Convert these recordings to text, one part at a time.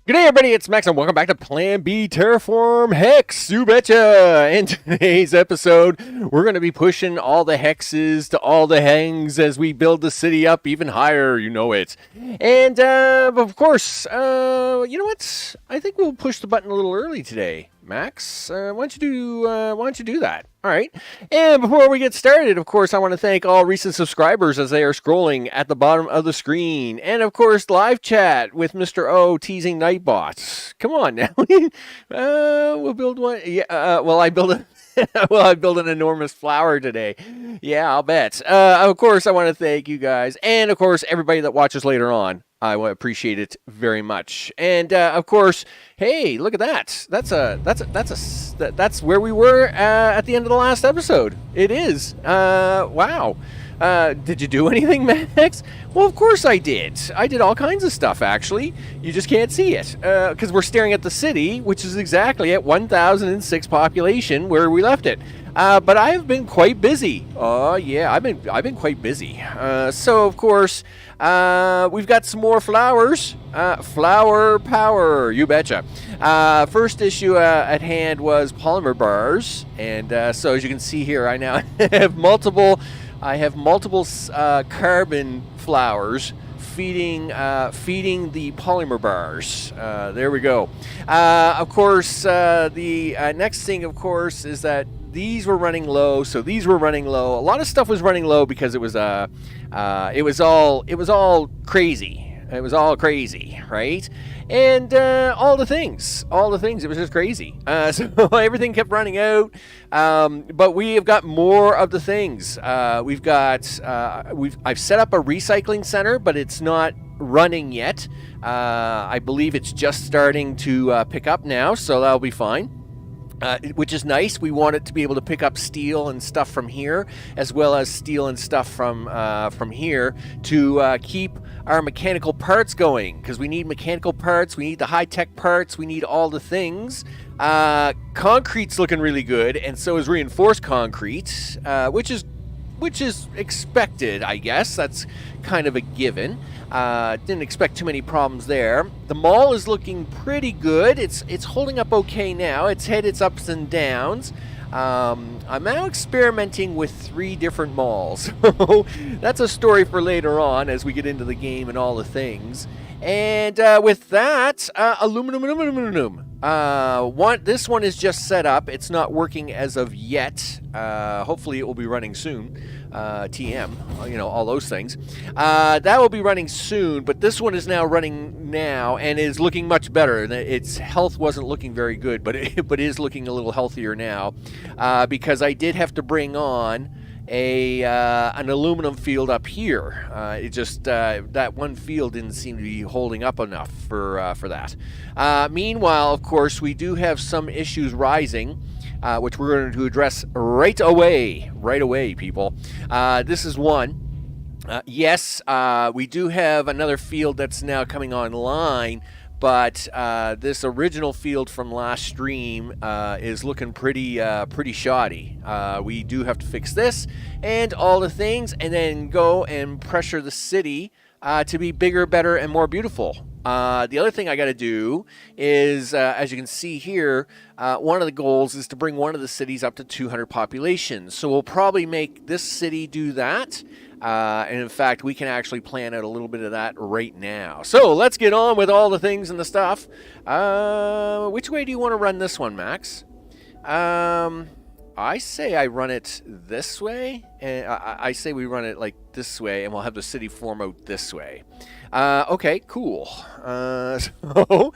Good day, everybody. It's Max, and welcome back to Plan B Terraform Hex. You betcha. In today's episode, we're going to be pushing all the hexes to all the hangs as we build the city up even higher. You know it. And of course, you know what? I think we'll push the button a little early today. Max, why don't you do that? All right. And before we get started, of course, I want to thank all recent subscribers as they are scrolling at the bottom of the screen. And of course, live chat with Mr. O teasing Nightbots. Come on now. We'll build one. Yeah. Well, I build a. Well, I built an enormous flower today. Yeah, I'll bet. Of course, I want to thank you guys, and of course, everybody that watches later on. I appreciate it very much. And of course, hey, look at that. That's where we were at the end of the last episode. It is. Wow. Did you do anything, Max? Well, of course I did. I did all kinds of stuff, actually. You just can't see it. Because we're staring at the city, which is exactly at 1,006 population where we left it. But I've been quite busy. Oh, yeah, I've been quite busy. So, of course, we've got some more flowers. Flower power, you betcha. First issue at hand was polymer bars. And so, as you can see here, I now have multiple carbon flowers feeding the polymer bars. There we go. Of course, the next thing, of course, is that these were running low. So these were running low. A lot of stuff was running low because it was all crazy. It was all crazy, right? And all the things. It was just crazy. So everything kept running out. But we have got more of the things. I've set up a recycling center, but it's not running yet. I believe it's just starting to pick up now, so that'll be fine. Which is nice. We want it to be able to pick up steel and stuff from here, as well as steel and stuff from here to keep our mechanical parts going, because we need mechanical parts, we need the high-tech parts, we need all the things. Concrete's looking really good, and so is reinforced concrete, which is expected, I guess. That's kind of a given. Didn't expect too many problems there. The mall is looking pretty good. It's holding up okay now. It's had its ups and downs. I'm now experimenting with 3 different malls. That's a story for later on as we get into the game and all the things. And with that, aluminum. This one is just set up. It's not working as of yet. Hopefully it will be running soon. TM, all those things. That will be running soon, but this one is now running now and is looking much better. Its health wasn't looking very good, but it is looking a little healthier now, because I did have to bring on an aluminum field up here. It just that one field didn't seem to be holding up enough for that. Meanwhile, of course, we do have some issues rising, which we're going to address right away, people. This is one. Yes, we do have another field that's now coming online, but this original field from last stream is looking pretty shoddy. We do have to fix this and all the things, and then go and pressure the city to be bigger, better, and more beautiful. The other thing I got to do is, as you can see here, one of the goals is to bring one of the cities up to 200 population. So we'll probably make this city do that. And in fact, we can actually plan out a little bit of that right now. So let's get on with all the things and the stuff. Which way do you want to run this one, Max? I say I run it this way, and I say we run it like this way, and we'll have the city form out this way. Okay, cool. So,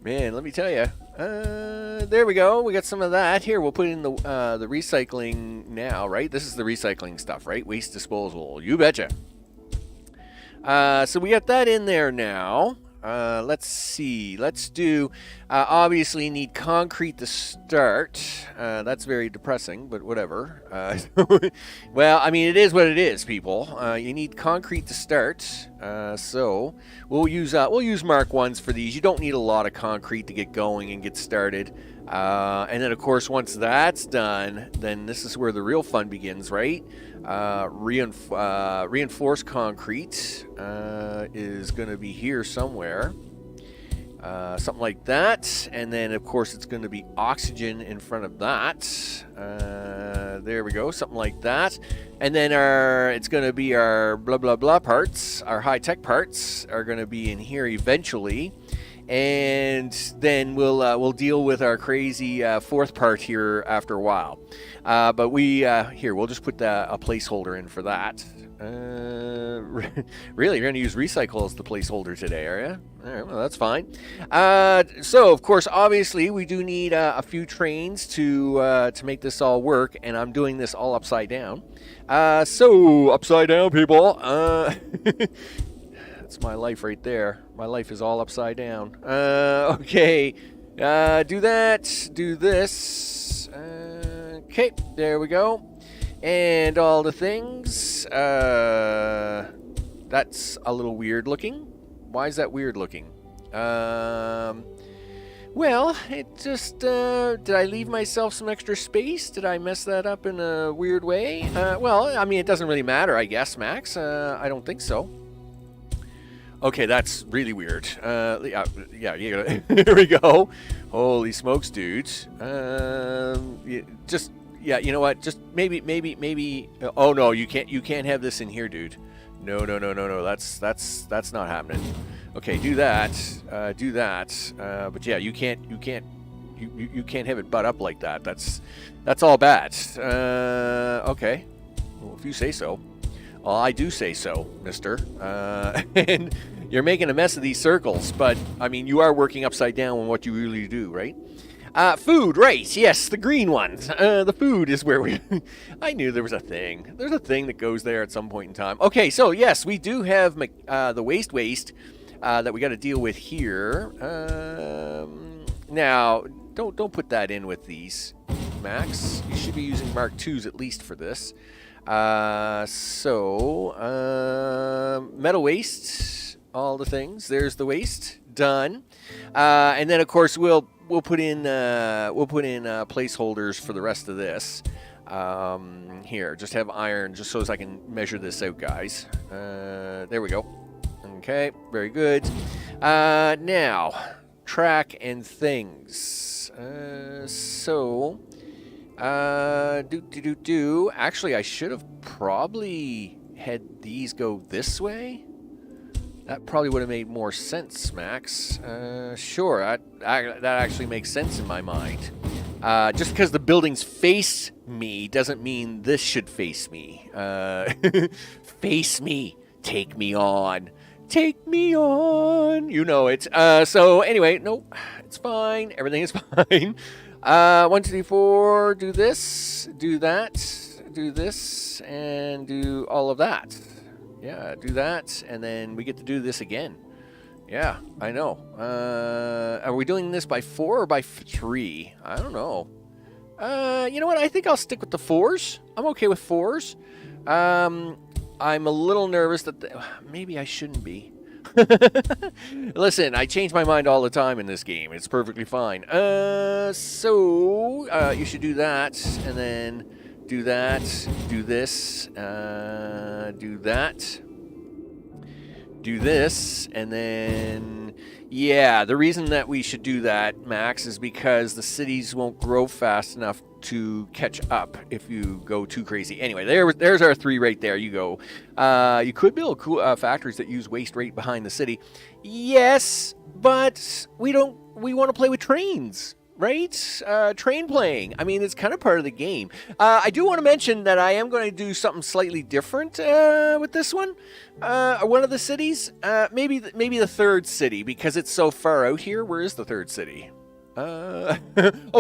man, let me tell you. There we go. We got some of that. Here, we'll put in the recycling now, right? This is the recycling stuff, right? Waste disposal. You betcha. So we got that in there now. Let's see. Let's do, obviously need concrete to start. That's very depressing, but whatever. Well, I mean, it is what it is, people. You need concrete to start. So we'll use Mark 1s for these. You don't need a lot of concrete to get going and get started. And then, of course, once that's done, then this is where the real fun begins, right? Reinforced concrete is going to be here somewhere. Something like that. And then, of course, it's going to be oxygen in front of that. There we go. Something like that. And then it's going to be our blah, blah, blah parts. Our high-tech parts are going to be in here eventually. And then we'll deal with our crazy fourth part here after a while. But we'll just put a placeholder in for that. Really, you're going to use recycle as the placeholder today, are you? All right, well, that's fine. So, of course, obviously, we do need a few trains to make this all work, and I'm doing this all upside down. So, upside down, people. That's my life right there. My life is all upside down. Okay. Do that. Do this. Okay, there we go. And all the things. That's a little weird looking. Why is that weird looking? Well, it just... did I leave myself some extra space? Did I mess that up in a weird way? Well, I mean, it doesn't really matter, I guess, Max. I don't think so. Okay, that's really weird. Yeah, here we go. Holy smokes, dudes. Yeah, you know what? Just maybe. Oh no, you can't have this in here, dude. No. That's not happening. Okay, do that. Do that. But yeah, you can't have it butt up like that. That's all bad. Okay. Well, if you say so. Well, I do say so, mister. And you're making a mess of these circles, but, I mean, you are working upside down on what you really do, right? Food, right, yes, the green ones. The food is where we... I knew there was a thing. There's a thing that goes there at some point in time. Okay, so, yes, we do have the waste that we got to deal with here. Now, don't put that in with these, Max. You should be using Mark IIs at least for this. Metal waste, all the things. There's the waste done, and then of course we'll put in placeholders for the rest of this. Here, just have iron, just so as I can measure this out, guys. There we go. Okay, very good. Now, track and things. Actually, I should have probably had these go this way. That probably would have made more sense, Max. Sure, that actually makes sense in my mind. Just because the buildings face me doesn't mean this should face me. Face me. Take me on. Take me on. You know it. So anyway, nope. It's fine. Everything is fine. 1, 2, 3, 4, do this, do that, do this, and do all of that. Yeah, do that, and then we get to do this again. Yeah, I know. Are we doing this by 4 or by 3? I don't know. You know what? I think I'll stick with the 4s. I'm okay with 4s. I'm a little nervous that... maybe I shouldn't be. Listen, I change my mind all the time in this game. It's perfectly fine. So you should do that, and then do that, do this, do that, do this, and then... Yeah, the reason that we should do that, Max, is because the cities won't grow fast enough to catch up if you go too crazy. Anyway, there's our 3 right there. You go. You could build cool factories that use waste right behind the city. Yes, but we want to play with trains, right? Train playing. I mean, it's kind of part of the game. I do want to mention that I am going to do something slightly different with this one. One of the cities, maybe the 3rd city, because it's so far out here. Where is the 3rd city? Oh,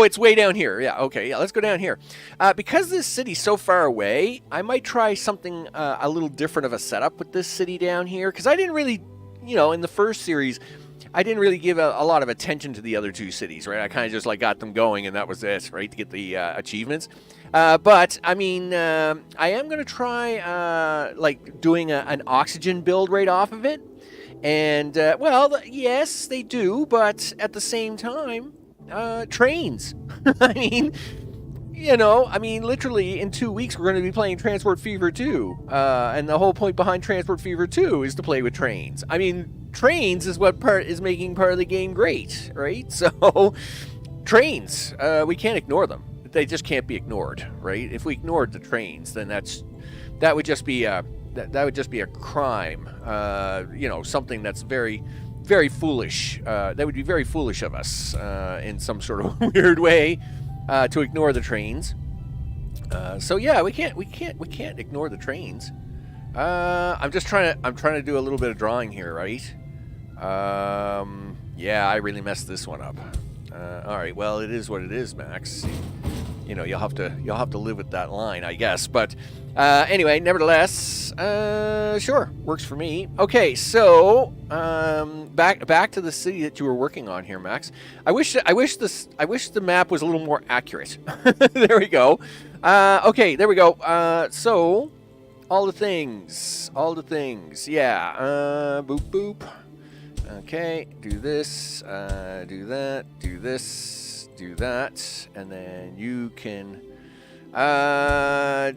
it's way down here. Yeah, okay. Yeah, let's go down here. Because this city's so far away, I might try something a little different of a setup with this city down here. Because I didn't really, in the first series, I didn't really give a lot of attention to the other 2 cities, right? I kind of just got them going, and that was it, right, to get the achievements. But, I mean, I am going to try, doing an oxygen build right off of it. And, well, yes, they do, but at the same time, trains. I mean, literally in 2 weeks we're going to be playing Transport Fever 2. And the whole point behind Transport Fever 2 is to play with trains. I mean, trains is what is making part of the game great, right? So trains, we can't ignore them. They just can't be ignored, right? If we ignored the trains, then that would just be a crime. Something that's very, very foolish. That would be very foolish of us in some sort of weird way to ignore the trains. So yeah, we can't ignore the trains. I'm trying to do a little bit of drawing here, right? Yeah, I really messed this one up. All right, well, it is what it is, Max. You'll have to live with that line, I guess. But anyway, nevertheless, sure, works for me. Okay, so back to the city that you were working on here, Max. I wish the map was a little more accurate. There we go. Okay, there we go. So all the things, yeah. Boop boop. Okay, do this, do that, do this, do that, and then you can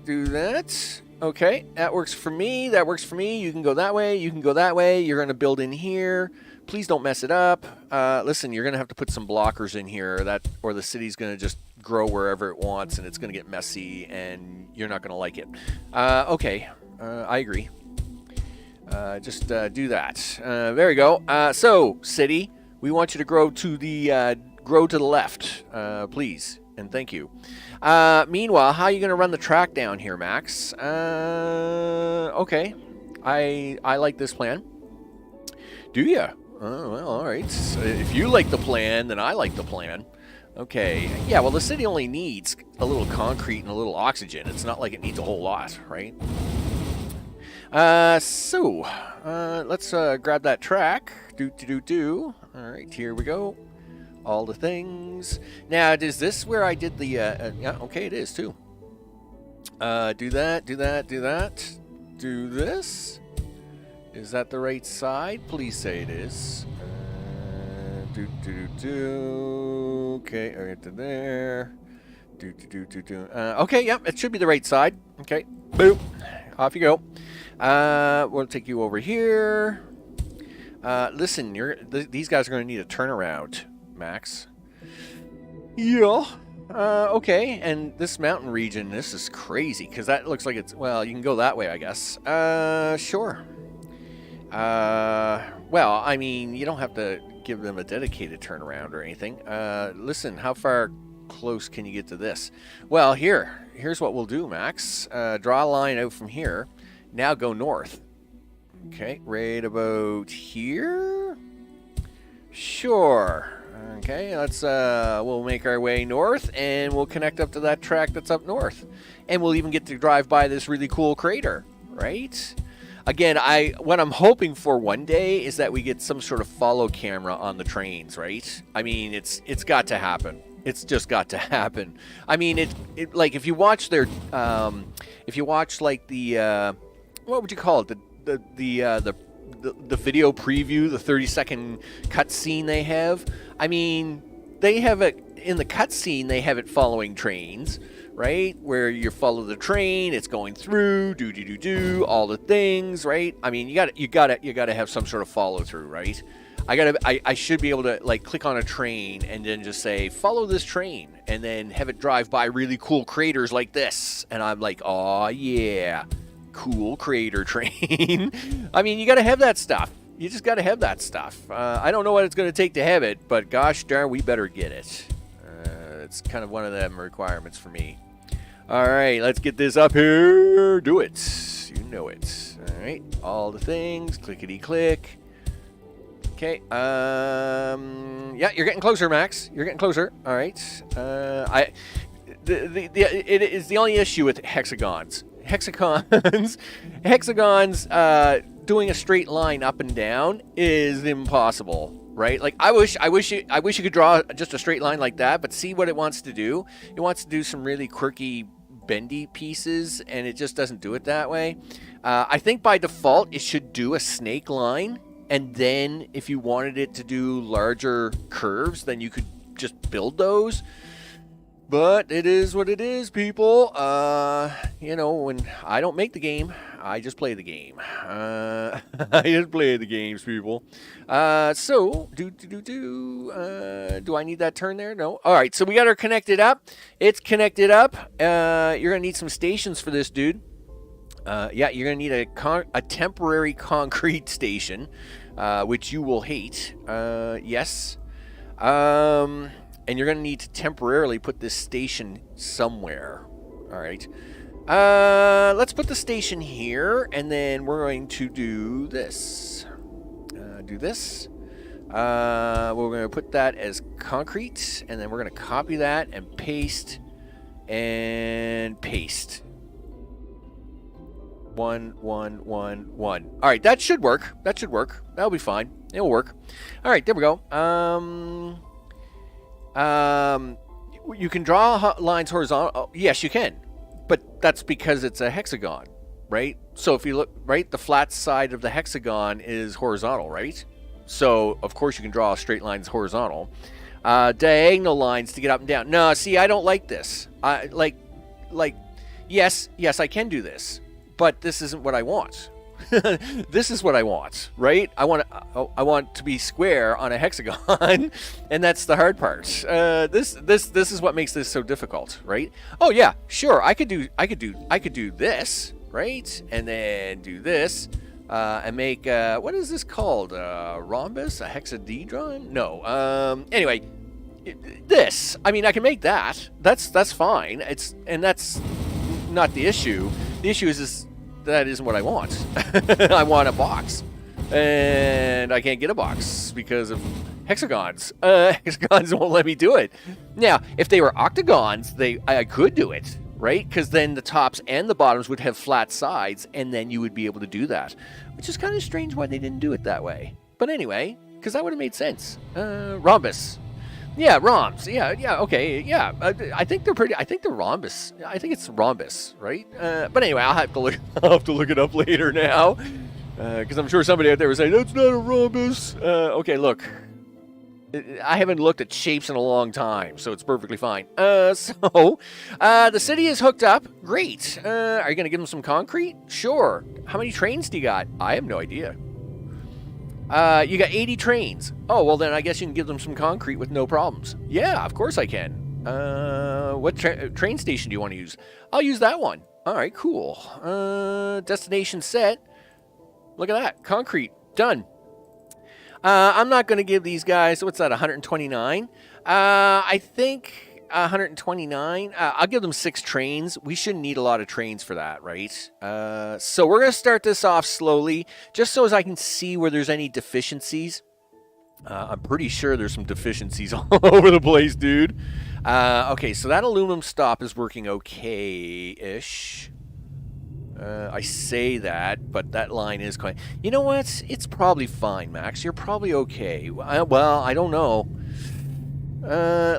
do that. Okay, that works for me. That works for me. You can go that way. You can go that way. You're going to build in here. Please don't mess it up. Listen, you're going to have to put some blockers in here, or the city's going to just grow wherever it wants, and it's going to get messy, and you're not going to like it. Okay, I agree. Just do that. There we go. So, city, we want you to grow to the left, please, and thank you. Meanwhile, how are you going to run the track down here, Max? Okay, I like this plan. Do you? Oh, well, all right. So if you like the plan, then I like the plan. Okay. Yeah, well, the city only needs a little concrete and a little oxygen. It's not like it needs a whole lot, right? So, let's grab that track. Do. All right, here we go. All the things. Now, is this where I did the, yeah, okay, it is, too. Do that. Do this. Is that the right side? Please say it is. Do. Okay, all right to there. Do. Okay, yep, it should be the right side. Okay, boop. Off you go. We'll take you over here. Listen, these guys are going to need a turnaround, Max. Yeah. Okay, and this mountain region, this is crazy, because that looks like it's, well, you can go that way, I guess. Sure. Well, I mean, you don't have to give them a dedicated turnaround or anything. Listen, how far close can you get to this? Well, here's what we'll do, Max. Draw a line out from here. Now go north. Okay, right about here? Sure. Okay, let's we'll make our way north, and we'll connect up to that track that's up north. And we'll even get to drive by this really cool crater, right? Again, what I'm hoping for one day is that we get some sort of follow camera on the trains, right? I mean, it's got to happen. It's just got to happen. I mean, it like if you watch their if you watch like the what would you call it? The video preview, the 30-second cutscene they have. I mean, they have it in the cutscene. They have it following trains, right? Where you follow the train, it's going through, do all the things, right? I mean, you gotta have some sort of follow through, right? I should be able to like click on a train and then just say follow this train, and then have it drive by really cool craters like this, and I'm like, oh yeah, cool crater train. I mean, you gotta have that stuff. You just gotta have that stuff. I don't know what it's gonna take to have it, but gosh darn, we better get it. It's kind of one of them requirements for me. All right, let's get this up here. Do it. You know it. All right, all the things. Clickety click. Okay. Yeah, you're getting closer, Max. You're getting closer. All right. It is the only issue with hexagons. Hexagons, doing a straight line up and down is impossible, right? Like I wish you could draw just a straight line like that, but see what it wants to do. It wants to do some really quirky, bendy pieces, and it just doesn't do it that way. I think by default it should do a snake line, and then if you wanted it to do larger curves, then you could just build those. But it is what it is, people. You know, when I don't make the game, I just play the game. I just play the games, people. So, do I need that turn there? No. All right, so we got her connected up. It's connected up. You're going to need some stations for this, dude. Yeah, you're going to need a temporary concrete station, which you will hate. Yes. And you're going to need to temporarily put this station somewhere. All right. Let's put the station here, and then we're going to do this. We're going to put that as concrete, and then we're going to copy that and paste. One. All right, that should work. That'll be fine. It'll work. All right, there we go. You can draw lines horizontal. Oh, yes, you can. But that's because it's a hexagon, right? So if you look, right, the flat side of the hexagon is horizontal, right? So, of course, you can draw straight lines horizontal. Diagonal lines to get up and down. No, see, I don't like this. Yes, I can do this. But this isn't what I want. This is what I want, right? I want to be square on a hexagon, and that's the hard part. This is what makes this so difficult, right? Oh yeah, sure. I could do this, right? And then do this, and make what is this called? Rhombus? A hexadedron? No. Anyway, this. I mean, I can make that. That's fine. That's not the issue. The issue is that isn't what I want. I want a box. And I can't get a box because of hexagons. Hexagons won't let me do it. Now, if they were octagons, I could do it, right? Because then the tops and the bottoms would have flat sides, and then you would be able to do that. Which is kind of strange why they didn't do it that way. But anyway, because that would have made sense. Rhombus. Yeah, rhombs. Yeah, okay, yeah. I think they're rhombus. I think it's rhombus, right? But anyway, I'll have to look it up later now, because I'm sure somebody out there will say that's not a rhombus. Okay, look, I haven't looked at shapes in a long time, so it's perfectly fine. So the city is hooked up. Great. Are you gonna give them some concrete? Sure. How many trains do you got? I have no idea. You got 80 trains. Oh, well then I guess you can give them some concrete with no problems. Yeah, of course I can. What train station do you want to use? I'll use that one. All right, cool. Destination set. Look at that. Concrete. Done. I'm not going to give these guys, what's that, 129? I think 129. I'll give them 6 trains. We shouldn't need a lot of trains for that, right? So we're going to start this off slowly, just so as I can see where there's any deficiencies. I'm pretty sure there's some deficiencies all over the place, dude. Okay, so that aluminum stop is working okay-ish. I say that, but that line is quite... You know what? It's probably fine, Max. You're probably okay. Well, I don't know.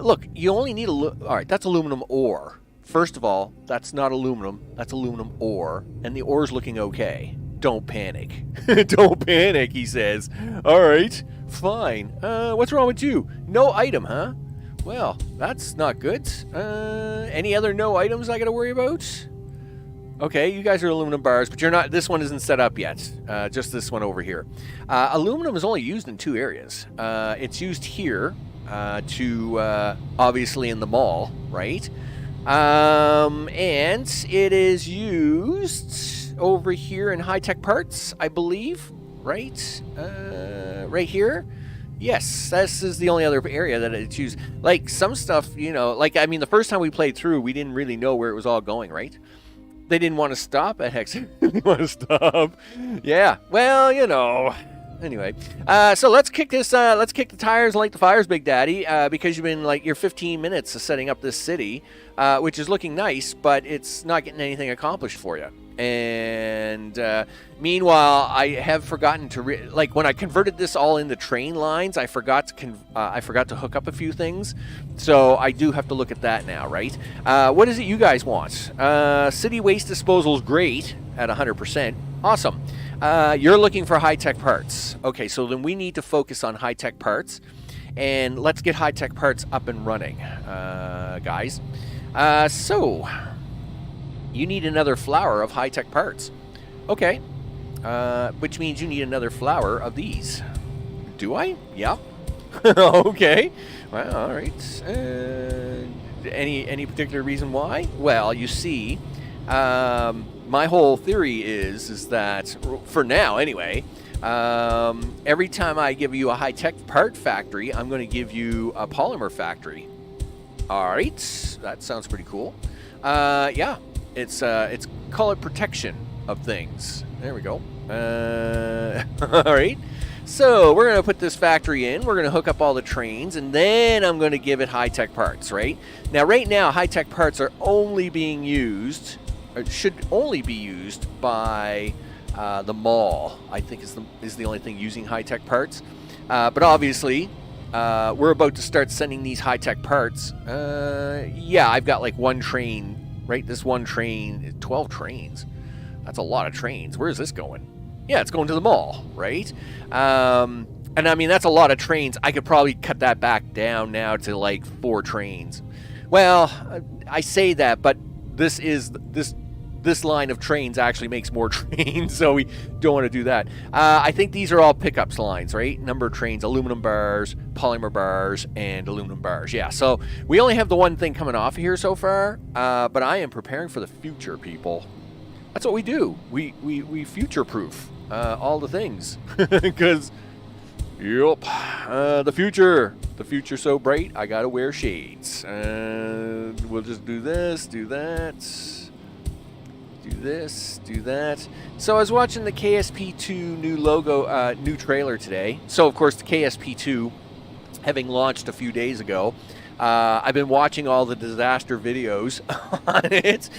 Look, you only need all right, that's aluminum ore. First of all, that's not aluminum. That's aluminum ore, and the ore's looking okay. Don't panic. Don't panic, he says. All right, fine. What's wrong with you? No item, huh? Well, that's not good. Any other no items I got to worry about? Okay, you guys are aluminum bars, but you're not. This one isn't set up yet. Just this one over here. Aluminum is only used in 2 areas. It's used here. Obviously in the mall, right? And it is used over here in high-tech parts, I believe, right? Right here. Yes, this is the only other area that it's used. Like, some stuff, you know, like, I mean, the first time we played through, we didn't really know where it was all going, right? They didn't want to stop at Hex. They didn't want to stop. Yeah, well, you know... Anyway, so let's kick this. Let's kick the tires and light the fires, Big Daddy, because you've been like your 15 minutes of setting up this city, which is looking nice, but it's not getting anything accomplished for you. And meanwhile, I have forgotten to like when I converted this all into train lines, I forgot to hook up a few things, so I do have to look at that now, right? What is it you guys want? City waste disposal is great at 100%. Awesome. You're looking for high-tech parts. Okay, so then we need to focus on high-tech parts. And let's get high-tech parts up and running. guys. So, you need another flower of high-tech parts. Okay. Which means you need another flower of these. Do I? Yeah. Okay. Well, all right. Any particular reason why? Well, you see, my whole theory is that, for now anyway, every time I give you a high-tech part factory, I'm going to give you a polymer factory. All right. That sounds pretty cool. Yeah. It's call it protection of things. There we go. All right. So we're going to put this factory in. We're going to hook up all the trains, and then I'm going to give it high-tech parts, right? Now, right now, high-tech parts are only being used, or should only be used by the mall, I think is the only thing using high-tech parts. But obviously, we're about to start sending these high-tech parts. Yeah, I've got like one train, right? This one train, 12 trains. That's a lot of trains. Where is this going? Yeah, it's going to the mall, right? And I mean, that's a lot of trains. I could probably cut that back down now to like 4 trains. Well, I say that, but this line of trains actually makes more trains, so we don't want to do that. I think these are all pickups lines, right? Number of trains, aluminum bars, polymer bars, and aluminum bars. Yeah, so we only have the one thing coming off here so far, but I am preparing for the future, people. That's what we do. We future-proof all the things. Because, yep, the future's so bright, I gotta wear shades. We'll just do this, do that, do this, do that. So I was watching the KSP2 new logo, new trailer today. So, of course, the KSP2, having launched a few days ago, I've been watching all the disaster videos on it.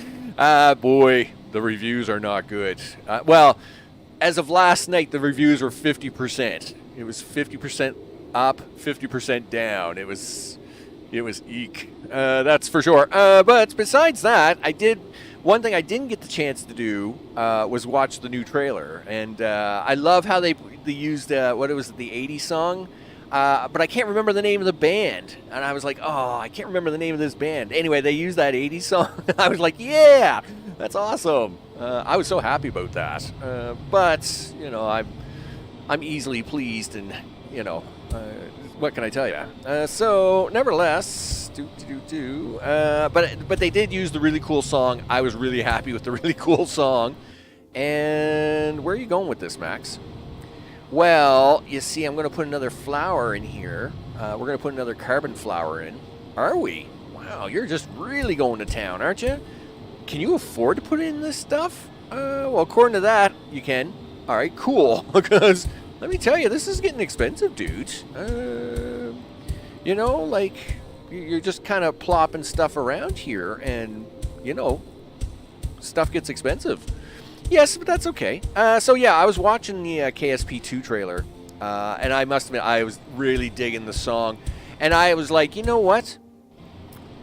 Boy, the reviews are not good. Well, as of last night, the reviews were 50%. It was 50% up, 50% down. It was eek. That's for sure. But besides that, one thing I didn't get the chance to do was watch the new trailer. And I love how they used, what was it, the 80s song? But I can't remember the name of the band. And I was like, oh, I can't remember the name of this band. Anyway, they used that 80s song. I was like, yeah, that's awesome. I was so happy about that. But, you know, I'm easily pleased, and, you know, what can I tell you? So, nevertheless, but they did use the really cool song. I was really happy with the really cool song. And where are you going with this, Max? Well, you see, I'm going to put another flower in here. We're going to put another carbon flower in. Are we? Wow, you're just really going to town, aren't you? Can you afford to put in this stuff? Well, according to that, you can. All right, cool. Because let me tell you, this is getting expensive, dude. You know, like, you're just kind of plopping stuff around here, and, you know, stuff gets expensive. Yes, but that's okay. So, yeah, I was watching the KSP2 trailer, and I must admit, I was really digging the song. And I was like, you know what?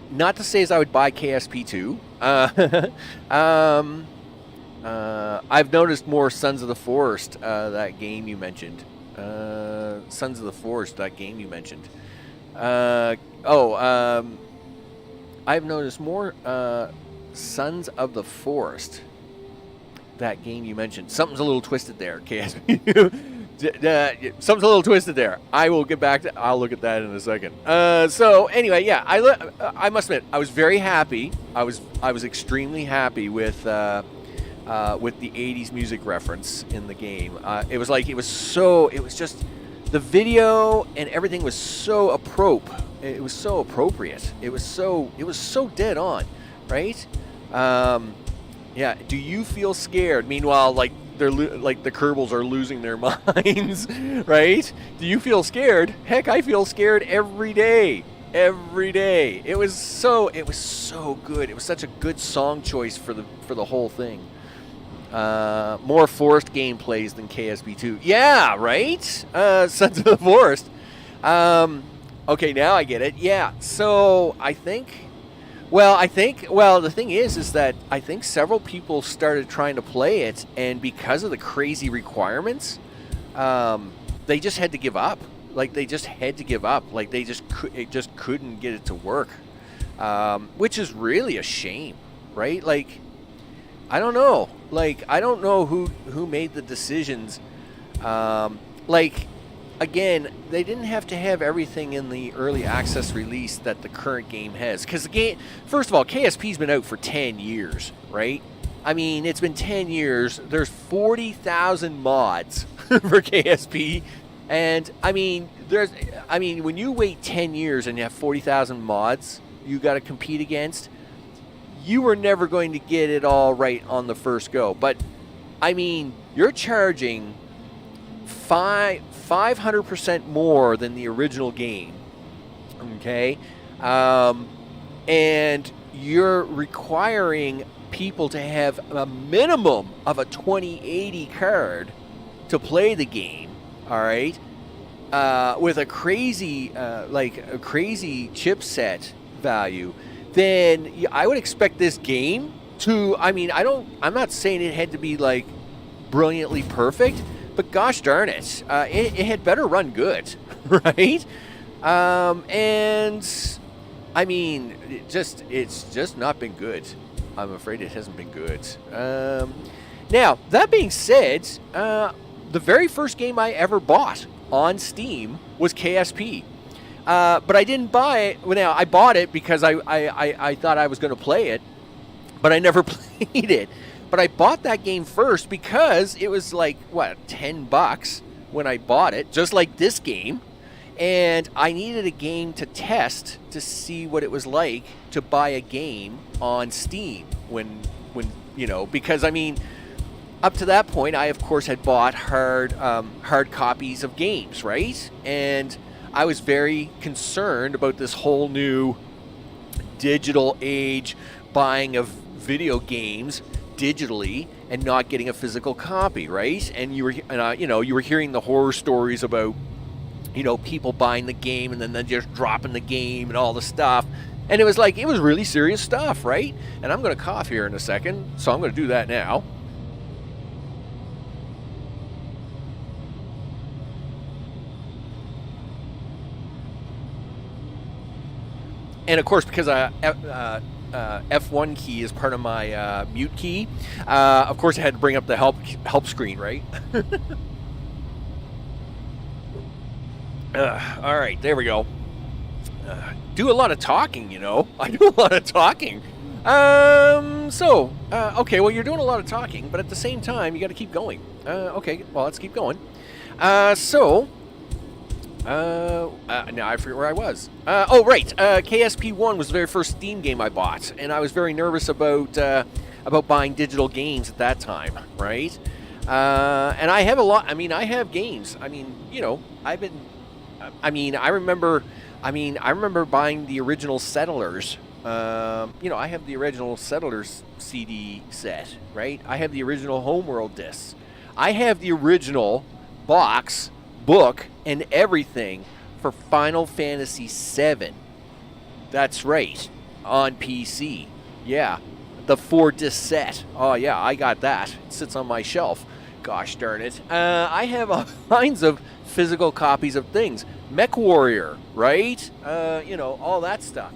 Not to say as I would buy KSP2. I've noticed more Sons of the Forest, that game you mentioned. Sons of the Forest, that game you mentioned. I've noticed more Sons of the Forest, that game you mentioned. Something's a little twisted there, KSP. Something's a little twisted there. I will get back to. I'll look at that in a second. So anyway, yeah, I must admit, I was very happy. I was extremely happy with the 80s music reference in the game. It was just the video and everything was so appropriate. It was so appropriate. It was so dead on, right? Yeah. Do you feel scared? Meanwhile, like the Kerbals are losing their minds, right? Do you feel scared? Heck, I feel scared every day. Every day. It was so good. It was such a good song choice for the whole thing. More Forest gameplays than KSP2. Yeah, right? Sons of the Forest. Okay, now I get it. Yeah. So I think the thing is that I think several people started trying to play it, and because of the crazy requirements, they just had to give up. Like, they just had to give up. Like, it just couldn't get it to work. which is really a shame, right? Like, I don't know. Like, I don't know who made the decisions. Like, again, they didn't have to have everything in the early access release that the current game has. Because the game, first of all, KSP's been out for 10 years, right? I mean, it's been 10 years. There's 40,000 mods for KSP. And, I mean, when you wait 10 years and you have 40,000 mods you got to compete against, you were never going to get it all right on the first go. But, I mean, you're charging 500% more than the original game, okay? And you're requiring people to have a minimum of a 2080 card to play the game, all right? With a crazy, a crazy chipset value, then I would expect this game to, I'm not saying it had to be like brilliantly perfect, but gosh darn it, it had better run good, right? And I mean, it's just not been good. I'm afraid it hasn't been good. Now, that being said, the very first game I ever bought on Steam was KSP. But I didn't buy it. Well, now, I bought it because I thought I was going to play it, but I never played it. But I bought that game first because it was like, $10 when I bought it, just like this game. And I needed a game to test to see what it was like to buy a game on Steam when because I mean, up to that point, I of course had bought hard copies of games, right? And I was very concerned about this whole new digital age, buying of video games digitally and not getting a physical copy, right? And you were hearing the horror stories about people buying the game and then just dropping the game and all the stuff. And it was really serious stuff, right? And I'm going to cough here in a second, so I'm going to do that now. And of course, because F1 key is part of my mute key, of course I had to bring up the help screen, right? All right, there we go. Do a lot of talking, I do a lot of talking. Okay, well, you're doing a lot of talking, but at the same time, you got to keep going. Okay, well, let's keep going. Now I forget where I was. KSP1 was the very first Steam game I bought, and I was very nervous about buying digital games at that time, right? And I have I have games. I remember buying the original Settlers. I have the original Settlers CD set, right? I have the original Homeworld discs. I have the original box, book, and everything for Final Fantasy VII. That's right, on PC. Yeah, the 4-disc set. Oh yeah, I got that. It sits on my shelf. Gosh darn it. I have all kinds of physical copies of things. Mech Warrior, right? All that stuff.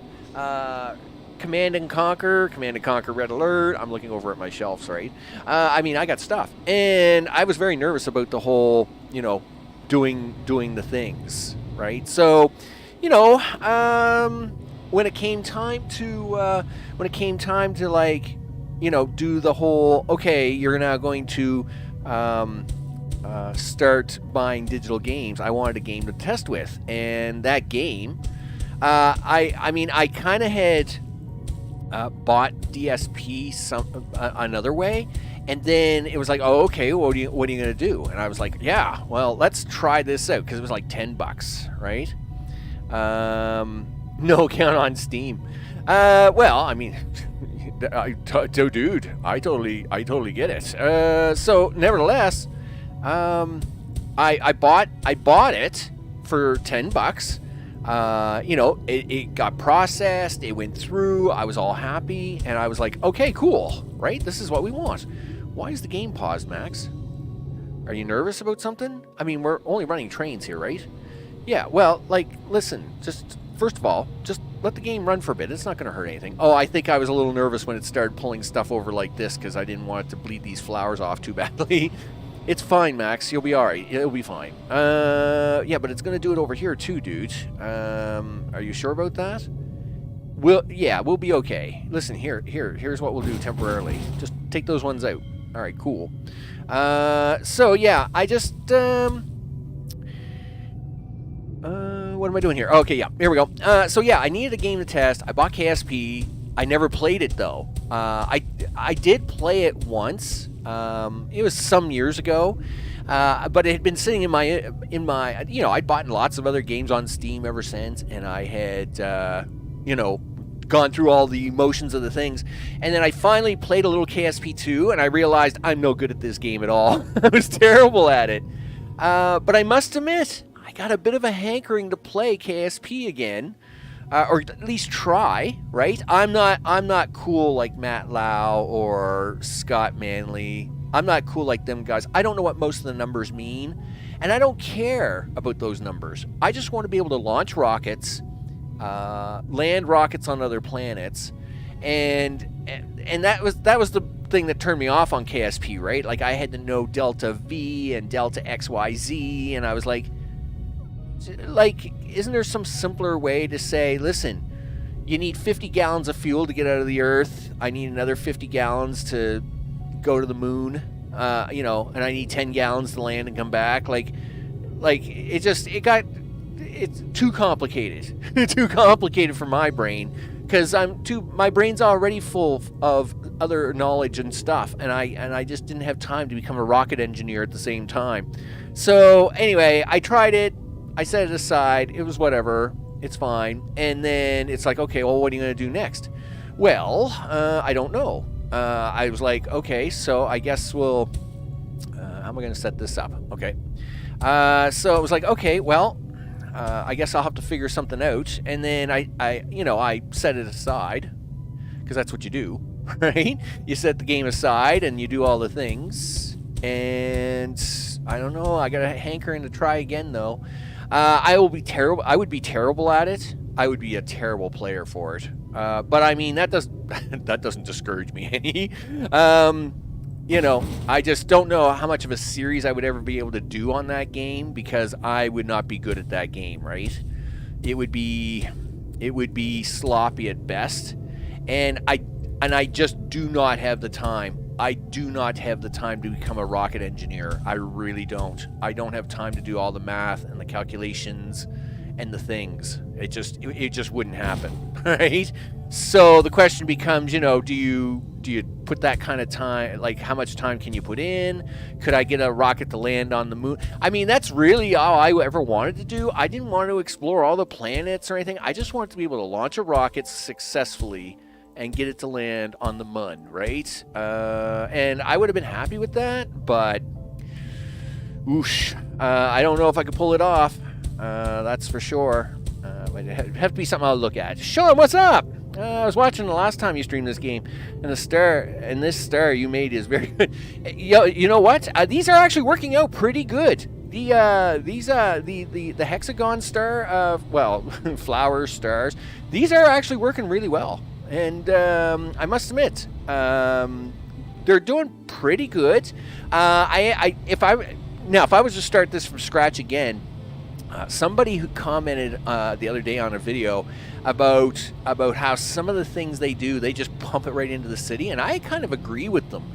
Command and Conquer Red Alert. I'm looking over at my shelves, right? I got stuff. And I was very nervous about the whole, doing the things, right? So, when it came time to do the whole, okay, you're now going to start buying digital games, I wanted a game to test with. And that game, I kind of had bought DSP another way, and then it was like, oh, okay, what are you going to do? And I was like, yeah, well, let's try this out, because it was like $10, right? No account on Steam. Dude, I totally get it. So nevertheless, I bought it for $10. It got processed, it went through, I was all happy, and I was like, okay, cool, right? This is what we want. Why is the game paused, Max? Are you nervous about something? We're only running trains here, right? Yeah, well, listen, just first of all, just let the game run for a bit. It's not going to hurt anything. Oh, I think I was a little nervous when it started pulling stuff over like this because I didn't want it to bleed these flowers off too badly. It's fine, Max. You'll be all right. It'll be fine. Yeah, but it's going to do it over here too, dude. Are you sure about that? We'll be okay. Listen, here's what we'll do temporarily. Just take those ones out. All right, cool. So yeah, I just what am I doing here? Okay, yeah, here we go. So yeah, I needed a game to test. I bought KSP. I never played it though. I did play it once. It was some years ago. But it had been sitting in my you know, I'd bought lots of other games on Steam ever since, and I had you know, gone through all the motions of the things, and then I finally played a little KSP2, and I realized I'm no good at this game at all. I was terrible at it. But I must admit, I got a bit of a hankering to play KSP again, or at least try. Right? I'm not cool like Matt Lau or Scott Manley. I'm not cool like them guys. I don't know what most of the numbers mean, and I don't care about those numbers. I just want to be able to launch rockets, land rockets on other planets, and that was the thing that turned me off on KSP, right? Like, I had to know delta V and delta XYZ, and I was like, isn't there some simpler way to say, listen, you need 50 gallons of fuel to get out of the Earth. I need another 50 gallons to go to the moon, you know, and I need 10 gallons to land and come back. Like it's too complicated. Too complicated for my brain, because my brain's already full of other knowledge and stuff, and I just didn't have time to become a rocket engineer at the same time. So anyway, I tried it, I set it aside, it was whatever, it's fine, and then it's like, okay, well, what are you going to do next? Well, I don't know. I was like, okay, so I guess we'll, how am I going to set this up? Okay. So it was like, okay, well, I guess I'll have to figure something out. And then I set it aside, because that's what you do, right? You set the game aside and you do all the things. And I don't know, I got a hankering to try again though. I would be terrible at it. I would be a terrible player for it. But I mean, that doesn't discourage me any. You know, I just don't know how much of a series I would ever be able to do on that game, because I would not be good at that game, right? It would be sloppy at best, and I just do not have the time. I do not have the time to become a rocket engineer. I really don't. I don't have time to do all the math and the calculations and the things. It just wouldn't happen, right? So the question becomes, you know, do you put that kind of time, like how much time can you put in? Could I get a rocket to land on the moon? I mean, that's really all I ever wanted to do. I didn't want to explore all the planets or anything. I just wanted to be able to launch a rocket successfully and get it to land on the moon, right? And I would have been happy with that, but whoosh, I don't know if I could pull it off. That's for sure. It'd have to be something I'll look at. Sean, what's up? I was watching the last time you streamed this game, and this star you made is very good. You know what? These are actually working out pretty good. The hexagon star, well, flower stars. These are actually working really well, and I must admit, they're doing pretty good. If I was to start this from scratch again. Somebody who commented the other day on a video about how some of the things they do, they just pump it right into the city, and I kind of agree with them.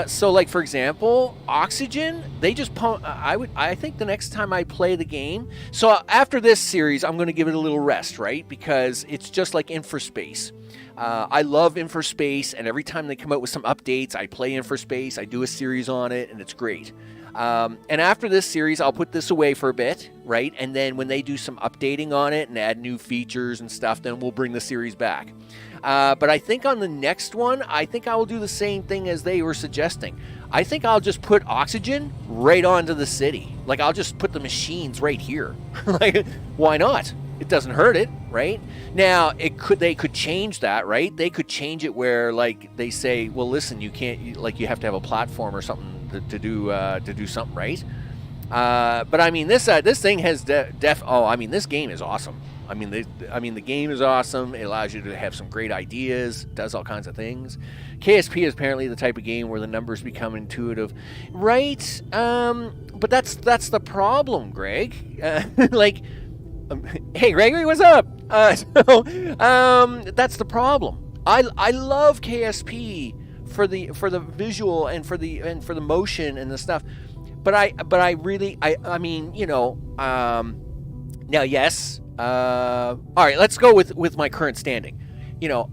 So, like, for example, oxygen, they just pump. I think the next time I play the game, so after this series, I'm going to give it a little rest, right? Because it's just like Infraspace. I love Infraspace, and every time they come out with some updates, I play Infraspace. I do a series on it, and it's great. And after this series, I'll put this away for a bit, right? And then when they do some updating on it and add new features and stuff, then we'll bring the series back. But I think on the next one, I think I will do the same thing as they were suggesting. I think I'll just put oxygen right onto the city. Like, I'll just put the machines right here. Like, why not? It doesn't hurt it, right? Now, they could change that, right? They could change it where, like, they say, well, listen, you can't, like, you have to have a platform or something to do something, right? But I mean, this thing has I mean, this game is awesome. The game is awesome. It allows you to have some great ideas, does all kinds of things. KSP is apparently the type of game where the numbers become intuitive, right? But that's the problem, Greg. Hey, Gregory, what's up? That's the problem. I love KSP for the visual and for the motion and the stuff, but I really now yes. All right, let's go with my current standing.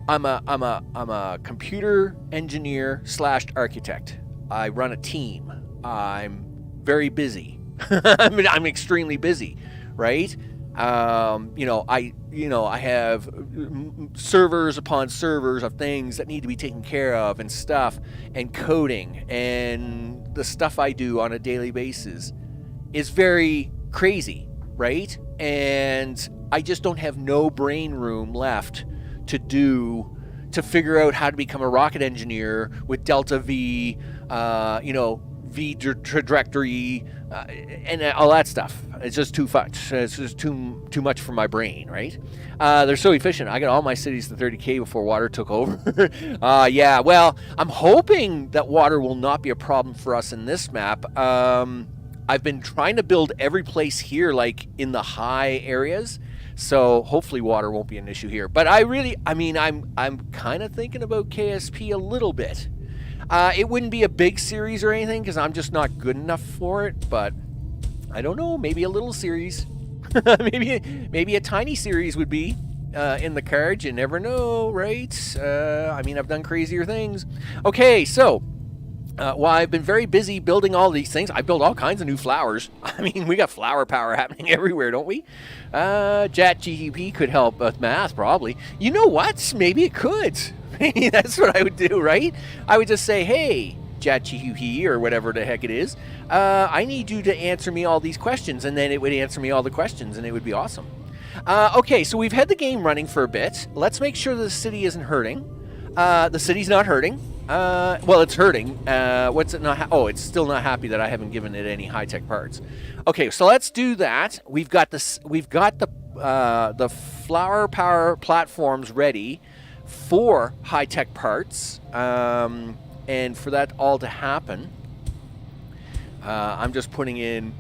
I'm a computer engineer / architect. I run a team. I'm very busy. I'm extremely busy, right? I have servers upon servers of things that need to be taken care of and stuff, and coding, and the stuff I do on a daily basis is very crazy, right? And I just don't have no brain room left to figure out how to become a rocket engineer with delta V, V trajectory, and all that stuff. It's just too much. It's just too much for my brain, right? They're so efficient. I got all my cities to 30K before water took over. Yeah, well, I'm hoping that water will not be a problem for us in this map. I've been trying to build every place here, like in the high areas, so hopefully water won't be an issue here. But I'm kind of thinking about KSP a little bit. It wouldn't be a big series or anything because I'm just not good enough for it, but I don't know, maybe a little series. maybe a tiny series would be in the cards. You never know, right? I've done crazier things. Okay, so while I've been very busy building all these things, I built all kinds of new flowers. We got flower power happening everywhere, don't we? ChatGPT could help with math, probably. You know what? Maybe it could. Maybe that's what I would do, right? I would just say, hey, ChatGPT or whatever the heck it is, I need you to answer me all these questions, and then it would answer me all the questions, and it would be awesome. Okay, so we've had the game running for a bit. Let's make sure the city isn't hurting. The city's not hurting. Well, it's hurting. What's it not? It's still not happy that I haven't given it any high-tech parts. Okay, so let's do that. We've got this. We've got the flower power platforms ready for high-tech parts, and for that all to happen, I'm just putting in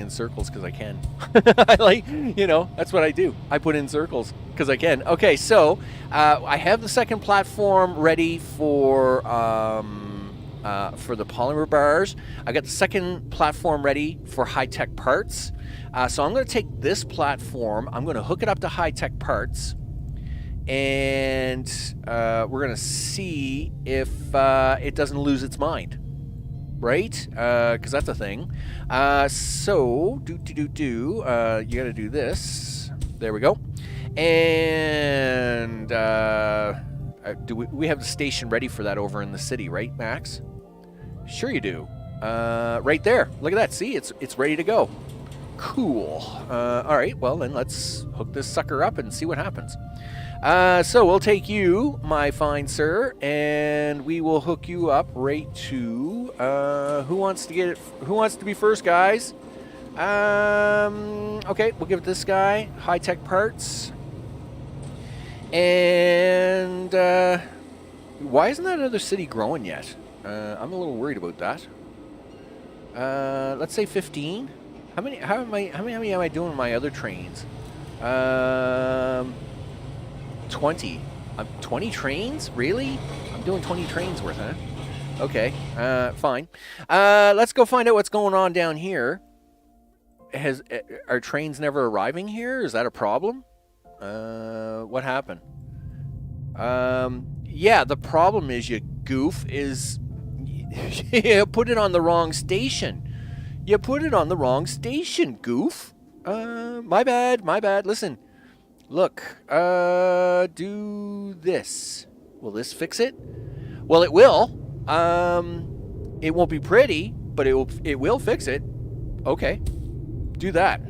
circles because I can. That's what I do. I put in circles because I can. Okay, so I have the second platform ready for the polymer bars. I got the second platform ready for high-tech parts. So I'm going to take this platform. I'm going to hook it up to high-tech parts, and we're going to see if it doesn't lose its mind. Right? Because that's a thing. So, you gotta do this. There we go. And we have the station ready for that over in the city, right, Max? Sure you do. Right there. Look at that. See, it's ready to go. Cool. All right. Well, then let's hook this sucker up and see what happens. So we'll take you, my fine sir, and we will hook you up right to who wants to be first, guys? Okay, we'll give it this guy, high-tech parts. And why isn't that other city growing yet? I'm a little worried about that. Let's say 15. How many am I doing with my other trains? 20. 20 trains? Really? I'm doing 20 trains worth, huh? Okay, fine. Let's go find out what's going on down here. Are trains never arriving here? Is that a problem? What happened? Yeah, the problem is, you goof, is you put it on the wrong station. You put it on the wrong station, goof. My bad. Listen. Look, do this. Will this fix it? Well, it will. It won't be pretty, but it will fix it. Okay, do that.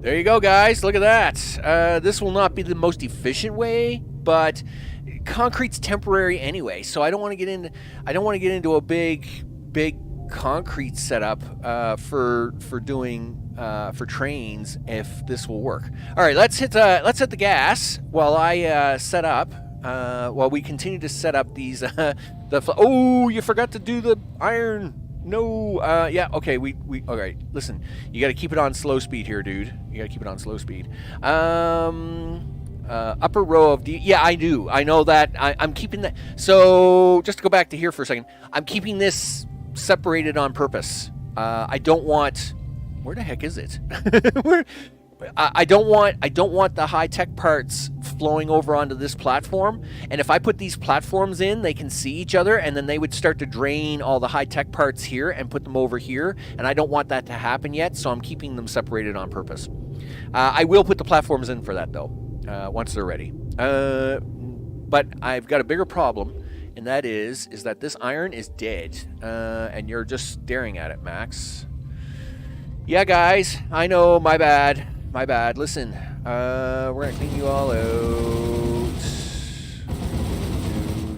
There you go, guys. Look at that. This will not be the most efficient way, but concrete's temporary anyway. So I don't want to get into a big concrete setup for doing for trains if this will work. All right, let's hit the gas while I set up. While we continue to set up these. Oh, you forgot to do the iron. No. Yeah. Okay. We. All right. Listen, you got to keep it on slow speed here, dude. You got to keep it on slow speed. Upper row of D. Yeah, I do. I know that. I'm keeping that. So just to go back to here for a second, I'm keeping this separated on purpose. I don't want. Where the heck is it? I don't want the high-tech parts flowing over onto this platform. And if I put these platforms in, they can see each other, and then they would start to drain all the high-tech parts here and put them over here. And I don't want that to happen yet, so I'm keeping them separated on purpose. I will put the platforms in for that, though, once they're ready. But I've got a bigger problem, and that is that this iron is dead, and you're just staring at it, Max. Yeah, guys, I know, my bad. My bad. Listen, we're going to clean you all out.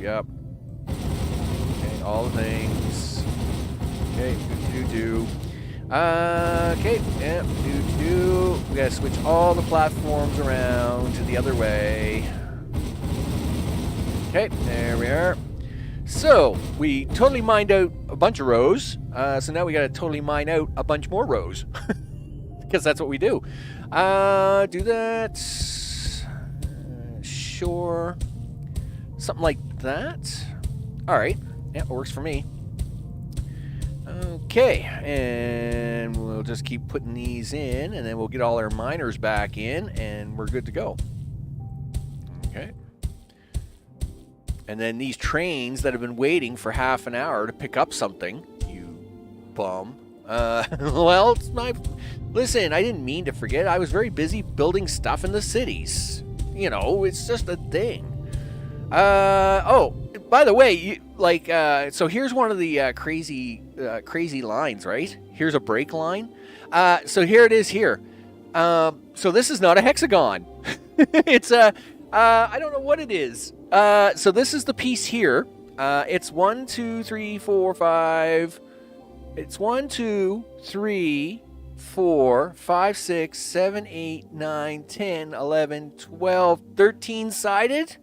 Yep. Okay, all the things. Okay, do. Okay, yep, do. We got to switch all the platforms around to the other way. Okay, there we are. So, we totally mined out a bunch of rows. So now we got to totally mine out a bunch more rows. Because that's what we do. Do that. Sure. Something like that. All right. Yeah, it works for me. Okay. And we'll just keep putting these in, and then we'll get all our miners back in, and we're good to go. Okay. And then these trains that have been waiting for half an hour to pick up something, you bum. Well, it's my... Listen, I didn't mean to forget. I was very busy building stuff in the cities. You know, it's just a thing. Oh, by the way, so here's one of the crazy lines, right? Here's a break line. So here it is here. So this is not a hexagon. It's a... I don't know what it is. So this is the piece here. It's 1, 2, 3, 4, 5... It's 1, 2, 3, 4, 5, 6, 7, 8, 9, 10, 11, 12, 13-sided.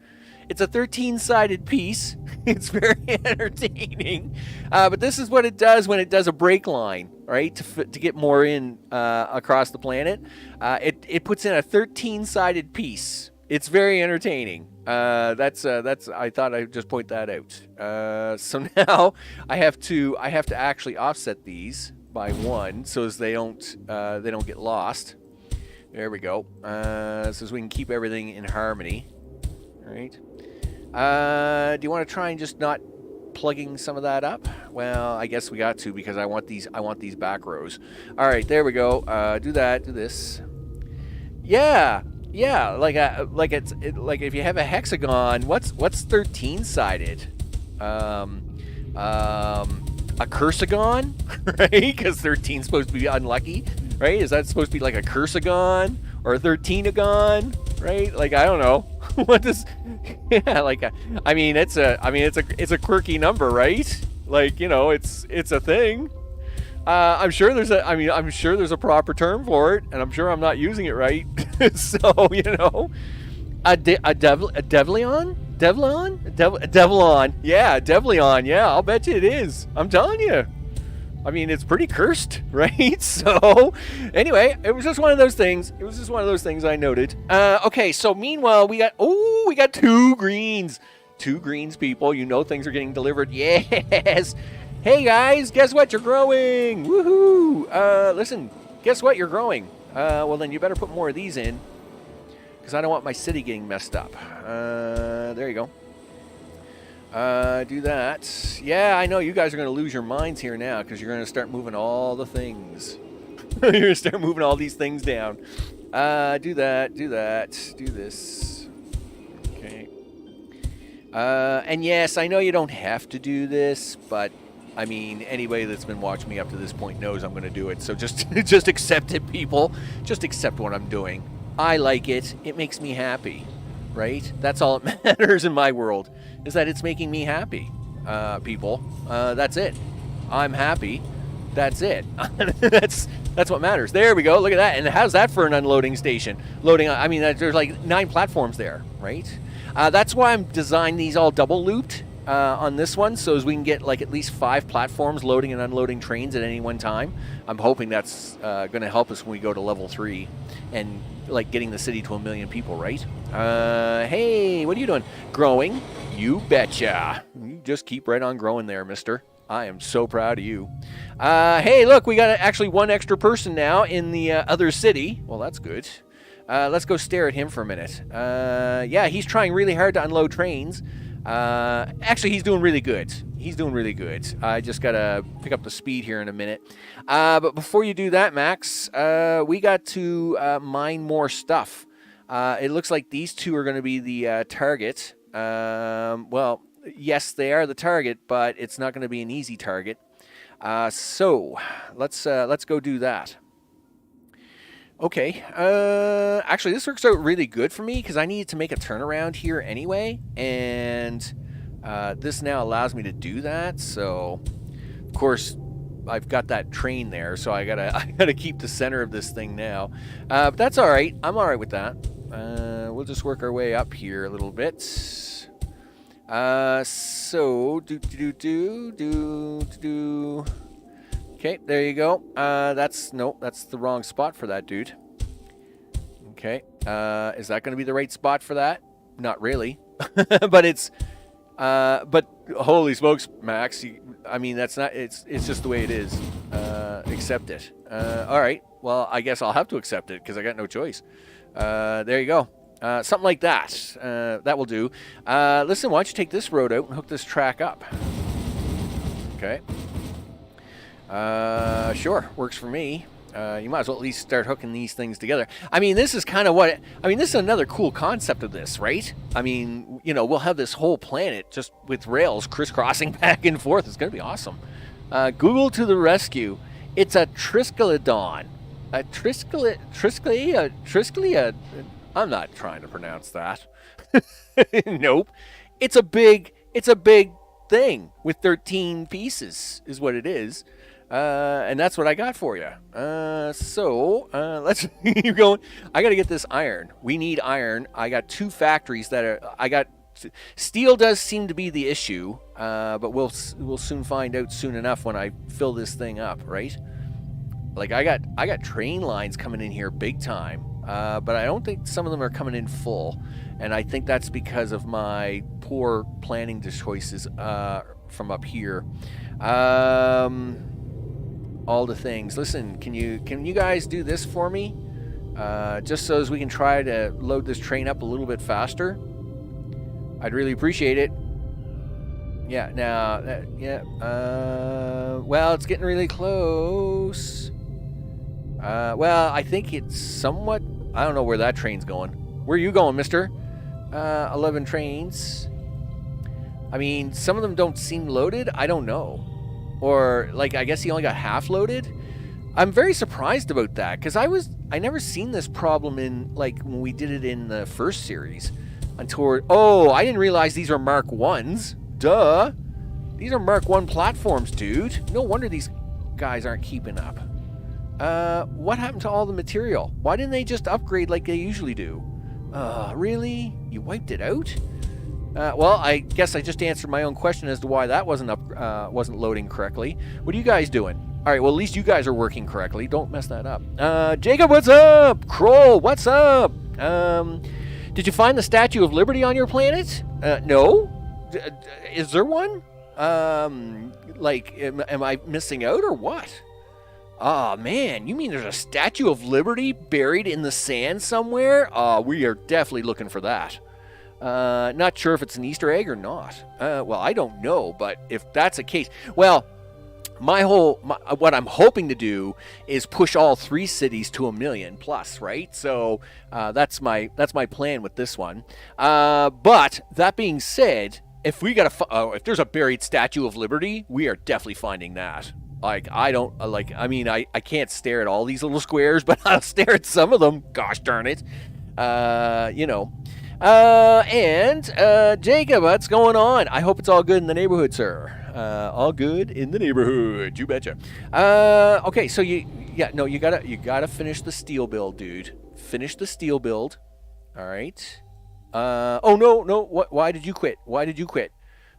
It's a 13-sided piece. It's very entertaining. But this is what it does when it does a break line, right? To get more in across the planet. It puts in a 13-sided piece. It's very entertaining. That's I thought I'd just point that out. So now I have to actually offset these by 1 so as they don't get lost. There we go. So as we can keep everything in harmony. All right. Do you want to try and just not plugging some of that up? Well, I guess we got to, because I want these back rows. All right, there we go. Do that. Do this. Yeah. Yeah, like if you have a hexagon, what's 13-sided? A cursagon, right? Because 13 is supposed to be unlucky, right? Is that supposed to be like a cursagon or a 13agon, right? Like, I don't know. What does? Yeah, like I mean it's a quirky number, right? Like, you know, it's a thing. I'm sure there's a proper term for it, and I'm sure I'm not using it right. So, you know, a Devlion? Yeah, Devlion. Yeah, I'll bet you it is. I'm telling you. I mean, it's pretty cursed, right? So, anyway, it was just one of those things. I noted. Okay, so meanwhile, we got 2 greens. 2 greens, people. You know things are getting delivered. Yes. Hey guys, guess what? You're growing! Woohoo! Listen, guess what? You're growing. Well, then you better put more of these in, because I don't want my city getting messed up. There you go. Do that. Yeah, I know you guys are going to lose your minds here now, because you're going to start moving all the things. You're going to start moving all these things down. Do that. Do this. Okay. And yes, I know you don't have to do this, but I mean, anybody that's been watching me up to this point knows I'm going to do it. So just accept it, people. Just accept what I'm doing. I like it. It makes me happy, right? That's all that matters in my world, is that it's making me happy, people. That's it. I'm happy. That's it. That's what matters. There we go. Look at that. And how's that for an unloading station? Loading, I mean, there's like 9 platforms there, right? That's why I'm designing these all double looped on this one, so as we can get like at least 5 platforms loading and unloading trains at any one time. I'm hoping that's going to help us when we go to level 3 and like getting the city to 1 million people, right? Hey, what are you doing? Growing? You betcha. You just keep right on growing there, mister. I am so proud of you. Hey, look, we got actually 1 extra person now in the other city. Well, that's good. Let's go stare at him for a minute. Yeah, he's trying really hard to unload trains. Actually, he's doing really good. He's doing really good. I just got to pick up the speed here in a minute. But before you do that, Max, we got to mine more stuff. It looks like these 2 are going to be the target. Well, yes, they are the target, but it's not going to be an easy target. So let's go do that. Okay. Actually, this works out really good for me because I needed to make a turnaround here anyway, and this now allows me to do that. So, of course, I've got that train there, so I gotta keep the center of this thing now. But that's all right. I'm all right with that. We'll just work our way up here a little bit. So Okay, there you go. That's the wrong spot for that, dude. Okay, is that going to be the right spot for that? Not really, but it's. But holy smokes, Max! I mean, that's not. It's just the way it is. Accept it. All right. Well, I guess I'll have to accept it because I got no choice. There you go. Something like that. That will do. Listen, why don't you take this road out and hook this track up? Okay. Sure, works for me. You might as well at least start hooking these things together. I mean, this is kind of what... I mean, this is another cool concept of this, right? I mean, you know, we'll have this whole planet just with rails crisscrossing back and forth. It's going to be awesome. Google to the rescue. It's a Triskelion. A Triskelion... I'm not trying to pronounce that. Nope. It's a big thing with 13 pieces is what it is. And that's what I got for you. So let's keep going. I got to get this iron. We need iron. I got 2 factories that are... Steel does seem to be the issue, but we'll soon find out soon enough when I fill this thing up, right? Like I got train lines coming in here big time. But I don't think some of them are coming in full, and I think that's because of my poor planning choices from up here. All the things. Listen, can you guys do this for me? Just so as we can try to load this train up a little bit faster. I'd really appreciate it. Yeah. Now, yeah. Well, it's getting really close. Well, I think it's somewhat... I don't know where that train's going. Where are you going, mister? 11 trains. I mean, some of them don't seem loaded. I don't know. Or, like, I guess he only got half loaded. I'm very surprised about that, because I never seen this problem in, like, when we did it in the first series. Until oh, I didn't realize these are Mark 1s. Duh. These are Mark 1 platforms, dude. No wonder these guys aren't keeping up. What happened to all the material? Why didn't they just upgrade like they usually do? Really? You wiped it out? Well, I guess I just answered my own question as to why that wasn't loading correctly. What are you guys doing? All right, well, at least you guys are working correctly. Don't mess that up. Jacob, what's up? Kroll, what's up? Did you find the Statue of Liberty on your planet? No. Is there one? Like, am I missing out or what? Oh, man, you mean there's a Statue of Liberty buried in the sand somewhere? We are definitely looking for that. Not sure if it's an Easter egg or not. Well, I don't know, but if that's the case... Well, what I'm hoping to do is push all 3 cities to 1 million plus, right? So that's my plan with this one. But that being said, if there's a buried Statue of Liberty, we are definitely finding that. Like, I can't stare at all these little squares, but I'll stare at some of them. Gosh darn it. You know. And Jacob, what's going on? I hope it's all good in the neighborhood, sir. All good in the neighborhood. You betcha. Okay, so you gotta finish the steel build, dude. Finish the steel build. All right. Oh no. Why did you quit? Why did you quit?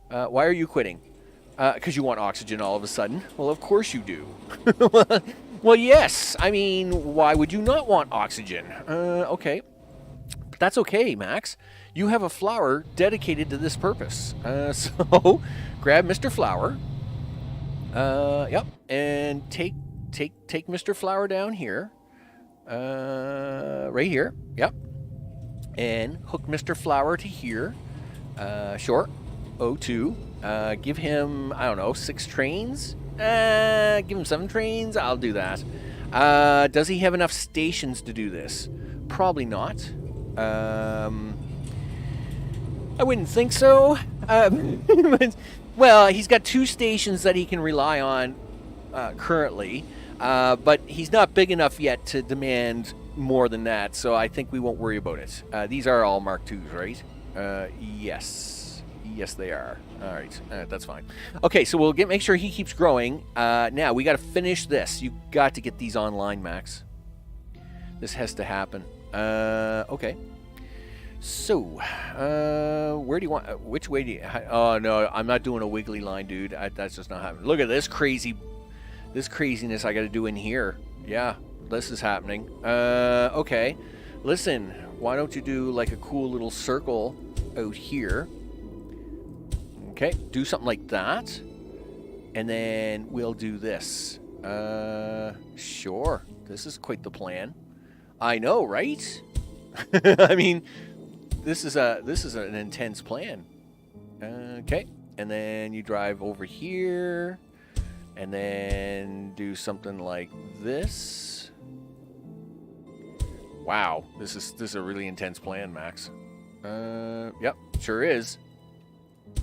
Why are you quitting? Because you want oxygen all of a sudden. Well, of course you do. Well, yes. I mean, why would you not want oxygen? Okay. But that's okay, Max. You have a flower dedicated to this purpose. So grab Mr. Flower. Yep. And take Mr. Flower down here. Right here. Yep. And hook Mr. Flower to here. Sure. O2. Give him, I don't know, 6 trains? Give him 7 trains? I'll do that. Does he have enough stations to do this? Probably not. I wouldn't think so. Well, he's got 2 stations that he can rely on currently, but he's not big enough yet to demand more than that, so I think we won't worry about it. These are all Mark IIs, right? Yes. Yes, they are. All right, that's fine. Okay, so we'll make sure he keeps growing. Now, we got to finish this. You got to get these online, Max. This has to happen. Okay. So, where do you want... which way do you... Oh, no, I'm not doing a wiggly line, dude. That's just not happening. Look at this craziness I got to do in here. Yeah, this is happening. Okay. Listen, why don't you do like a cool little circle out here? Okay, do something like that. And then we'll do this. Sure. This is quite the plan. I know, right? I mean, this is an intense plan. Okay. And then you drive over here. And then do something like this. Wow, this is a really intense plan, Max. Yep, sure is.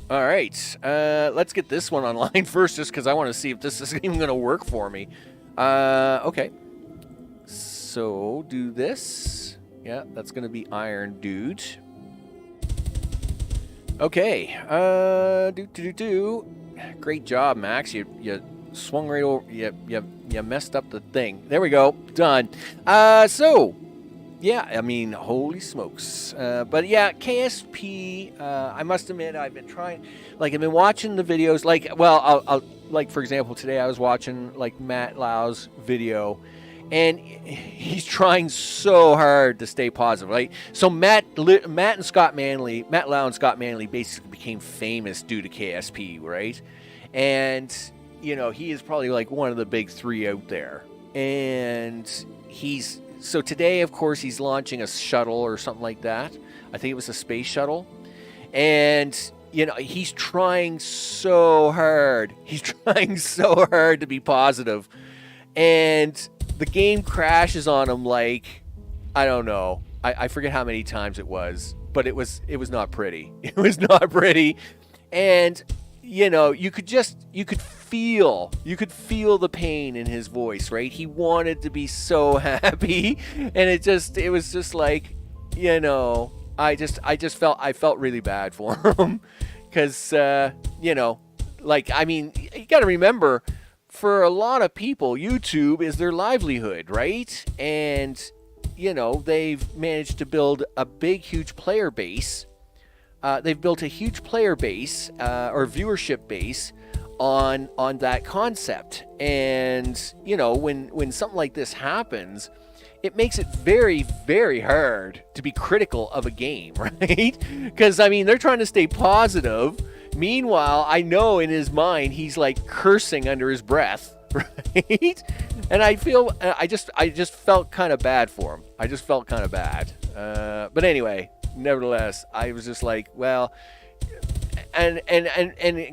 All right, let's get this one online first, just because I want to see if this is even going to work for me. Okay. So, do this. Yeah, that's going to be iron, dude. Okay. Great job, Max. You swung right over. You messed up the thing. There we go. Done. So... yeah, I mean, holy smokes. But yeah, KSP, I must admit, I've been trying, like, I've been watching the videos, like, well, I'll like, for example, today I was watching, like, Matt Lau's video, and he's trying so hard to stay positive, right? So Matt Lau and Scott Manley basically became famous due to KSP, right? And, you know, he is probably, like, one of the big 3 out there. And so today, of course, he's launching a shuttle or something like that. I think it was a space shuttle. And, you know, he's trying so hard. He's trying so hard to be positive. And the game crashes on him like, I don't know. I forget how many times it was. But it was not pretty. It was not pretty. And, you know, you could feel the pain in his voice, right? He wanted to be so happy, and it was just like, you know, I felt really bad for him, because you know, like, I mean, you got to remember, for a lot of people, YouTube is their livelihood, right? And, you know, they've managed to build a big, huge player base. They've built a huge player base or viewership base on that concept. And, you know, when something like this happens, it makes it very, very hard to be critical of a game, right? Because, I mean, they're trying to stay positive. Meanwhile, I know in his mind he's like cursing under his breath, right? And I just felt kind of bad for him. I just felt kind of bad. But anyway, nevertheless, I was just like, well, and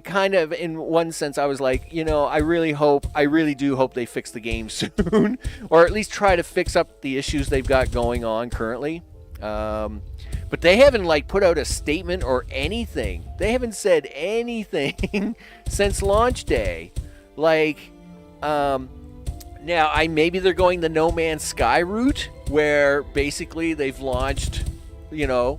kind of in one sense, I was like, you know, I really do hope they fix the game soon, or at least try to fix up the issues they've got going on currently. But they haven't like put out a statement or anything. They haven't said anything since launch day. Like, now maybe they're going the No Man's Sky route, where basically they've launched, you know,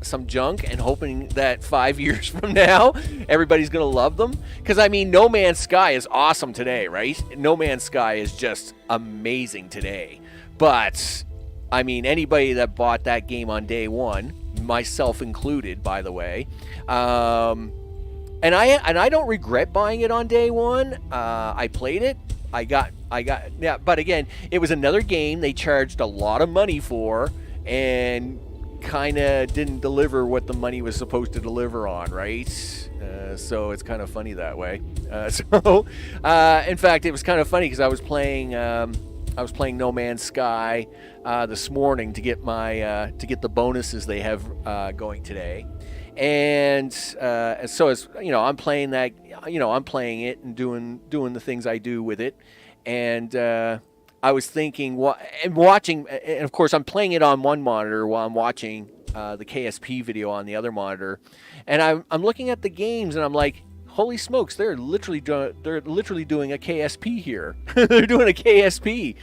some junk and hoping that 5 years from now everybody's gonna love them. Because I mean, No Man's Sky is awesome today, right? No Man's Sky is just amazing today. But I mean, anybody that bought that game on day one, myself included, by the way, and I don't regret buying it on day one. I played it. I got yeah. But again, it was another game they charged a lot of money for, and kind of didn't deliver what the money was supposed to deliver on, right? So it's kind of funny that way. In fact, it was kind of funny because I was playing No Man's Sky this morning to get the bonuses they have going today, and so as you know, I'm playing that. You know, I'm playing it and doing the things I do with it, and I was thinking, and watching, and of course I'm playing it on one monitor while I'm watching the KSP video on the other monitor, and I'm looking at the games and I'm like, holy smokes, they're literally doing a KSP here. They're doing a KSP,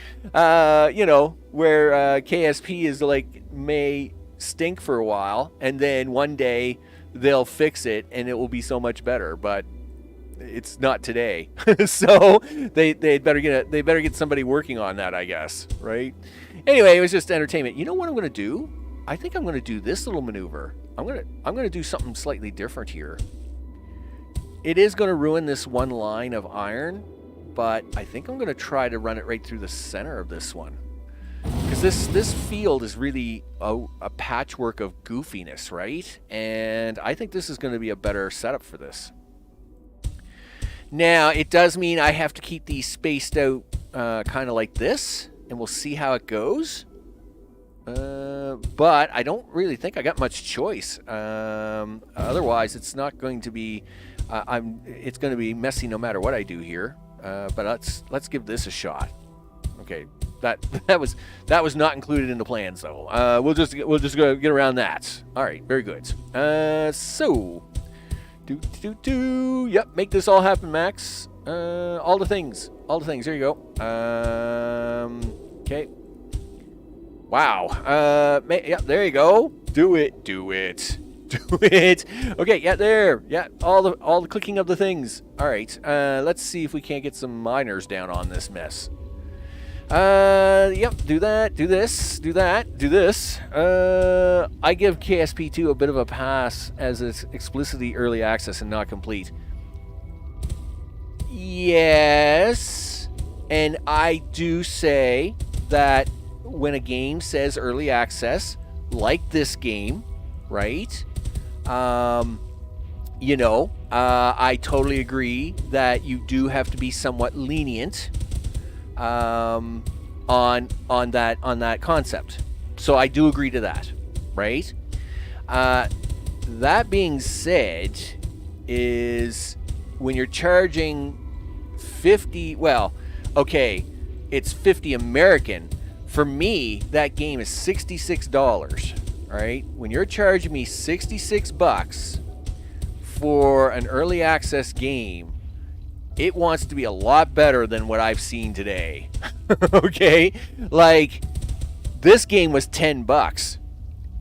you know, where KSP is like may stink for a while, and then one day they'll fix it and it will be so much better, but it's not today. So they better get somebody working on that, I guess, right? Anyway, it was just entertainment. You know what I'm going to do? I think I'm going to do this little maneuver. I'm going to do something slightly different here. It is going to ruin this one line of iron, but I think I'm going to try to run it right through the center of this one. Because this field is really a patchwork of goofiness, right? And I think this is going to be a better setup for this. Now, it does mean I have to keep these spaced out kind of like this, and we'll see how it goes. But I don't really think I got much choice. Otherwise, it's not going to be... it's going to be messy no matter what I do here. But let's give this a shot. Okay, that was not included in the plan, so we'll just go get around that. All right, very good. So... Yep, make this all happen, Max. All the things. There you go. Okay. Wow. Yeah, there you go. Do it. Okay, yeah, there. Yeah, all the clicking of the things. All right. Let's see if we can't get some miners down on this mess. Yep, do that, do this, do that, do this. I give KSP2 a bit of a pass as it's explicitly early access and not complete. Yes, and I do say that when a game says early access, like this game, right? You know, I totally agree that you do have to be somewhat lenient on that concept. So I do agree to that, right? That being said, is when you're charging 50, well, okay, it's 50 American. For me, that game is $66, right? When you're charging me $66 for an early access game, it wants to be a lot better than what I've seen today. Okay? Like, this game was $10.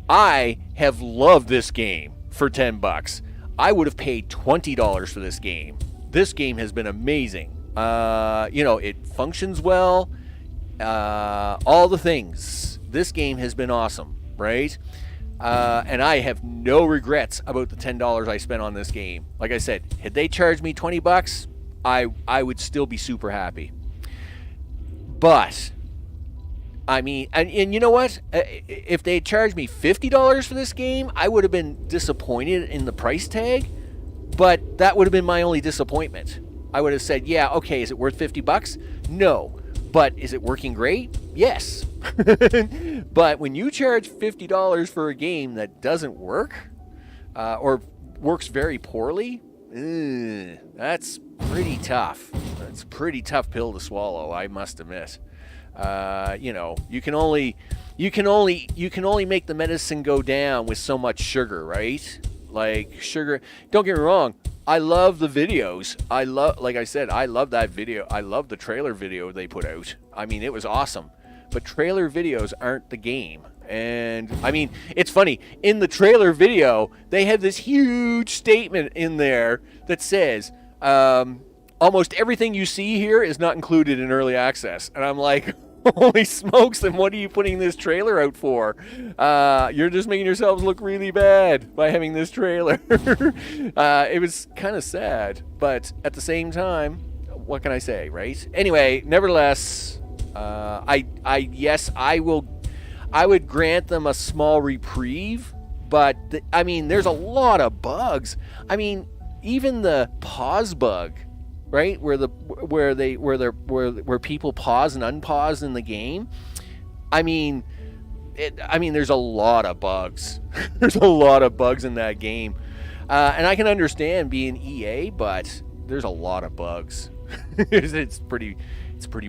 I have loved this game for $10. I would have paid $20 for this game. This game has been amazing. You know, it functions well. All the things. This game has been awesome, right? And I have no regrets about the $10 I spent on this game. Like I said, had they charged me $20, I would still be super happy. But I mean, and you know what? If they had charged me $50 for this game, I would have been disappointed in the price tag. But that would have been my only disappointment. I would have said, yeah, okay, is it worth $50? No. But is it working great? Yes. But when you charge $50 for a game that doesn't work, or works very poorly, that's pretty tough. That's a pretty tough pill to swallow, I must admit. You know, you can only make the medicine go down with so much sugar, right? Like sugar. Don't get me wrong. I love the videos. Like I said, I love that video. I love the trailer video they put out. I mean, it was awesome. But trailer videos aren't the game. And I mean, it's funny. In the trailer video, they have this huge statement in there that says, almost everything you see here is not included in early access. And I'm like, holy smokes, then what are you putting this trailer out for? You're just making yourselves look really bad by having this trailer. It was kind of sad, but at the same time, what can I say, right? Anyway, nevertheless, I would grant them a small reprieve, but I mean, there's a lot of bugs. I mean, even the pause bug, right, where people pause and unpause in the game. I mean, there's a lot of bugs. There's a lot of bugs in that game, and I can understand being EA, but there's a lot of bugs. It's pretty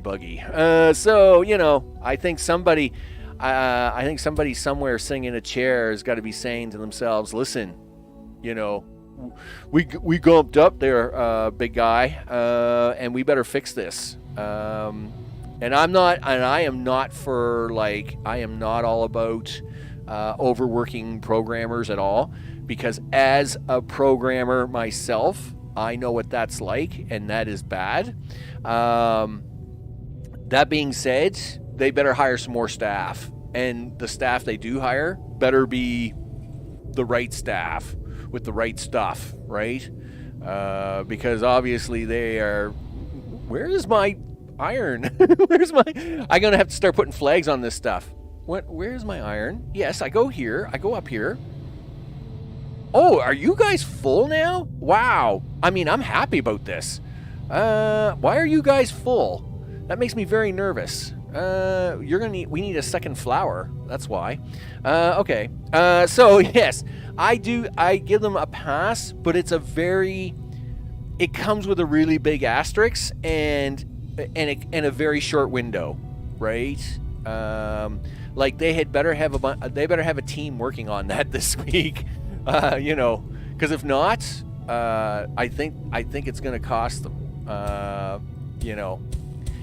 buggy. So I think somebody somewhere sitting in a chair has got to be saying to themselves, listen, we gumped up there, big guy, and we better fix this. And I am not all about overworking programmers at all, because as a programmer myself, I know what that's like, and that is bad. That being said, they better hire some more staff, and the staff they do hire better be the right staff with the right stuff, right? Because obviously they are. Where is my iron? I'm gonna have to start putting flags on this stuff. Where's my iron? Yes, I go here. I go up here. Oh, are you guys full now? Wow. I mean, I'm happy about this. Why are you guys full? That makes me very nervous. We need a second flower. That's why. Okay. So yes, I give them a pass, but it comes with a really big asterisk and a very short window, right? Like they better have a team working on that this week. Because if not, I think it's going to cost them.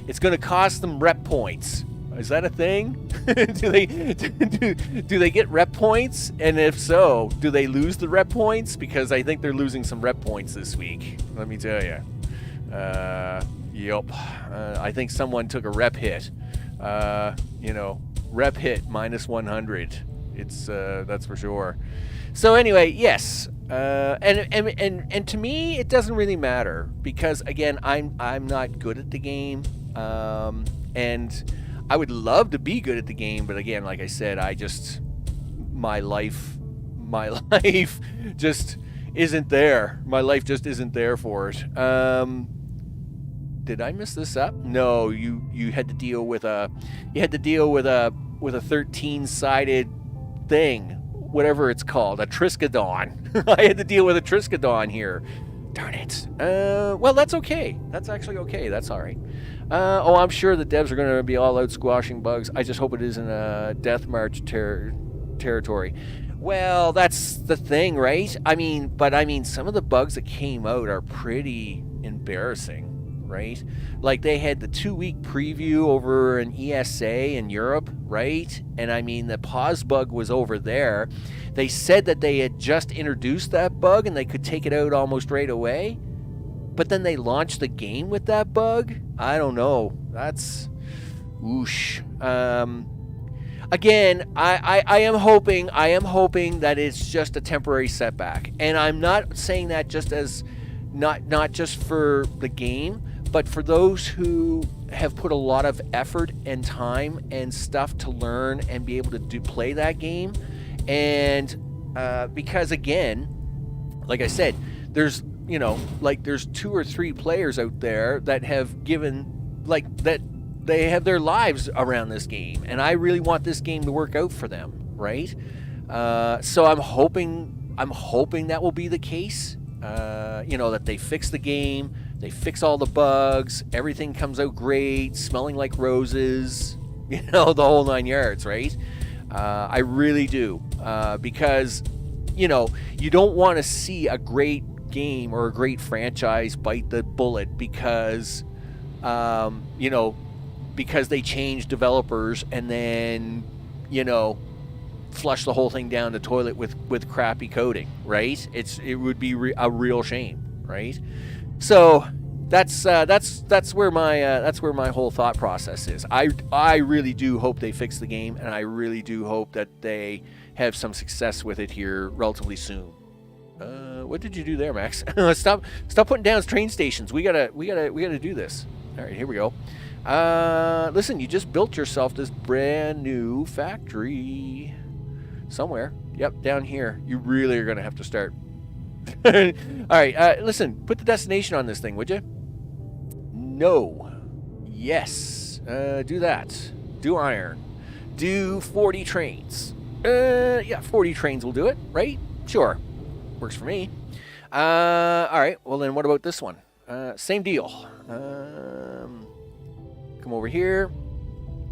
It's going to cost them rep points. Is that a thing? do they get rep points? And if so, do they lose the rep points? Because I think they're losing some rep points this week. Let me tell you. Yep. I think someone took a rep hit. Rep hit minus 100. It's that's for sure. So anyway, yes, and to me it doesn't really matter, because again I'm not good at the game, and I would love to be good at the game, but again, like I said, my life just isn't there. My life just isn't there for it. Did I mess this up? No, you had to deal with a 13-sided thing, whatever it's called, a Triskadon. I had to deal with a Triskadon here. Darn it. Well, that's okay. That's actually okay. That's all right. I'm sure the devs are going to be all out squashing bugs. I just hope it isn't a death march territory. Well, that's the thing, right? I mean, some of the bugs that came out are pretty embarrassing. Right? Like they had the 2-week preview over an ESA in Europe, right? And I mean, the pause bug was over there. They said that they had just introduced that bug and they could take it out almost right away. But then they launched the game with that bug? I don't know. That's whoosh. Again, I am hoping that it's just a temporary setback. And I'm not saying that just as not just for the game, but for those who have put a lot of effort and time and stuff to learn and be able to play that game. And because again, like I said, there's 2 or 3 players out there that have given that they have their lives around this game, and I really want this game to work out for them, right? So I'm hoping that will be the case. That they fix the game, they fix all the bugs, everything comes out great, smelling like roses, the whole 9 yards, right? I really do, because you don't want to see a great game or a great franchise bite the bullet because because they change developers and then flush the whole thing down the toilet with crappy coding, right? It would be a real shame, right? So that's where my whole thought process is. I really do hope they fix the game, and I really do hope that they have some success with it here relatively soon. What did you do there, Max? Stop putting down train stations. We gotta do this. All right, here we go. Listen, you just built yourself this brand new factory somewhere. Yep, down here. You really are gonna have to start. All right, listen, put the destination on this thing, would you? No. Yes. Do that. Do iron. Do 40 trains. Yeah, 40 trains will do it, right? Sure. Works for me. All right, well then what about this one? Same deal. Come over here.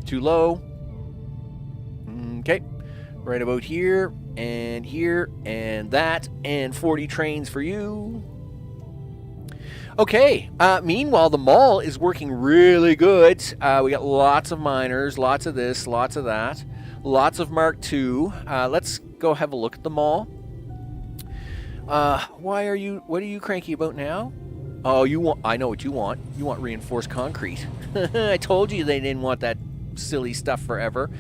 Too low. Okay. Right about here, and that, and 40 trains for you. Okay. Meanwhile, the mall is working really good. We got lots of miners, lots of this, lots of that, lots of Mark II. Let's go have a look at the mall. What are you cranky about now? Oh, I know what you want. You want reinforced concrete. I told you they didn't want that silly stuff forever.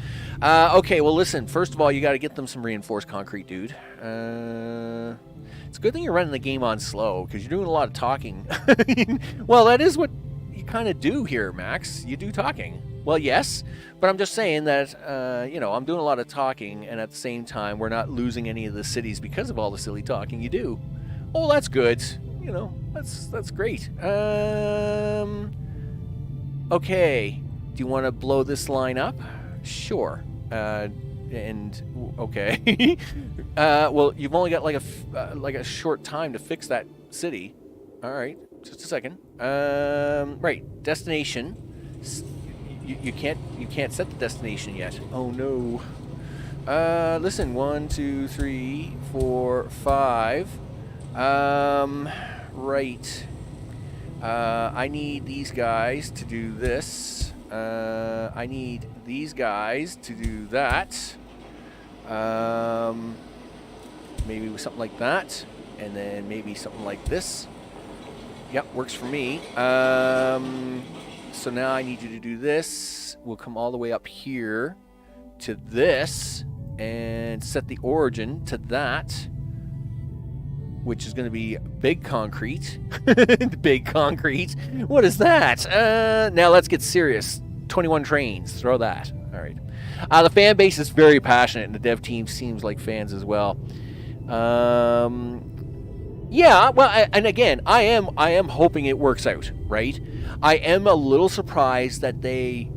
Okay, well listen, first of all, you got to get them some reinforced concrete, dude. It's a good thing you're running the game on slow, because you're doing a lot of talking. Well, that is what you kind of do here, Max. You do talking. Well, yes, but I'm just saying that, I'm doing a lot of talking, and at the same time, we're not losing any of the cities because of all the silly talking you do. Oh, that's good. That's great. Okay. Do you want to blow this line up? Sure. Okay. Well, you've only got like a short time to fix that city. All right. Just a second. Right. Destination. You can't set the destination yet. Oh no. Listen. 1, 2, 3, 4, 5. Right. I need these guys to do this. I need these guys to do that. Maybe something like that, and then maybe something like this. Yep, works for me. So now I need you to do this. We'll come all the way up here to this and set the origin to that, which is going to be big concrete. Big concrete. What is that? Now let's get serious. 21 trains. Throw that. All right. The fan base is very passionate, and the dev team seems like fans as well. Yeah. Well, and again, I am hoping it works out. Right. I am a little surprised that they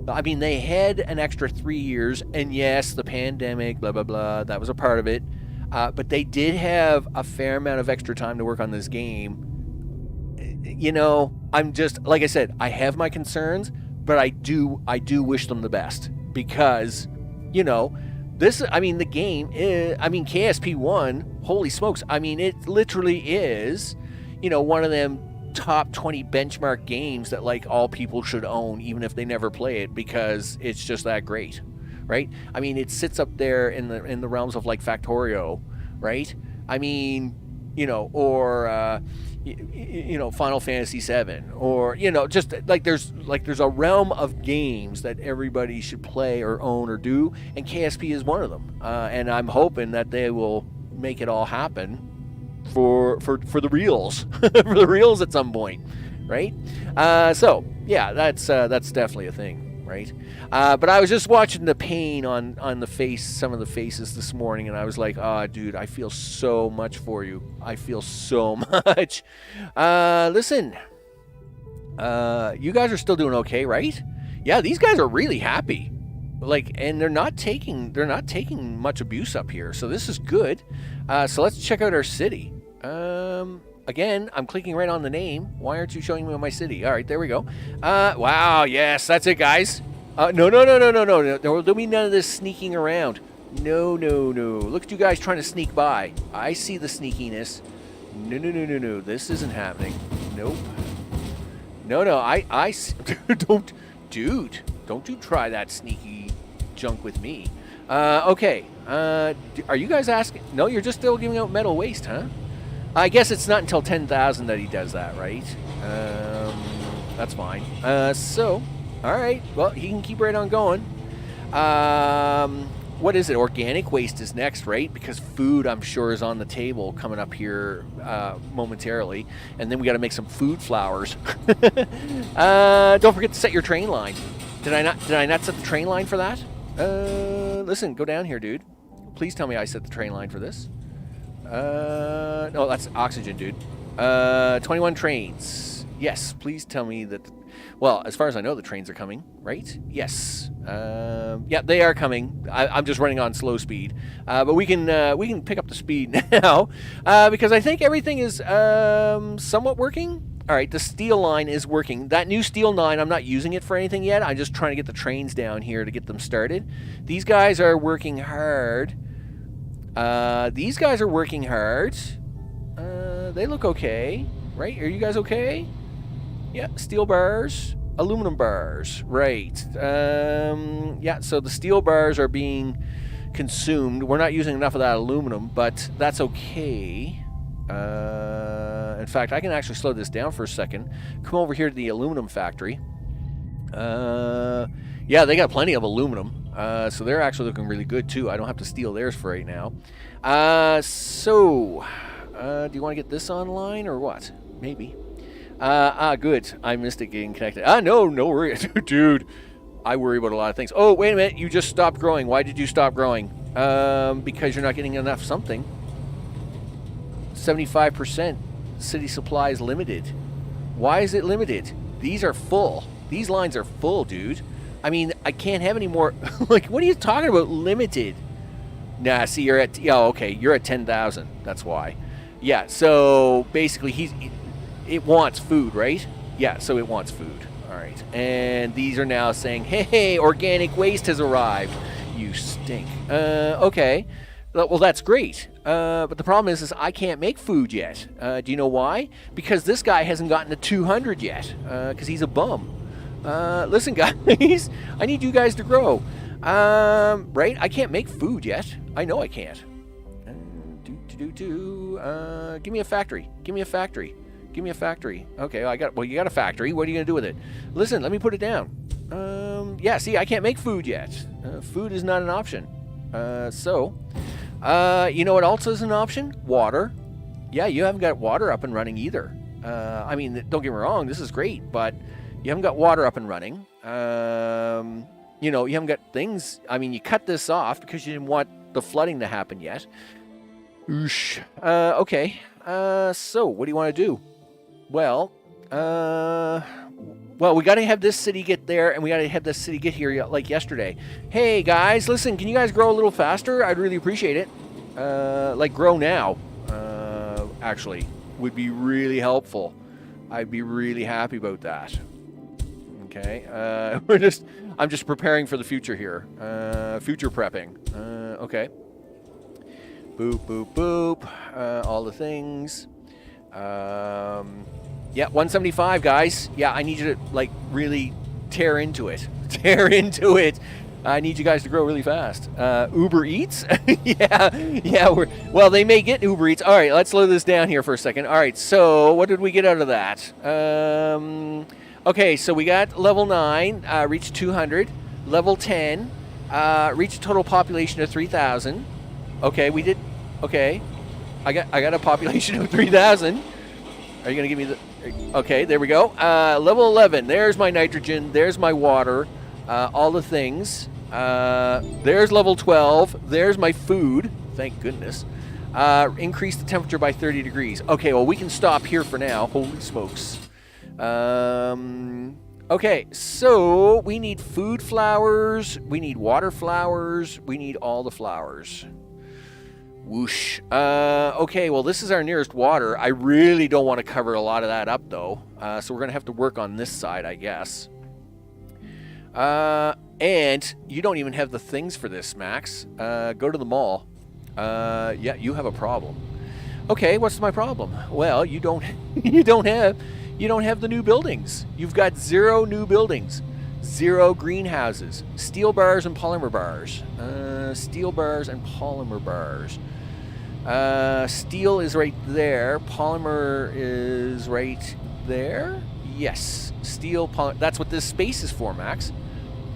had an extra 3 years, and yes, the pandemic, blah blah blah, that was a part of it. But they did have a fair amount of extra time to work on this game. I'm just, like I said, I have my concerns, but I do wish them the best, because, the game is, KSP1, holy smokes, it literally is, one of them top 20 benchmark games that, like, all people should own, even if they never play it, because it's just that great. Right? It sits up there in the realms of like Factorio, right? Or Final Fantasy VII, or just like there's a realm of games that everybody should play or own or do, and KSP is one of them. And I'm hoping that they will make it all happen for the reals, for the reals at some point, right? So yeah, that's definitely a thing. Right, but I was just watching the pain on some of the faces this morning, and I was like, "Oh, dude, I feel so much for you. I feel so much." Listen, you guys are still doing okay, right? Yeah, these guys are really happy, and they're not taking much abuse up here, so this is good. So let's check out our city. Again, I'm clicking right on the name. Why aren't you showing me my city? All right, there we go. Wow, yes, that's it, guys. No. There'll be none of this sneaking around. No. Look at you guys trying to sneak by. I see the sneakiness. No. This isn't happening. Nope. No. I don't you try that sneaky junk with me. Okay. Are you guys asking? No, you're just still giving out metal waste, huh? I guess it's not until 10,000 that he does that, right? That's fine. So, all right. Well, he can keep right on going. What is it? Organic waste is next, right? Because food, I'm sure, is on the table coming up here momentarily. And then we got to make some food flowers. Don't forget to set your train line. Did I not set the train line for that? Listen, go down here, dude. Please tell me I set the train line for this. No, that's oxygen, dude. 21 trains. Yes, please tell me that. Well, as far as I know, the trains are coming, right? Yes. Yeah, they are coming. I'm just running on slow speed, but we can pick up the speed now because I think everything is somewhat working. All right, the steel line is working. That new steel line, I'm not using it for anything yet. I'm just trying to get the trains down here to get them started. These guys are working hard. These guys are working hard. They look okay, right? Are you guys okay? Yeah, steel bars, aluminum bars, right. Yeah, so the steel bars are being consumed. We're not using enough of that aluminum, but that's okay. In fact, I can actually slow this down for a second. Come over here to the aluminum factory. Yeah, they got plenty of aluminum. So they're actually looking really good too. I don't have to steal theirs for right now. Do you want to get this online or what? Maybe. Good. I missed it getting connected. No worry. Dude, I worry about a lot of things. Oh, wait a minute. You just stopped growing. Why did you stop growing? Because you're not getting enough something. 75% city supply is limited. Why is it limited? These are full. These lines are full, dude. I mean, I can't have any more. Like, what are you talking about? Limited? Nah, see, you're at. Yeah, okay, you're at 10,000. That's why. Yeah. So basically, it wants food, right? Yeah. So it wants food. All right. And these are now saying, "Hey, organic waste has arrived. You stink." Okay. Well, that's great. But the problem is I can't make food yet. Do you know why? Because this guy hasn't gotten to 200 yet. Because he's a bum. Listen, guys, I need you guys to grow. Right? I can't make food yet. I know I can't. Give me a factory. Give me a factory. Give me a factory. Okay, you got a factory. What are you going to do with it? Listen, let me put it down. Yeah, see, I can't make food yet. Food is not an option. You know what else is an option? Water. Yeah, you haven't got water up and running either. I mean, don't get me wrong, this is great, but you haven't got water up and running. You know, you haven't got things. I mean, you cut this off because you didn't want the flooding to happen yet. Oosh. Okay. So what do you want to do? Well, we got to have this city get there, and we got to have this city get here like yesterday. Hey, guys, listen, can you guys grow a little faster? I'd really appreciate it. Like, grow now, actually, would be really helpful. I'd be really happy about that. Okay, I'm just preparing for the future here. Future prepping. Okay. Boop, boop, boop. All the things. Yeah, 175, guys. Yeah, I need you to, like, really tear into it. Tear into it. I need you guys to grow really fast. Uber Eats? Yeah, well, they may get Uber Eats. All right, let's slow this down here for a second. All right, so what did we get out of that? Okay, so we got level 9, reached 200. Level 10, reached a total population of 3,000. Okay, we did. Okay, I got a population of 3,000. Are you gonna give me the? Okay, there we go. Level 11. There's my nitrogen. There's my water. All the things. There's level 12. There's my food. Thank goodness. Increase the temperature by 30 degrees. Okay, well, we can stop here for now. Holy smokes. Okay, so we need food flowers. We need water flowers. We need all the flowers. Whoosh. Okay, well, this is our nearest water. I really don't want to cover a lot of that up, though. So we're going to have to work on this side, I guess. And you don't even have the things for this, Max. Go to the mall. Yeah, you have a problem. Okay, what's my problem? Well, you don't have the new buildings. You've got 0 new buildings. 0 greenhouses. Steel bars and polymer bars. Steel bars and polymer bars. Steel is right there. Polymer is right there. Yes. Steel, that's what this space is for, Max.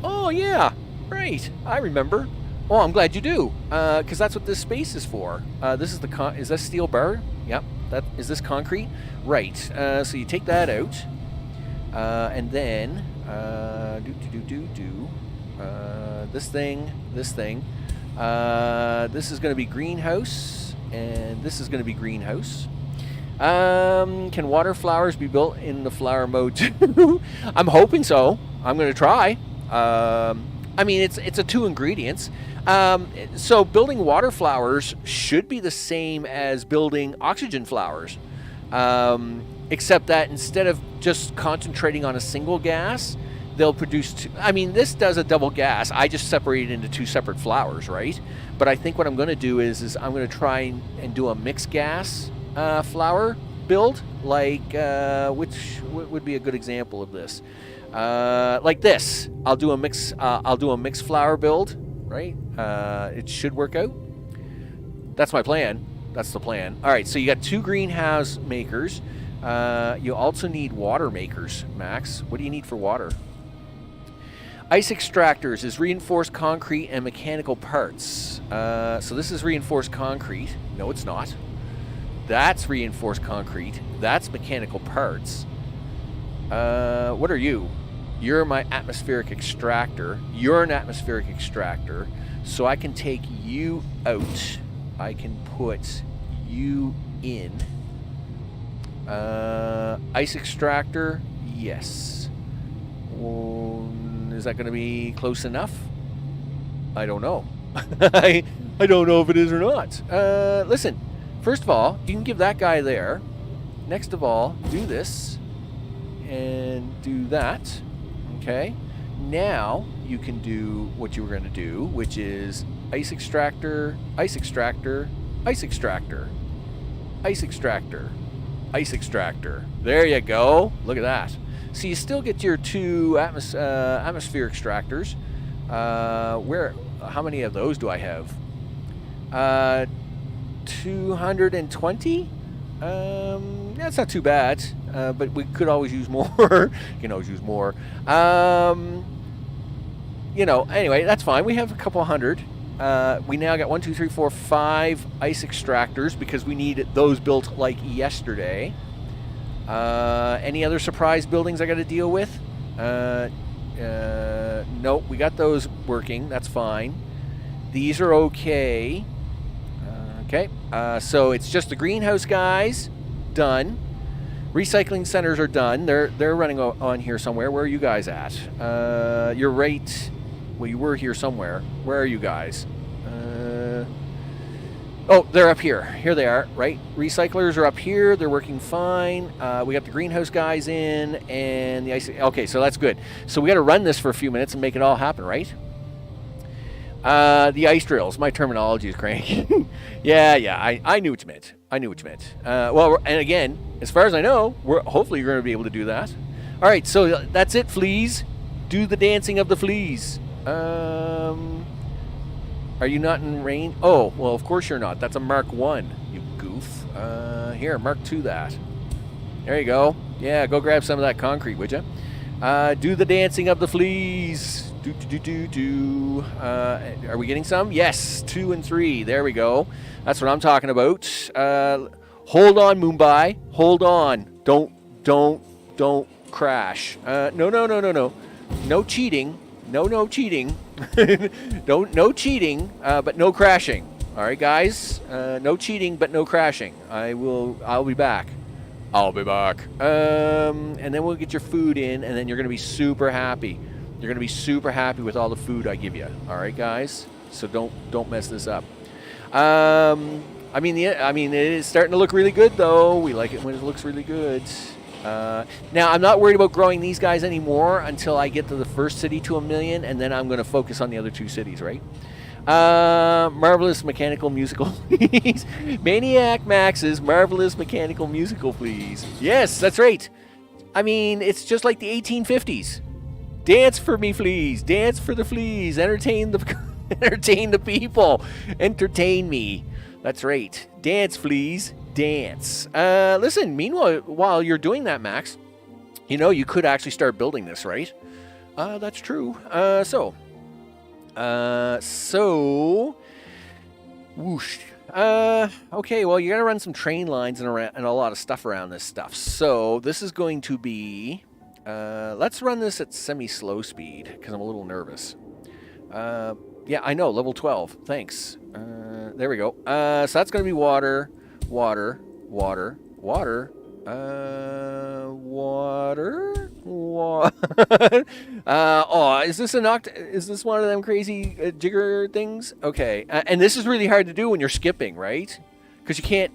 Oh, yeah. Right. I remember. Oh, I'm glad you do. Because that's what this space is for. This is the is that steel bar? Yep. Is this concrete? Right. So you take that out. And then this thing. This is going to be greenhouse, and this is going to be greenhouse. Can water flowers be built in the flower mode too? I'm hoping so. I'm going to try. I mean, it's a 2 ingredients. So building water flowers should be the same as building oxygen flowers. Except that instead of just concentrating on a single gas, they'll produce two. I mean, this does a double gas. I just separate it into 2 separate flowers, right? But I think what I'm going to do is I'm going to try and do a mixed gas flower build, like which would be a good example of this. Like this, I'll do a mixed flower build, right? It should work out. That's my plan. That's the plan. All right, so you got 2 greenhouse makers. You also need water makers, Max. What do you need for water? Ice extractors is reinforced concrete and mechanical parts. So this is reinforced concrete. No, it's not. That's reinforced concrete. That's mechanical parts. What are you? You're my atmospheric extractor. You're an atmospheric extractor. So I can take you out. I can put you in. Ice extractor, yes. Is that going to be close enough? I don't know. I don't know if it is or not. Listen, first of all, you can give that guy there. Next of all, do this and do that. Okay. Now you can do what you were going to do, which is ice extractor, ice extractor, ice extractor, ice extractor, ice extractor. There you go. Look at that. So you still get your 2 atmosphere extractors. How many of those do I have? 220? That's not too bad. But we could always use more. You can always use more. Anyway, that's fine. We have a couple hundred. We now got 1, 2, 3, 4, 5 ice extractors because we need those built like yesterday. Any other surprise buildings I got to deal with? Nope, we got those working. That's fine. These are okay. Okay, so it's just the greenhouse guys. Done. Recycling centers are done. They're running on here somewhere. Where are you guys at? You're right. Well, you were here somewhere. Where are you guys? Oh, they're up here. Here they are, right? Recyclers are up here. They're working fine. We got the greenhouse guys in and the ice. Okay, so that's good. So we got to run this for a few minutes and make it all happen, right? The ice drills. My terminology is cranky. Yeah. I knew what you meant. Well, and again, as far as I know, hopefully you're going to be able to do that. All right, so that's it, fleas. Do the dancing of the fleas. Are you not in rain? Oh, well, of course you're not. That's a Mark 1, you goof. Here, Mark 2 that. There you go. Yeah, go grab some of that concrete, would you? Do the dancing of the fleas. Do. Are we getting some? Yes, 2 and 3. There we go. That's what I'm talking about. Hold on, Mumbai. Hold on. Don't crash. No. No cheating. No cheating. No cheating, but no crashing. All right, guys. No cheating, but no crashing. I'll be back. And then we'll get your food in, and then you're going to be super happy. You're going to be super happy with all the food I give you. All right, guys. So don't mess this up. I mean, it is starting to look really good, though. We like it when it looks really good. Now, I'm not worried about growing these guys anymore until I get to the first city to 1 million, and then I'm going to focus on the other 2 cities, right? Marvelous mechanical musical, please. Maniac Max's marvelous mechanical musical, please. Yes, that's right. I mean, it's just like the 1850s. Dance for me, fleas. Dance for the fleas. Entertain the entertain the people. Entertain me. That's right. Dance, fleas. Dance. Listen, meanwhile, while you're doing that, Max, you know, you could actually start building this, right? That's true. Whoosh. Okay, well, you gotta run some train lines and a lot of stuff around this stuff. So this is going to be, let's run this at semi-slow speed, because I'm a little nervous. Yeah, I know, level 12, thanks. There we go. So that's gonna be water, water, water, water, water. Oh, is this is this one of them crazy jigger things? Okay, and this is really hard to do when you're skipping, right? Because you can't.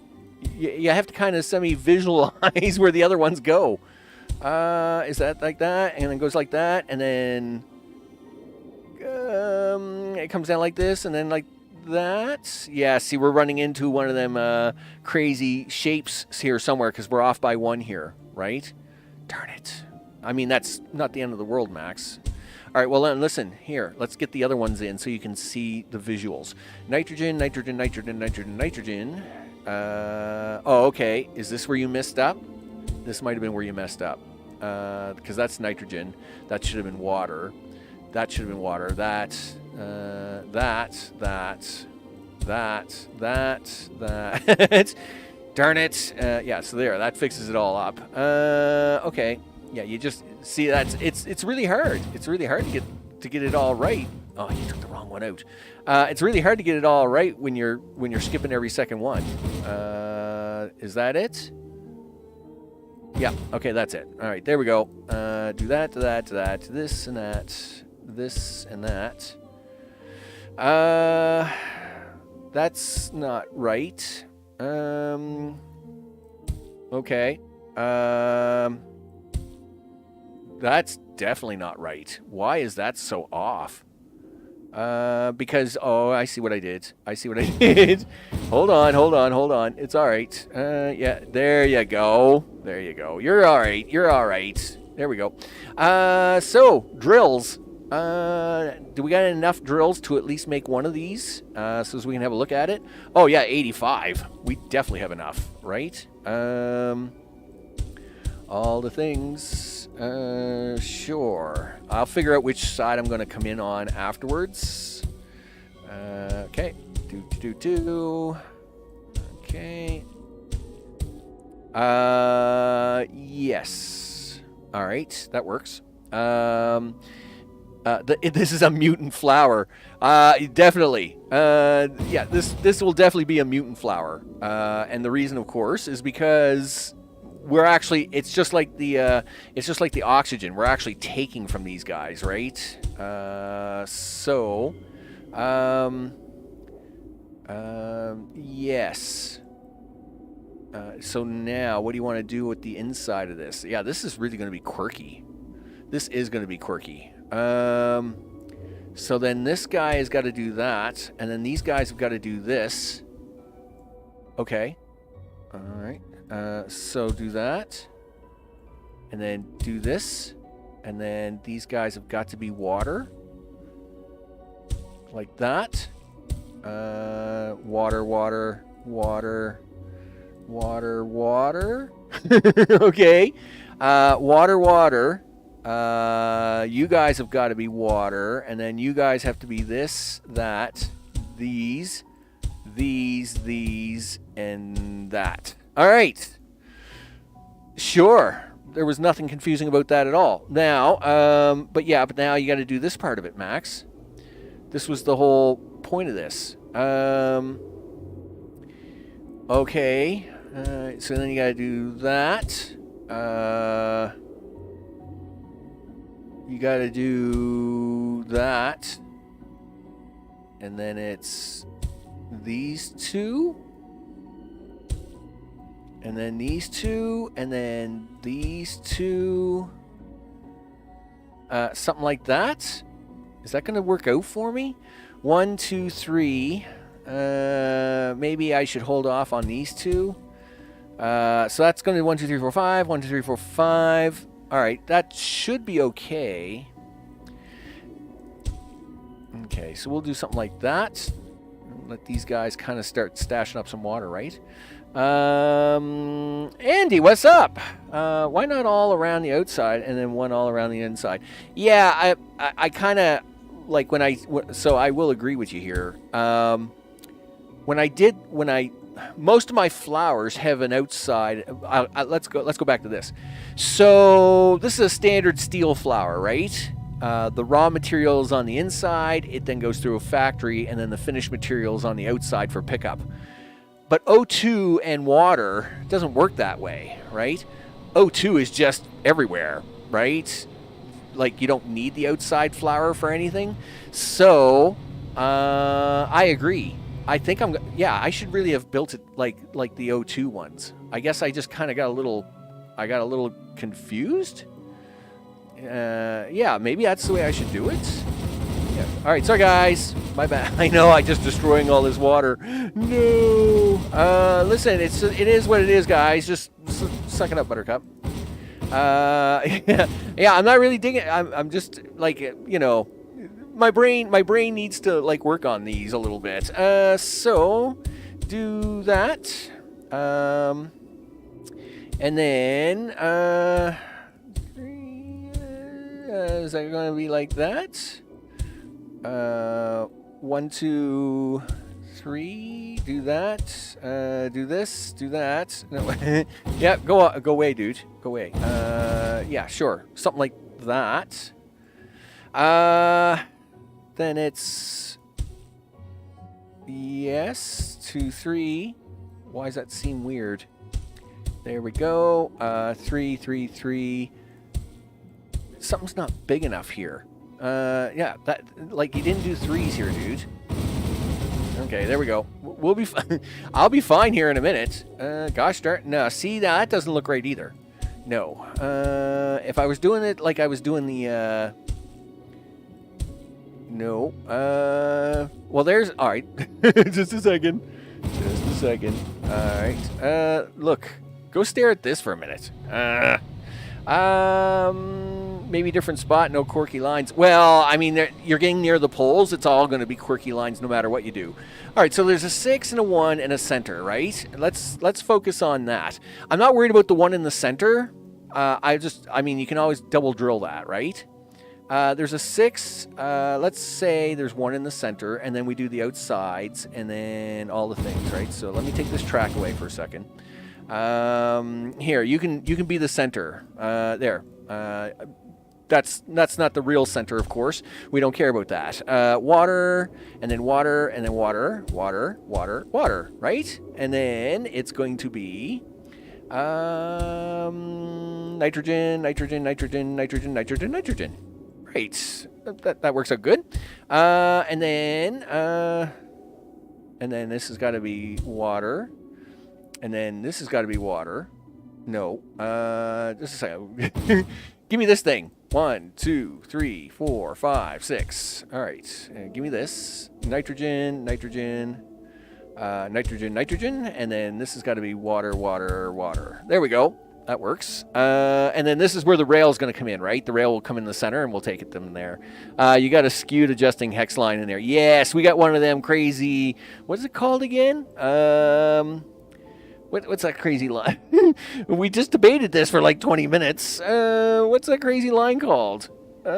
You have to kind of semi-visualize where the other ones go. Is that like that, and then goes like that, and then it comes down like this, and then like that. Yeah, see, we're running into one of them crazy shapes here somewhere because we're off by one here, right? Darn it. I mean, that's not the end of the world, Max. All right, well, then, listen, here. Let's get the other ones in so you can see the visuals. Nitrogen, nitrogen, nitrogen, nitrogen, nitrogen. Oh, okay. Is this where you messed up? This might have been where you messed up. Because that's nitrogen. That should have been water. That should have been water. That. Darn it. Yeah, so there. That fixes it all up. Okay. Yeah, you just see that it's really hard. It's really hard to get it all right. Oh, you took the wrong one out. It's really hard to get it all right when you're skipping every second one. Is that it? Yeah. Okay, that's it. All right, there we go. Do that, to that, to that, to this and that, this and that. That's not right. Okay. That's definitely not right. Why is that so off? Because, oh, I see what I did. I see what I did. Hold on, hold on, hold on. It's all right. Yeah, there you go. There you go. You're all right. You're all right. There we go. So, drills. Do we got enough drills to at least make one of these? So we can have a look at it. Oh, yeah, 85. We definitely have enough, right? All the things. Sure. I'll figure out which side I'm going to come in on afterwards. Okay. Okay. Yes. All right. That works. This is a mutant flower. Definitely. Yeah, this will definitely be a mutant flower. And the reason, of course, is because we're actually, it's just like the oxygen. We're actually taking from these guys, right? Yes. So now, what do you want to do with the inside of this? Yeah, this is really going to be quirky. This is going to be quirky. So then this guy has got to do that, and then these guys have got to do this. Okay. All right. So do that, and then do this, and then these guys have got to be water, like that. Water, water, water, water, water. Okay. Water, water. You guys have got to be water, and then you guys have to be this, that, these, and that. All right. Sure. There was nothing confusing about that at all. Now, but now you got to do this part of it, Max. This was the whole point of this. Okay. So then you got to do that. You got to do that. And then it's these two. And then these two. And then these two. Something like that. Is that going to work out for me? 1, 2, 3. Maybe I should hold off on these two. So that's going to be 1, 2, 3, 4, 5. 1, 2, 3, 4, 5. All right, that should be okay. Okay, so we'll do something like that. Let these guys kind of start stashing up some water, right? Andy, what's up? Why not all around the outside and then one all around the inside? Yeah, I kind of like so I will agree with you here. Most of my flowers have an outside. Let's go back to this. So this is a standard steel flower, right? The raw material is on the inside. It then goes through a factory, and then the finished material is on the outside for pickup. But O2 and water doesn't work that way, right? O2 is just everywhere, right? Like you don't need the outside flower for anything. So I agree. I think I should really have built it like the O2 ones. I guess I just kind of got a little confused. Yeah, maybe that's the way I should do it. Yeah. All right, sorry guys, my bad. I know I just destroying all this water. No. Listen, it is what it is, guys. Just suck it up, Buttercup. Yeah, I'm not really digging. I'm just like my brain needs to like work on these a little bit. So do that. And then is that going to be like that? 1, 2, 3. Do that. Do this. Do that. No. Yeah, go away, dude. Go away. Yeah, sure. Something like that. Then it's yes, 2, 3. Why does that seem weird? There we go. 3, 3, 3. Something's not big enough here. Yeah, that like you didn't do 3s here, dude. Okay, there we go. We'll be fine. I'll be fine here in a minute. Gosh darn. No, see, that doesn't look right either. No. If I was doing it like I was doing the no. Well, there's all right. Just a second. Just a second. All right. Look. Go stare at this for a minute. Maybe different spot, no quirky lines. Well, I mean, you're getting near the poles. It's all going to be quirky lines no matter what you do. All right, so there's a 6 and a 1 and a center, right? Let's focus on that. I'm not worried about the one in the center. I mean, you can always double drill that, right? There's a 6. Let's say there's 1 in the center, and then we do the outsides, and then all the things, right? So let me take this track away for a second. Here, you can be the center. There. That's not the real center, of course. We don't care about that. Water, and then water, and then water, water, water, water, right? And then it's going to be nitrogen, nitrogen, nitrogen, nitrogen, nitrogen, nitrogen. Right. That works out good. And then this has got to be water. And then this has got to be water. No. Just a second. Give me this thing. 1, 2, 3, 4, 5, 6. All right. Give me this. Nitrogen, nitrogen, nitrogen, nitrogen. And then this has got to be water, water, water. There we go. That works. And then this is where the rail is going to come in, right? The rail will come in the center, and we'll take them there. You got a skewed adjusting hex line in there. Yes, we got one of them crazy. What is it called again? What's that crazy line? We just debated this for like 20 minutes. What's that crazy line called? Like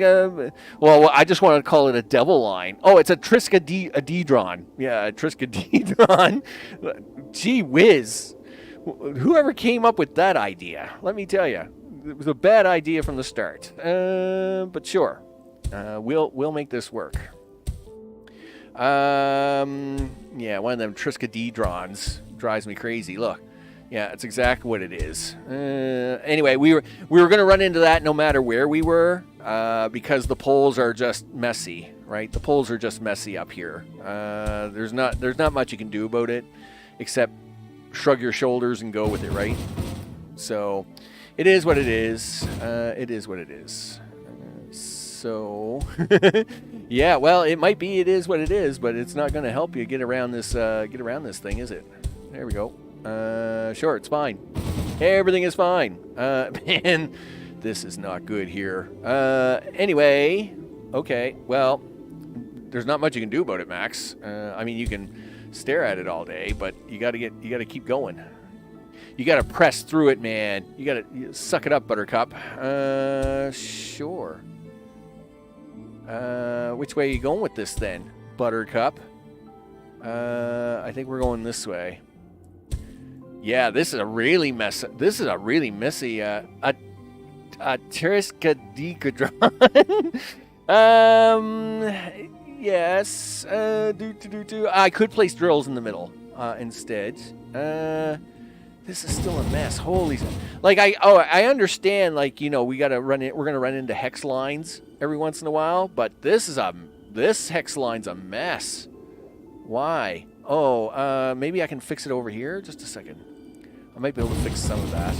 a... Well, I just want to call it a devil line. Oh, it's a triskadedron. Yeah, a triskadedron. Gee whiz. Whoever came up with that idea, let me tell you, it was a bad idea from the start. But sure, we'll make this work. Yeah, one of them triskadedrons drives me crazy. Look, yeah, it's exactly what it is. Anyway, we were going to run into that no matter where we were, because the poles are just messy, right? The poles are just messy up here. There's not much you can do about it, except shrug your shoulders and go with it, right? So it is what it is. It is what it is. So yeah, well, it might be it is what it is, but it's not going to help you get around this thing, is it? There we go. Sure, it's fine. Everything is fine. Man, this is not good here. Anyway, Okay, well, there's not much you can do about it, Max. I mean, you can stare at it all day, but you gotta keep going. You gotta press through it, man. You gotta suck it up, Buttercup. Sure. Which way are you going with this then, Buttercup? I think we're going this way. Yeah, this is a really messy. Terraformation. Yes. I could place drills in the middle instead. This is still a mess. Holy, like I understand. Like, you know, we're gonna run into hex lines every once in a while, but this hex line's a mess. Why? Oh, maybe I can fix it over here. Just a second. I might be able to fix some of that.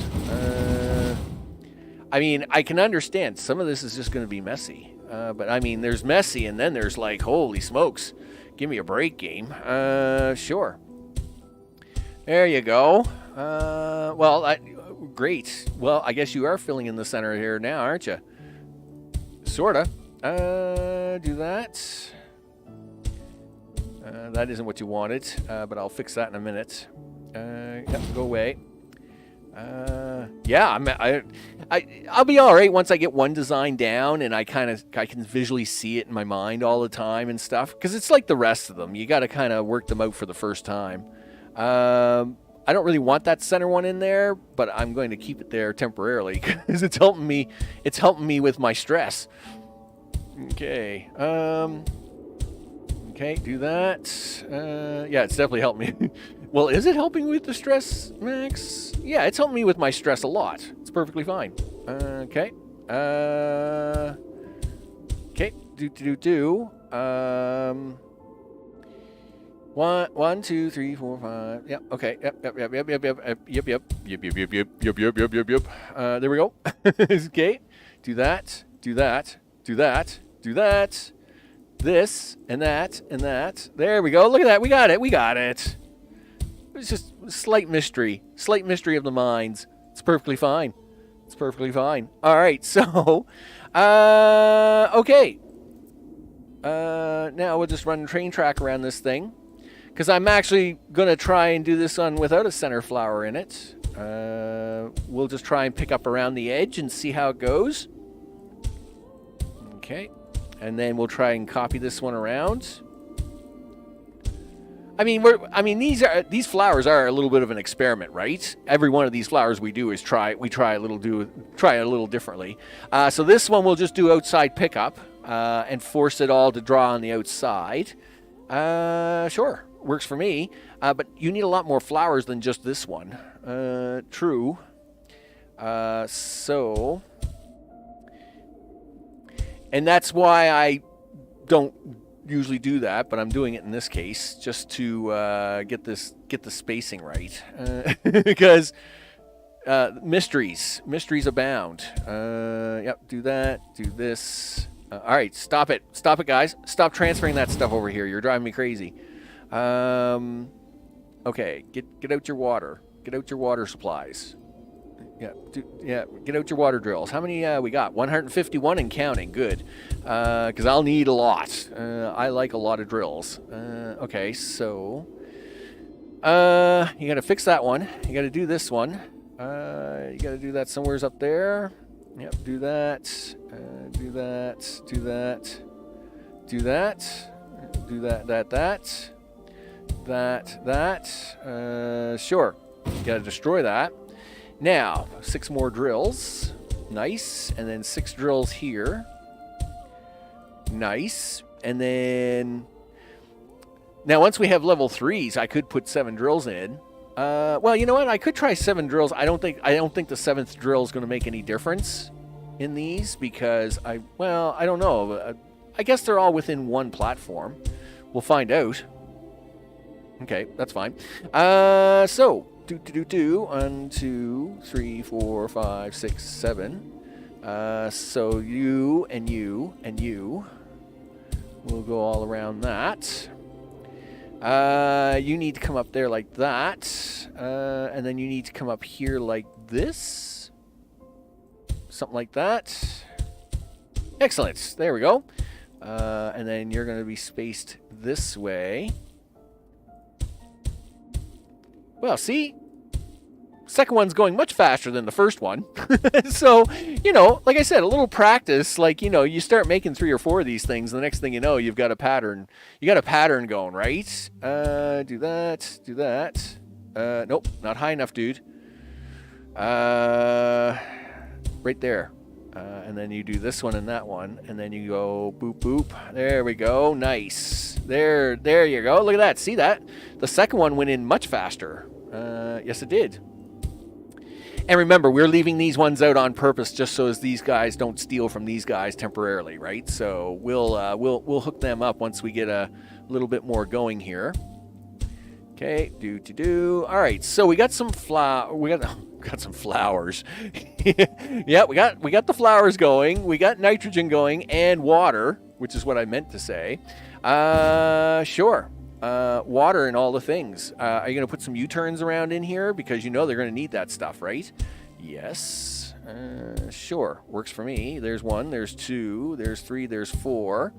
I mean, I can understand some of this is just going to be messy. But I mean, there's messy, and then there's like, holy smokes, give me a break, game. Sure. There you go. Well, great. Well, I guess you are filling in the center here now, aren't you? Sorta. Do that. That isn't what you wanted, but I'll fix that in a minute. Yep, go away. Yeah, I'll be all right once I get one design down and I can visually see it in my mind all the time and stuff. Because it's like the rest of them, you got to kind of work them out for the first time. I don't really want that center one in there, but I'm going to keep it there temporarily because it's helping me. It's helping me with my stress. Okay. Okay, do that. Yeah, it's definitely helped me. Well, is it helping with the stress, Max? Yeah, it's helping me with my stress a lot. It's perfectly fine. Okay. Okay. One, two, three, four, five. Yep. Okay. Yep. There we go. Okay. Do that. Do that. Do that. Do that. This and that and that. There we go. Look at that. We got it. We got it. It's just slight mystery of the minds. It's perfectly fine. It's perfectly fine. All right, so, okay. Now we'll just run a train track around this thing, because I'm actually going to try and do this one without a center flower in it. We'll just try and pick up around the edge and see how it goes. Okay, and then we'll try and copy this one around. I mean, these flowers are a little bit of an experiment, right? Every one of these flowers we do is try it a little differently. So this one we'll just do outside pickup and force it all to draw on the outside. Sure, works for me. But you need a lot more flowers than just this one. True. So, and that's why I don't usually do that, but I'm doing it in this case just to get the spacing right, because mysteries abound. Yep, do that, do this. All right, stop it, guys, stop transferring that stuff over here. You're driving me crazy. Okay, get out your water. Get out your water supplies. Yeah, get out your water drills. How many we got? 151 and counting. Good, because I'll need a lot. I like a lot of drills. Okay, so you got to fix that one. You got to do this one. You got to do that somewhere's up there. Yep, do that. Do that. Do that. Do that. Do that. That. Sure. You got to destroy that. Now, 6 more drills. Nice. And then 6 drills here. Nice. And then... Now, once we have level 3s, I could put 7 drills in. Well, you know what? I could try 7 drills. I don't think the 7th drill is going to make any difference in these, because I don't know. I guess they're all within one platform. We'll find out. Okay, that's fine. So... 1, 2, 3, 4, 5, 6, 7. So you and you and you will go all around that. You need to come up there like that, and then you need to come up here like this, something like that. Excellent. There we go. And then you're going to be spaced this way. Well, see? Second one's going much faster than the first one. So, you know, like I said, a little practice, like, you know, you start making 3 or 4 of these things, the next thing you know, you've got a pattern. You got a pattern going, right? Do that, do that. Nope, not high enough, dude. Right there. And then you do this one and that one, and then you go boop, boop. There we go. Nice. There you go. Look at that. See that? The second one went in much faster. Yes, it did. And remember, we're leaving these ones out on purpose just so as these guys don't steal from these guys temporarily, right? So we'll hook them up once we get a little bit more going here. Okay, All right, so we got some got some flowers. Yeah, we got the flowers going. We got nitrogen going and water, which is what I meant to say. Sure. Water and all the things. Are you going to put some U-turns around in here? Because you know they're going to need that stuff, right? Yes. Sure. Works for me. There's 1, there's 2, there's 3, there's 4.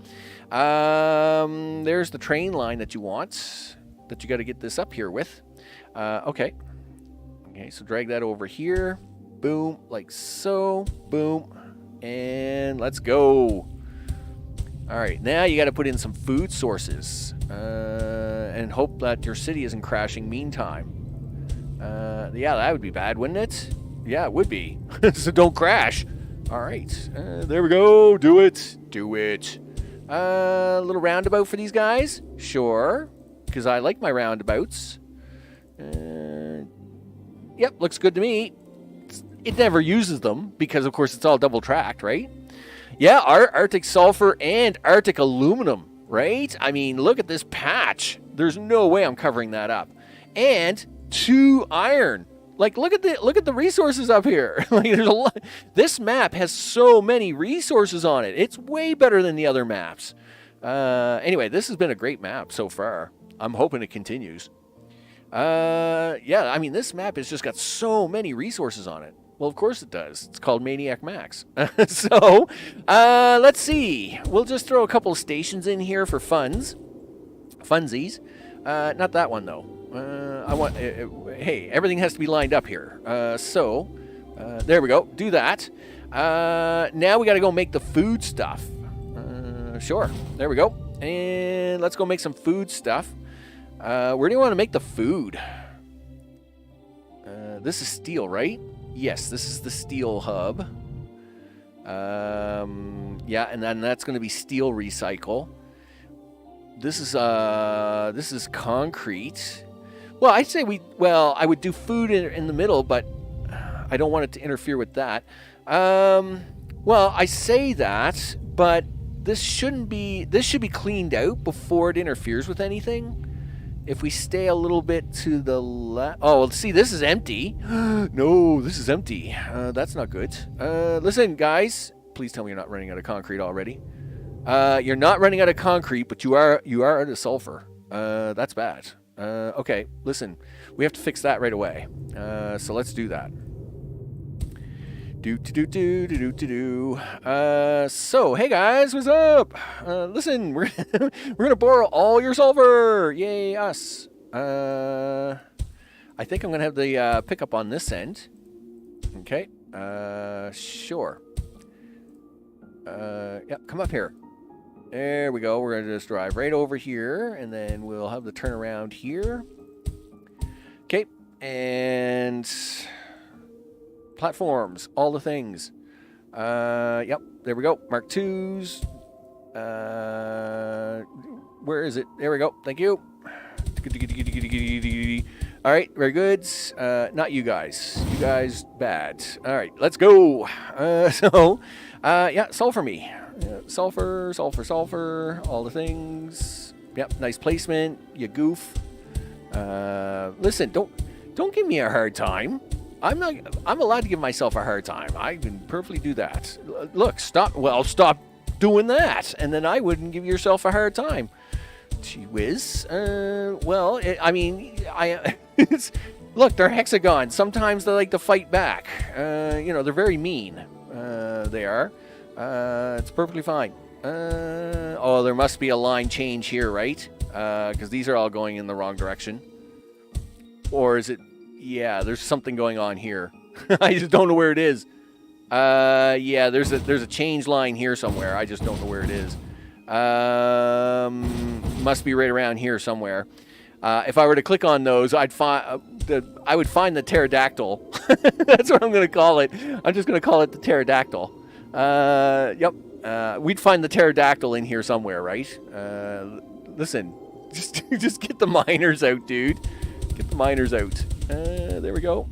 There's the train line that you want, that you got to get this up here with. Okay. Okay, so drag that over here. Boom, like so. Boom. And let's go. All right, now you got to put in some food sources and hope that your city isn't crashing meantime. Yeah, that would be bad, wouldn't it? Yeah, it would be. So don't crash. All right, there we go. Do it. Do it. A little roundabout for these guys? Sure, because I like my roundabouts. Yep, looks good to me. It never uses them because, of course, it's all double tracked, right? Yeah, Arctic sulfur and Arctic aluminum, right? I mean, look at this patch. There's no way I'm covering that up. And 2 iron. Like, look at the resources up here. Like, there's a lot. This map has so many resources on it. It's way better than the other maps. Anyway, this has been a great map so far. I'm hoping it continues. Yeah, I mean, this map has just got so many resources on it. Well, of course it does. It's called Maniac Max. So, let's see. We'll just throw a couple of stations in here for funsies. Not that one, though. I want... hey, everything has to be lined up here. There we go. Do that. Now we got to go make the food stuff. Sure. There we go. And let's go make some food stuff. Where do you want to make the food? This is steel, right? Yes, this is the steel hub. Yeah, and then that's going to be steel recycle. This is concrete. Well, I'd say I would do food in the middle, but I don't want it to interfere with that. Well, I say that, but this should be cleaned out before it interferes with anything. If we stay a little bit to the left... Oh, well, see, this is empty. No, this is empty. That's not good. Listen, guys. Please tell me you're not running out of concrete already. You're not running out of concrete, but you are out of sulfur. That's bad. Okay, listen. We have to fix that right away. So let's do that. So, hey guys, what's up? Listen, we're gonna borrow all your sulfur. Yay, us. I think I'm gonna have the pickup on this end. Okay. Sure. Yeah, come up here. There we go. We're gonna just drive right over here, and then we'll have the turnaround here. Okay, and platforms, all the things. Yep, there we go. Mark 2s. Where is it? There we go. Thank you. All right, very good. Not you guys. You guys, bad. All right, let's go. Yeah, sulfur me. Sulfur, all the things. Yep, nice placement. You goof. Listen, don't give me a hard time. I'm allowed to give myself a hard time. I can perfectly do that. Look, stop doing that, and then I wouldn't give yourself a hard time. Gee whiz. Well, look, they're hexagons. Sometimes they like to fight back. They're very mean. They are. It's perfectly fine. Oh, there must be a line change here, right? Because these are all going in the wrong direction. Or is it... Yeah, there's something going on here. I just don't know where it is. Yeah, there's a change line here somewhere. I just don't know where it is. Must be right around here somewhere. If I were to click on those, I would find the pterodactyl. That's what I'm going to call it. I'm just going to call it the pterodactyl. Yep. We'd find the pterodactyl in here somewhere, right? Listen, just get the miners out, dude. Get the miners out. There we go.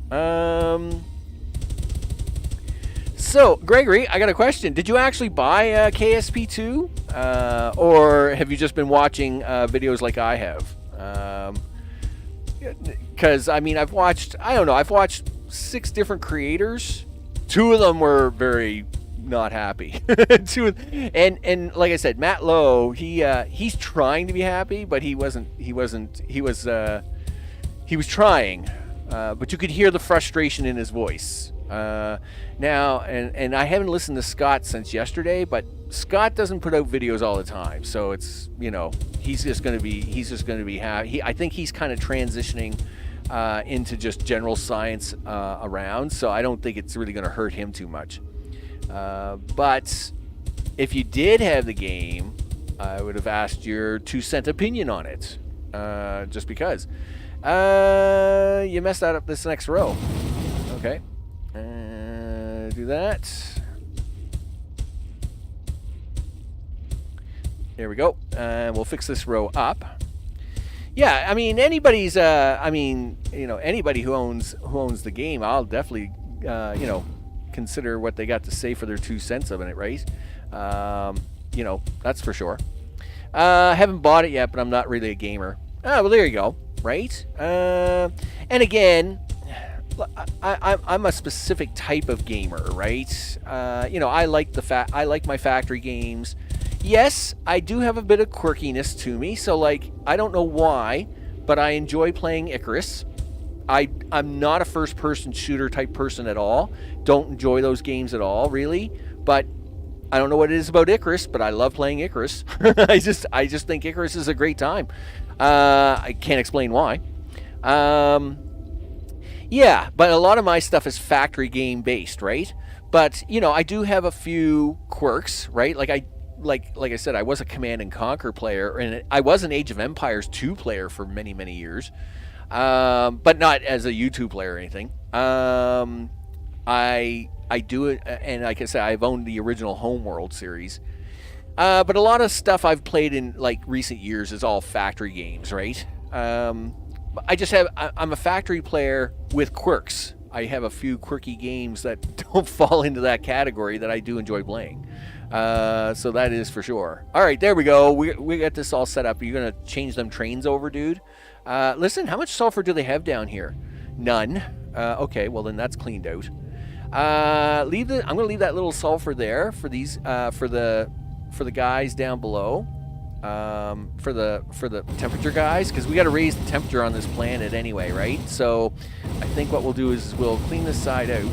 So, Gregory, I got a question. Did you actually buy KSP2? Or have you just been watching videos like I have? Because, I mean, I've watched 6 different creators. 2 of them were very not happy. And like I said, Matt Lowe, he's trying to be happy, but he was trying, but you could hear the frustration in his voice. Now, and I haven't listened to Scott since yesterday, but Scott doesn't put out videos all the time, so it's, he's just going to be happy. I think he's kind of transitioning into just general science around, so I don't think it's really going to hurt him too much. But if you did have the game, I would have asked your 2-cent opinion on it, just because. You messed that up this next row. Okay. Do that. There we go. We'll fix this row up. Yeah, I mean, anybody who owns the game, I'll definitely, consider what they got to say for their 2 cents of it, right? That's for sure. Haven't bought it yet, but I'm not really a gamer. Oh, well, there you go, right? And again, I'm a specific type of gamer, right? I like my factory games. Yes, I do have a bit of quirkiness to me, so I don't know why, but I enjoy playing Icarus. I'm not a first-person shooter type person at all. Don't enjoy those games at all, really. But I don't know what it is about Icarus, but I love playing Icarus. I just think Icarus is a great time. I can't explain why. Yeah, but a lot of my stuff is factory game based, right? But I do have a few quirks, right? Like I said, I was a Command and Conquer player, and I was an Age of Empires 2 player for many, many years. But not as a YouTube player or anything. I do it, and like I said, I've owned the original Homeworld series. But a lot of stuff I've played in recent years is all factory games, right? I'm a factory player with quirks. I have a few quirky games that don't fall into that category that I do enjoy playing. So that is for sure. All right, there we go. We got this all set up. You're gonna change them trains over, dude. Listen, how much sulfur do they have down here? None. Okay, well then that's cleaned out. I'm gonna leave that little sulfur there for these for the guys down below. For the temperature guys, because we got to raise the temperature on this planet anyway, right? So I think what we'll do is we'll clean this side out.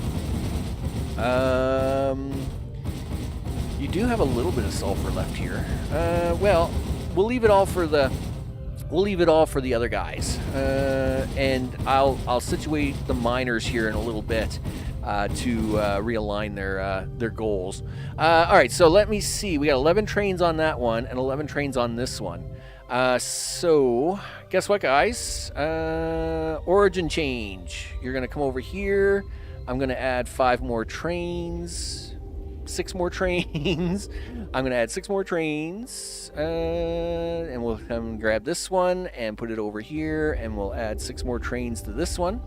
You do have a little bit of sulfur left here. Well, we'll leave it all for the other guys, and I'll situate the miners here in a little bit to realign their goals. All right, so let me see. We got 11 trains on that one and 11 trains on this one. So guess what, guys? Origin change. You're gonna come over here. I'm gonna add 5 more trains. 6 more trains. I'm gonna add 6 more trains, and we'll come grab this one and put it over here, and we'll add 6 more trains to this one.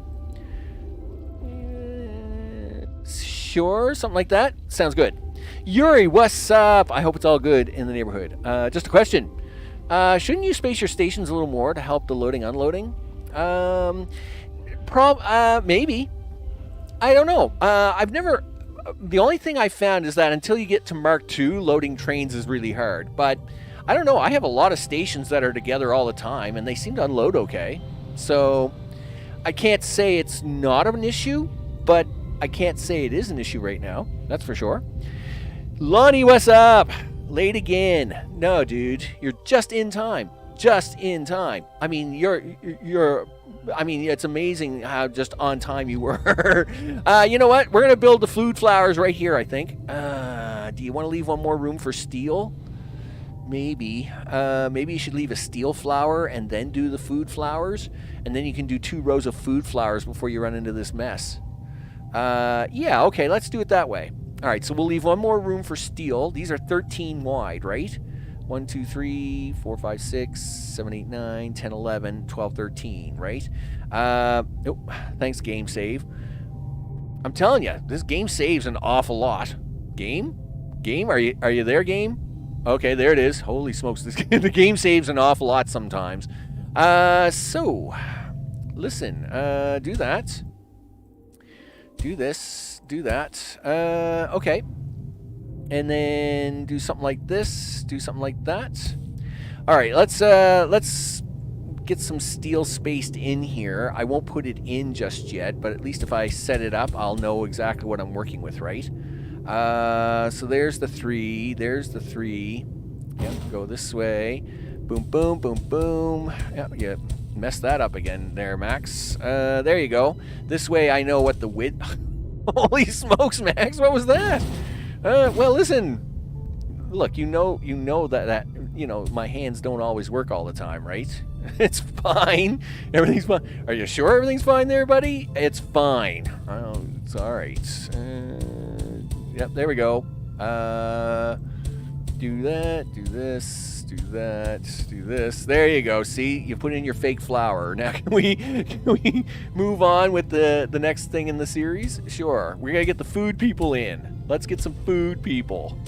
Sure, something like that. Sounds good. Yuri, what's up? I hope it's all good in the neighborhood. Just a question. Shouldn't you space your stations a little more to help the loading unloading? Maybe. I don't know. The only thing I found is that until you get to Mark II, loading trains is really hard. But I don't know. I have a lot of stations that are together all the time, and they seem to unload okay. So I can't say it's not an issue, but I can't say it is an issue right now. That's for sure. Lonnie, what's up? Late again. No, dude. You're just in time. Just in time. I mean, I mean, it's amazing how just on time you were. You know what? We're going to build the food flowers right here, I think. Do you want to leave one more room for steel? Maybe. Maybe you should leave a steel flower and then do the food flowers. And then you can do 2 rows of food flowers before you run into this mess. Yeah, okay, let's do it that way. All right, so we'll leave one more room for steel. These are 13 wide, right? 1, 2, 3, 4, 5, 6, 7, 8, 9, 10, 11, 12, 13, right? Oh, thanks, game save. I'm telling you, this game saves an awful lot. Game? Game? Are you there, game? Okay, there it is. Holy smokes, the game saves an awful lot sometimes. So, listen, do that. Do this, do that. Okay. And then do something like this, do something like that. All right, let's get some steel spaced in here. I won't put it in just yet, but at least if I set it up, I'll know exactly what I'm working with, right? So there's the 3, there's the 3. Yep, go this way. Boom, boom, boom, boom. Yep, messed that up again there, Max. There you go. This way I know what the width... Holy smokes, Max, what was that? Well, listen. Look, you know that you know, my hands don't always work all the time, right? It's fine. Everything's fine. Are you sure everything's fine there, buddy? It's fine. Oh, it's all right. Yep, there we go. Do that, do this, do that, do this. There you go. See, you put in your fake flower. Now, can we move on with the next thing in the series? Sure. We're gonna get the food people in. Let's get some food people.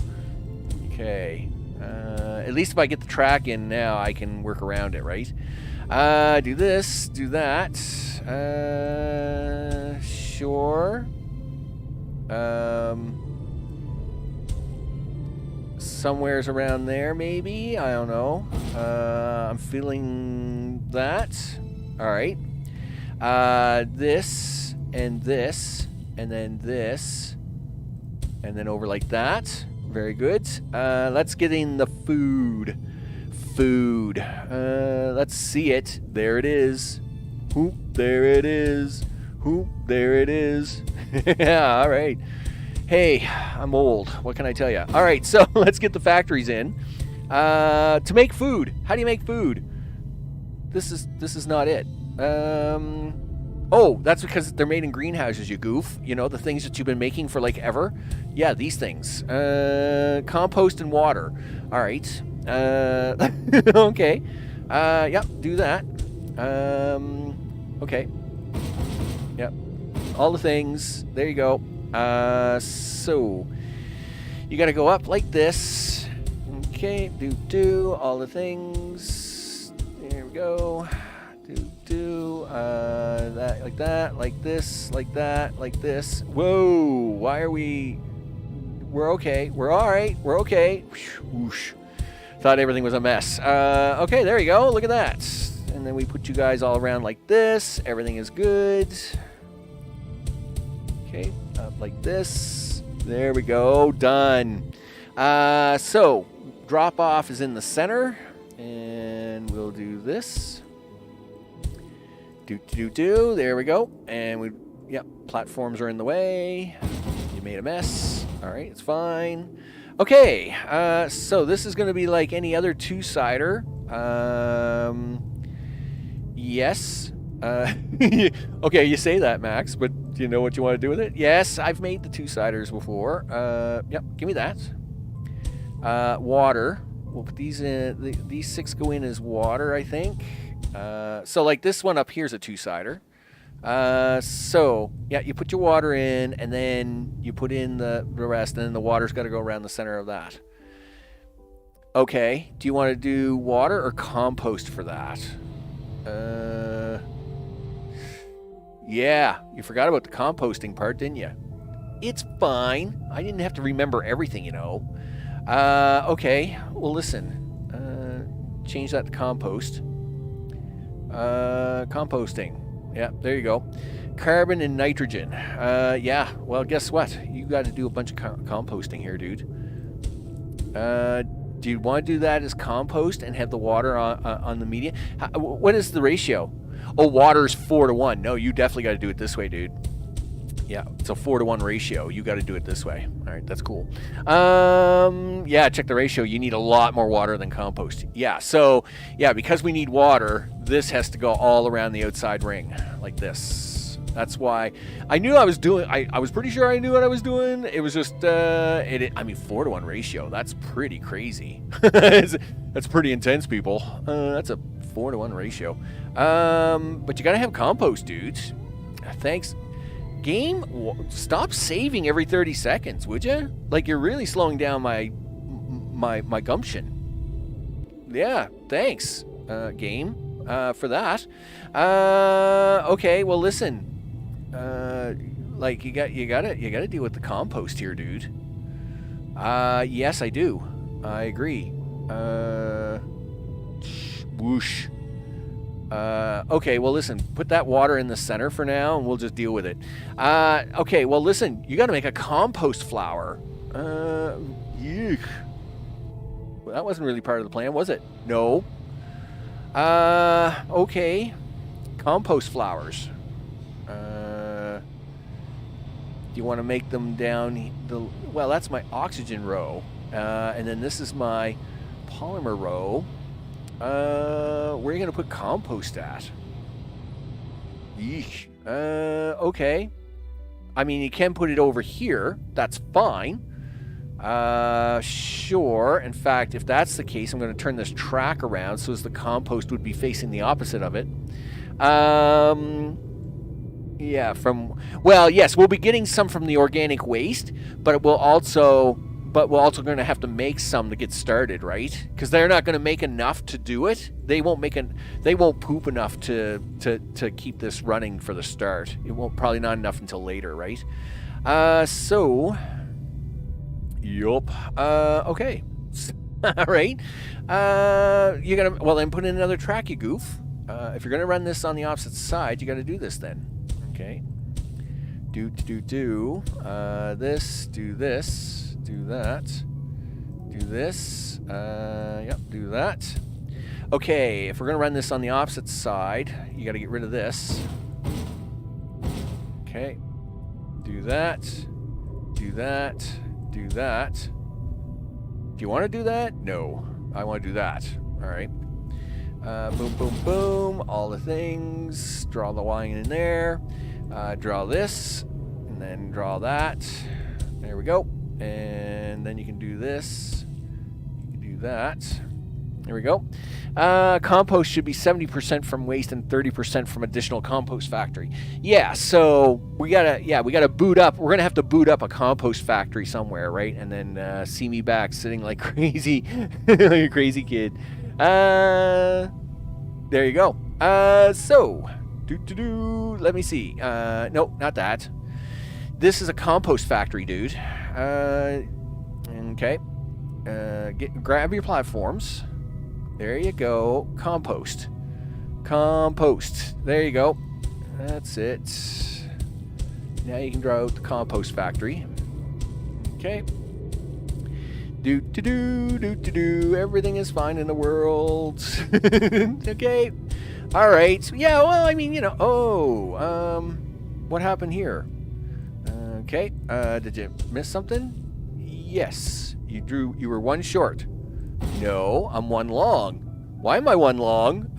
Okay. At least if I get the track in now, I can work around it, right? Do this, do that. Sure. Somewhere's around there, maybe. I don't know. I'm feeling that. All right. This and this, and then this, and then over like that. Very good. Let's get in the food. Food. Let's see it. There it is. Whoop, there it is. Whoop, there it is. Yeah, all right. Hey, I'm old. What can I tell you? All right, so let's get the factories in. To make food. How do you make food? This is not it. Oh, that's because they're made in greenhouses, you goof. You know, the things that you've been making for like ever. Yeah, these things. Compost and water. All right. Okay. Yep, do that. Okay. Yep. All the things. There you go. So you got to go up like this. Okay. Do all the things. There we go. Do that, like this, like that, like this. Whoa, why are we... We're okay. We're all right. We're okay. Whoosh. Thought everything was a mess. Okay, there you go. Look at that. And then we put you guys all around like this. Everything is good. Okay, up like this. There we go. Done. So, drop off is in the center. And we'll do this. There we go. And yep, platforms are in the way. You made a mess. All right, it's fine. Okay, so this is going to be like any other two-sider. Yes. Okay, you say that, Max, but do you know what you want to do with it? Yes, I've made the two-siders before. Yep, give me that. Water. We'll put these in. These 6 go in as water, I think. So like this one up here is a two-sider. So yeah, you put your water in and then you put in the rest, and then the water's got to go around the center of that. Okay, do you want to do water or compost for that? Yeah, you forgot about the composting part, didn't you? It's fine. I didn't have to remember everything, you know. Okay, well listen, change that to compost. Composting. Yeah, there you go. Carbon and nitrogen. Yeah, well, guess what? You got to do a bunch of composting here, dude. Do you want to do that as compost and have the water on the median? What is the ratio? Oh, water's 4 to 1. No, you definitely got to do it this way, dude. Yeah, it's a 4 to 1 ratio. You got to do it this way. All right, that's cool. Yeah, check the ratio. You need a lot more water than compost. Yeah, so yeah, because we need water, this has to go all around the outside ring like this. That's why I knew I was doing. I was pretty sure I knew what I was doing. It was just I mean, 4 to 1 ratio. That's pretty crazy. That's pretty intense, people. That's a 4 to 1 ratio. But you gotta have compost, dudes. Thanks. Game, stop saving every 30 seconds, would you? Like, you're really slowing down my gumption. Yeah, thanks, game, for that. Okay, well, listen. Like, you gotta deal with the compost here, dude. Yes, I do. I agree. Whoosh. Okay, well, listen, put that water in the center for now, and we'll just deal with it. Okay, well, listen, you got to make a compost flower. Yuck. Well, that wasn't really part of the plan, was it? No. Okay. Compost flowers. Do you want to make them down well, that's my oxygen row. And then this is my polymer row. Where are you going to put compost at? Yeesh. Okay. I mean, you can put it over here. That's fine. Sure. In fact, if that's the case, I'm going to turn this track around so as the compost would be facing the opposite of it. Yeah, well, yes, we'll be getting some from the organic waste, but we're also going to have to make some to get started, right? Because they're not going to make enough to do it. They won't poop enough to keep this running for the start. It won't, probably not enough until later, right? So, yup. Okay. All right. You're gonna, well, then put in another track, you goof. If you're gonna run this on the opposite side, you got to do this then. Okay. Do this. Do this. Do that. Do this. Yep, do that. Okay, if we're going to run this on the opposite side, you got to get rid of this. Okay. Do that. Do that. Do that. Do you want to do that? No. I want to do that. All right. Boom, boom, boom. All the things. Draw the line in there. Draw this. And then draw that. There we go. And then you can do this. You can do that. There we go. Compost should be 70% from waste and 30% from additional compost factory. Yeah, so we gotta boot up. We're gonna have to boot up a compost factory somewhere, right? And then see me back sitting like crazy, like a crazy kid. There you go. So let me see. No, not that. This is a compost factory, dude. Okay. Grab your platforms. There you go. Compost. There you go. That's it. Now you can draw out the compost factory. Okay. Everything is fine in the world. Okay. All right. So, yeah. Well, I mean, what happened here? Okay. Did you miss something? Yes. You were one short. No, I'm one long. Why am I one long?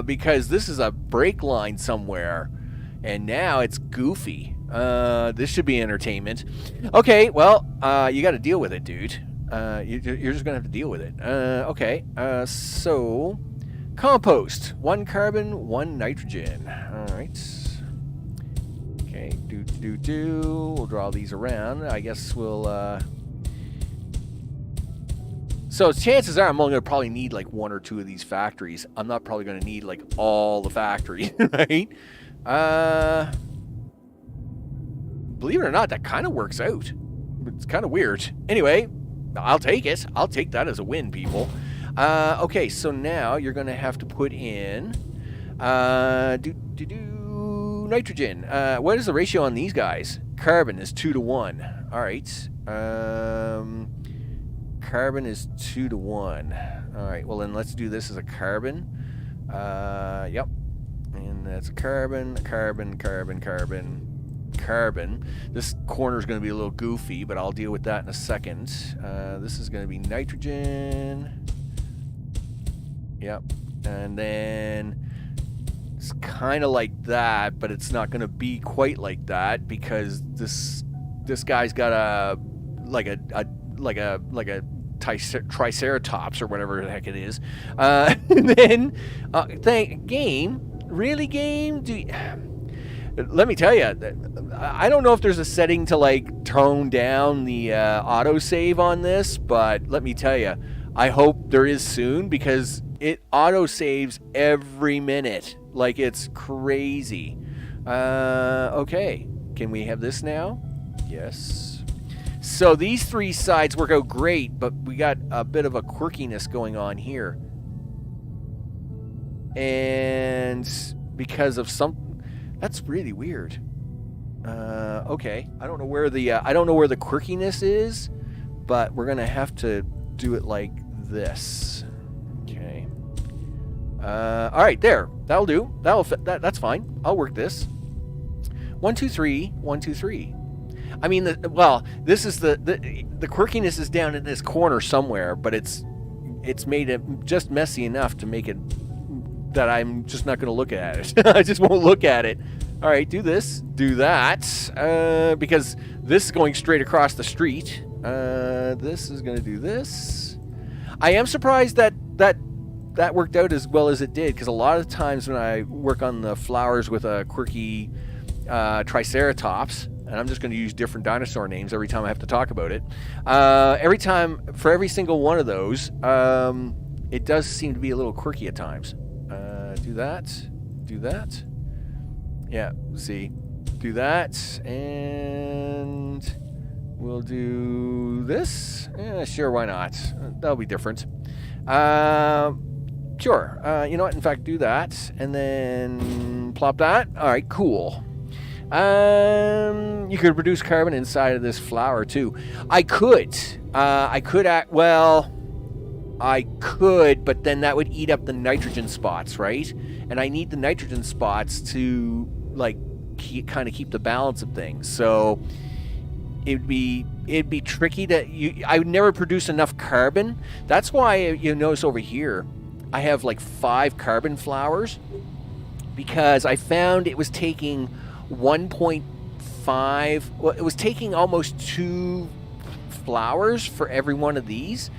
Because this is a break line somewhere. And now it's goofy. This should be entertainment. Okay, well, you got to deal with it, dude. You're just going to have to deal with it. Okay, so compost. 1 carbon, 1 nitrogen. All right. Okay, We'll draw these around. I guess we'll... So chances are I'm only going to probably need like 1 or 2 of these factories. I'm not probably going to need like all the factories, right? Believe it or not, that kind of works out. It's kind of weird. Anyway, I'll take it. I'll take that as a win, people. Okay, so now you're going to have to put in nitrogen. What is the ratio on these guys? Carbon is 2 to 1. All right. carbon is 2 to 1. All right, well then let's do this as a carbon. Yep. And that's a carbon, carbon, carbon, carbon, carbon. This corner is going to be a little goofy, but I'll deal with that in a second. This is going to be nitrogen. Yep. And then it's kind of like that, but it's not going to be quite like that because this guy's got a triceratops or whatever the heck it is. And then game, really game? Let me tell you, I don't know if there's a setting to like tone down the autosave on this, but let me tell you, I hope there is soon because it autosaves every minute. Like it's crazy. Okay, can we have this now? Yes. So these 3 sides work out great, but we got a bit of a quirkiness going on here. And because of that's really weird. Okay, I don't know where the quirkiness is, but we're gonna have to do it like this. Okay. All right, there. That'll do. That's fine. I'll work this. 1, 2, 3. 1, 2, 3. I mean, this is the quirkiness is down in this corner somewhere, but it's made it just messy enough to make it that I'm just not going to look at it. I just won't look at it. All right, do this, do that, because this is going straight across the street. This is going to do this. I am surprised that worked out as well as it did, because a lot of times when I work on the flowers with a quirky triceratops, and I'm just going to use different dinosaur names every time I have to talk about it. For every single one of those, it does seem to be a little quirky at times. Do that. Yeah, see, do that, and we'll do this. Yeah, sure, why not? That'll be different. Sure. You know what? In fact, do that, and then plop that. All right, cool. You could produce carbon inside of this flower too. I could, but then that would eat up the nitrogen spots, right? And I need the nitrogen spots to like kind of keep the balance of things. So it'd be tricky I would never produce enough carbon. That's why you notice over here I have like 5 carbon flowers, because I found it was taking 1.5, well, it was taking almost 2 flowers for every one of these.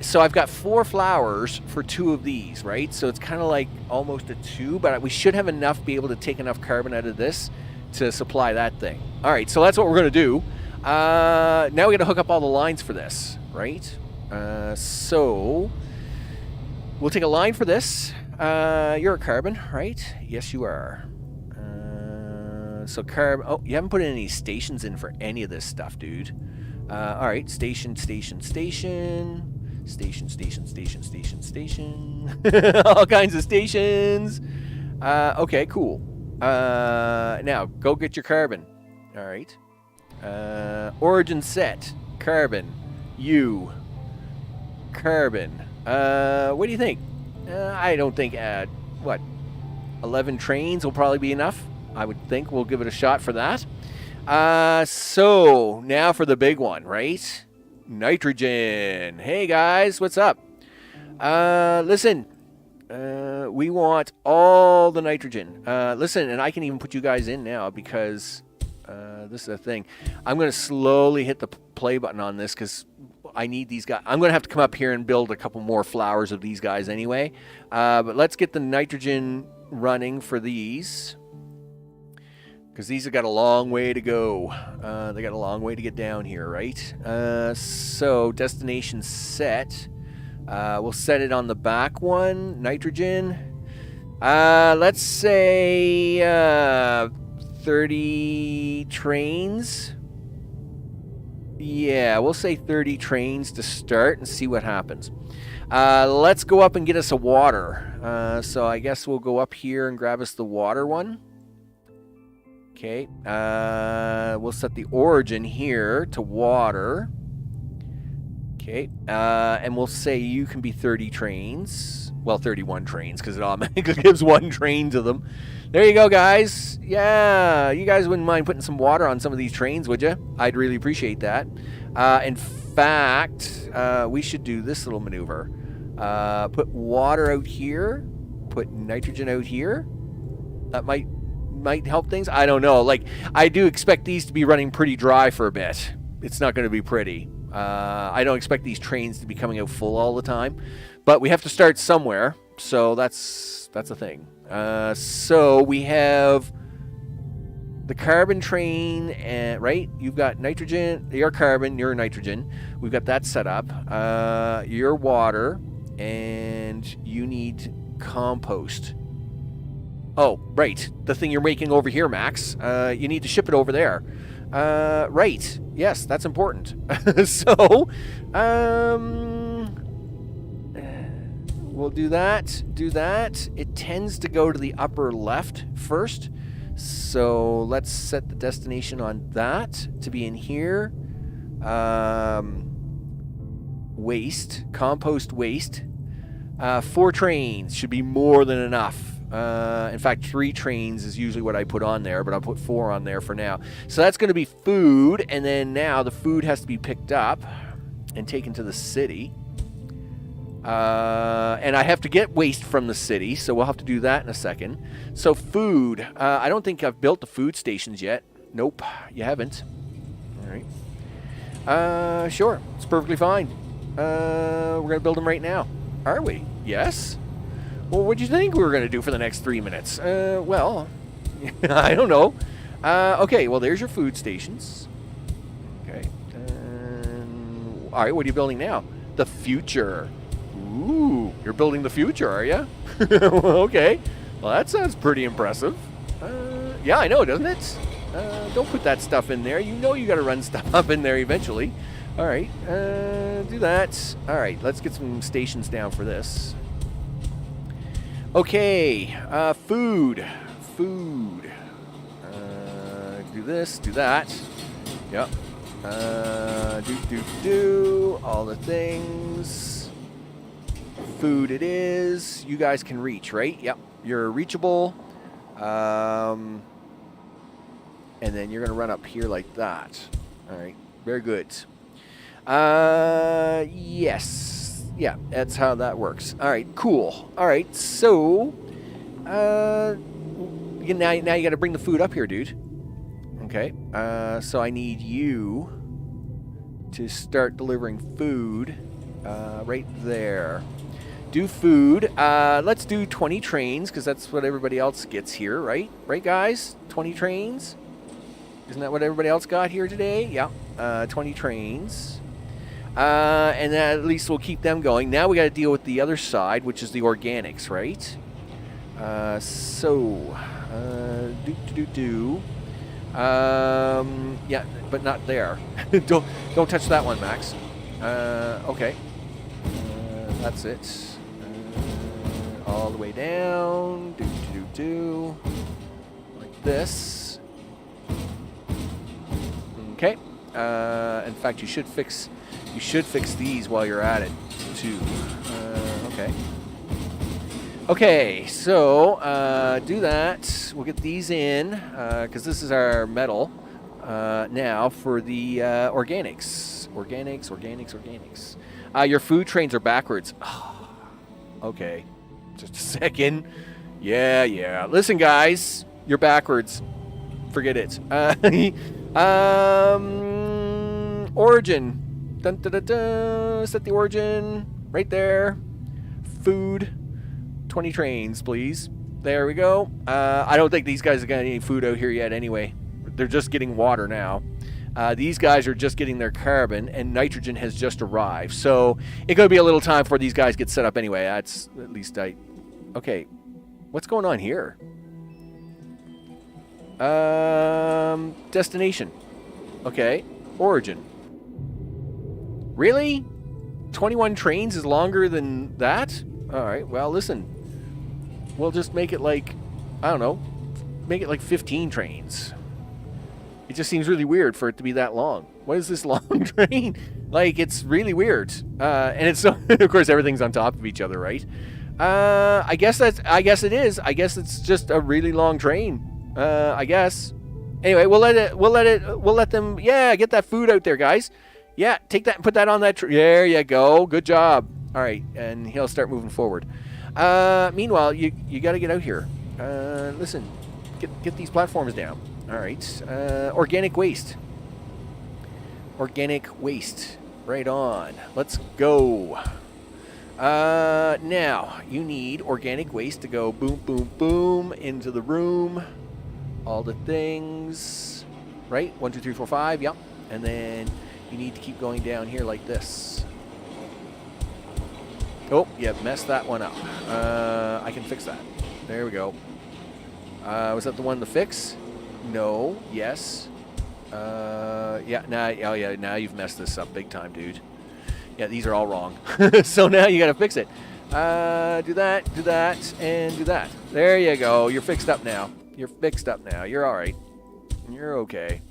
So I've got 4 flowers for 2 of these, right? So it's kind of like almost a 2, but we should have enough, be able to take enough carbon out of this to supply that thing. All right, so that's what we're going to do. Now we got to hook up all the lines for this, right? So we'll take a line for this. You're a carbon, right? Yes, you are. So carbon. Oh, you haven't put any stations in for any of this stuff, dude. All right, station. All kinds of stations. Okay, cool. Now go get your carbon. All right. Origin set. Carbon. You. Carbon. What do you think? I don't think 11 trains will probably be enough. I would think we'll give it a shot for that. So now for the big one, right? Nitrogen. Hey guys, what's up? Listen, we want all the nitrogen. Listen, and I can even put you guys in now because this is a thing. I'm going to slowly hit the play button on this because I need these guys. I'm going to have to come up here and build a couple more flowers of these guys anyway. But let's get the nitrogen running for these, because these have got a long way to go. They got a long way to get down here, right? So destination set. We'll set it on the back one. Nitrogen. Let's say 30 trains. Yeah, we'll say 30 trains to start and see what happens. Let's go up and get us a water. So I guess we'll go up here and grab us the water one. Okay, we'll set the origin here to water. Okay, and we'll say you can be 30 trains. Well, 31 trains, because it automatically gives one train to them. There you go, guys. Yeah, you guys wouldn't mind putting some water on some of these trains, would you? I'd really appreciate that. In fact, we should do this little maneuver. Put water out here. Put nitrogen out here. That might help things. I don't know. Like, I do expect these to be running pretty dry for a bit. It's not going to be pretty. I don't expect these trains to be coming out full all the time, but we have to start somewhere. So that's a thing. So we have the carbon train, and right, you've got nitrogen, your carbon, your nitrogen. We've got that set up. Your water, and you need compost. Oh, right, the thing you're making over here, Max. You need to ship it over there. Right. Yes, that's important. So, we'll do that. Do that. It tends to go to the upper left first. So let's set the destination on that to be in here. Waste. Compost waste. 4 trains should be more than enough. In fact, 3 trains is usually what I put on there, but I'll put 4 on there for now. So that's going to be food, and then now the food has to be picked up and taken to the city. And I have to get waste from the city, so we'll have to do that in a second. So food. I don't think I've built the food stations yet. Nope, you haven't. All right. Sure, it's perfectly fine. We're going to build them right now. Are we? Yes? Well, what do you think we were going to do for the next 3 minutes? Well, I don't know. Okay, well, there's your food stations. Okay. All right, what are you building now? The future. Ooh, you're building the future, are you? Okay. Well, that sounds pretty impressive. Yeah, I know, doesn't it? Don't put that stuff in there. You know you got to run stuff up in there eventually. All right, do that. All right, let's get some stations down for this. Okay, food. Do this, do that. Yep. Do all the things. Food it is. You guys can reach, right? Yep. You're reachable. And then you're gonna run up here like that. All right. Very good. Yes. Yeah, that's how that works. All right, cool. All right, so now you got to bring the food up here, dude. Okay. So I need you to start delivering food right there. Do food. Let's do 20 trains because that's what everybody else gets here, right? Right, guys? 20 trains. Isn't that what everybody else got here today? Yeah. 20 trains. And then at least we'll keep them going. Now we got to deal with the other side, which is the organics, right? Yeah, but not there. don't touch that one, Max. Okay. That's it. All the way down. Like this. Okay. In fact, you should fix these while you're at it too. Okay. Okay, so do that. We'll get these in because this is our metal now for the organics. Organics. Your food trains are backwards. Oh, okay, just a second. Yeah. Listen, guys, you're backwards. Forget it. Origin. Dun, dun, dun, dun. Set the origin right there. Food. 20 trains, please. There we go. I don't think these guys have got any food out here yet anyway. They're just getting water now. These guys are just getting their carbon, and nitrogen has just arrived. So it's going to be a little time before these guys get set up anyway. That's at least Okay. What's going on here? Destination. Okay. Origin. Really? 21 trains is longer than that? All right. Well, listen. We'll just make it like, I don't know, make it like 15 trains. It just seems really weird for it to be that long. What is this long train? Like, it's really weird. And it's, of course, everything's on top of each other, right? I guess it is. I guess it's just a really long train. I guess. Anyway, we'll let them, yeah, get that food out there, guys. Yeah, take that and put that on that there you go. Good job. All right, and he'll start moving forward. Meanwhile, you got to get out here. Listen, get these platforms down. All right. Organic waste. Organic waste. Right on. Let's go. Now, you need organic waste to go boom, boom, boom into the room. All the things. Right? 1, 2, 3, 4, 5. Yep. And then you need to keep going down here like this. Oh, yeah, messed that one up. I can fix that. There we go. Was that the one to fix? No. Yes. Yeah. Now you've messed this up big time, dude. Yeah, these are all wrong. So now you got to fix it. Do that, and do that. There you go. You're fixed up now. You're fixed up now. You're all right. You're okay.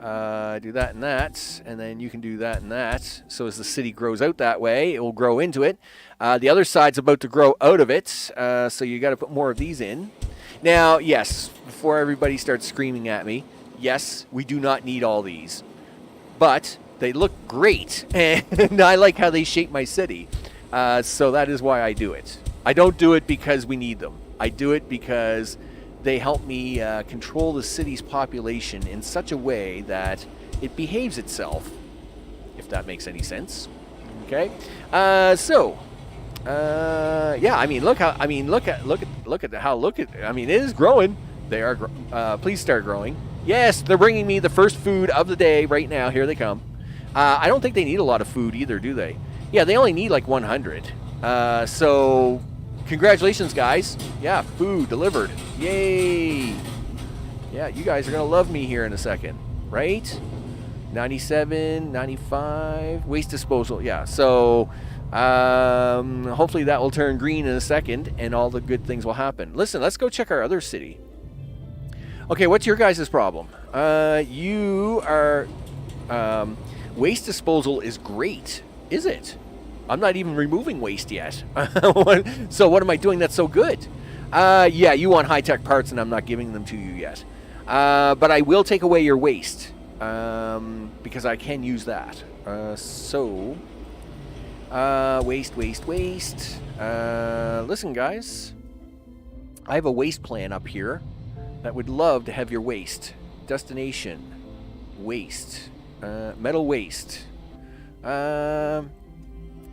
Do that and that, and then you can do that and that. So as the city grows out that way, it will grow into it. The other side's about to grow out of it, so you got to put more of these in. Now, yes, before everybody starts screaming at me, yes, we do not need all these. But they look great, and I like how they shape my city. So that is why I do it. I don't do it because we need them. I do it because they help me control the city's population in such a way that it behaves itself, if that makes any sense. Okay, yeah. I mean, look at how it is growing. They are. Please start growing. Yes, they're bringing me the first food of the day right now. Here they come. I don't think they need a lot of food either, do they? Yeah, they only need like 100. So. Congratulations, guys. Yeah, food delivered. Yay. Yeah, you guys are going to love me here in a second, right? 97, 95, waste disposal. Yeah, so hopefully that will turn green in a second and all the good things will happen. Listen, let's go check our other city. Okay, what's your guys' problem? You are... waste disposal is great, is it? I'm not even removing waste yet. So what am I doing that's so good? Yeah, you want high-tech parts, and I'm not giving them to you yet. But I will take away your waste, because I can use that. Waste. Listen, guys. I have a waste plan up here that would love to have your waste. Destination. Waste. Metal waste.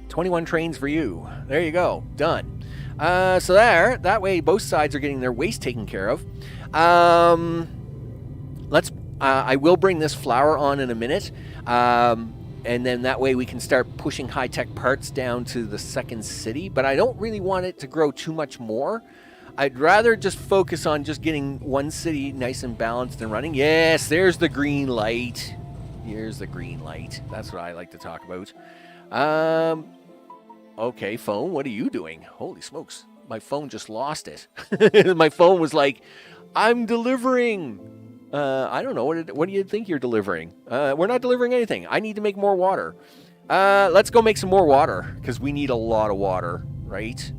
21 trains for you. There you go. Done. So that way both sides are getting their waste taken care of. I will bring this flower on in a minute. And then that way we can start pushing high-tech parts down to the second city. But I don't really want it to grow too much more. I'd rather just focus on just getting one city nice and balanced and running. Yes, there's the green light. Here's the green light. That's what I like to talk about. Okay, phone, what are you doing? Holy smokes. My phone just lost it. My phone was like, I'm delivering. I don't know. What do you think you're delivering? We're not delivering anything. I need to make more water. Let's go make some more water, because we need a lot of water, right?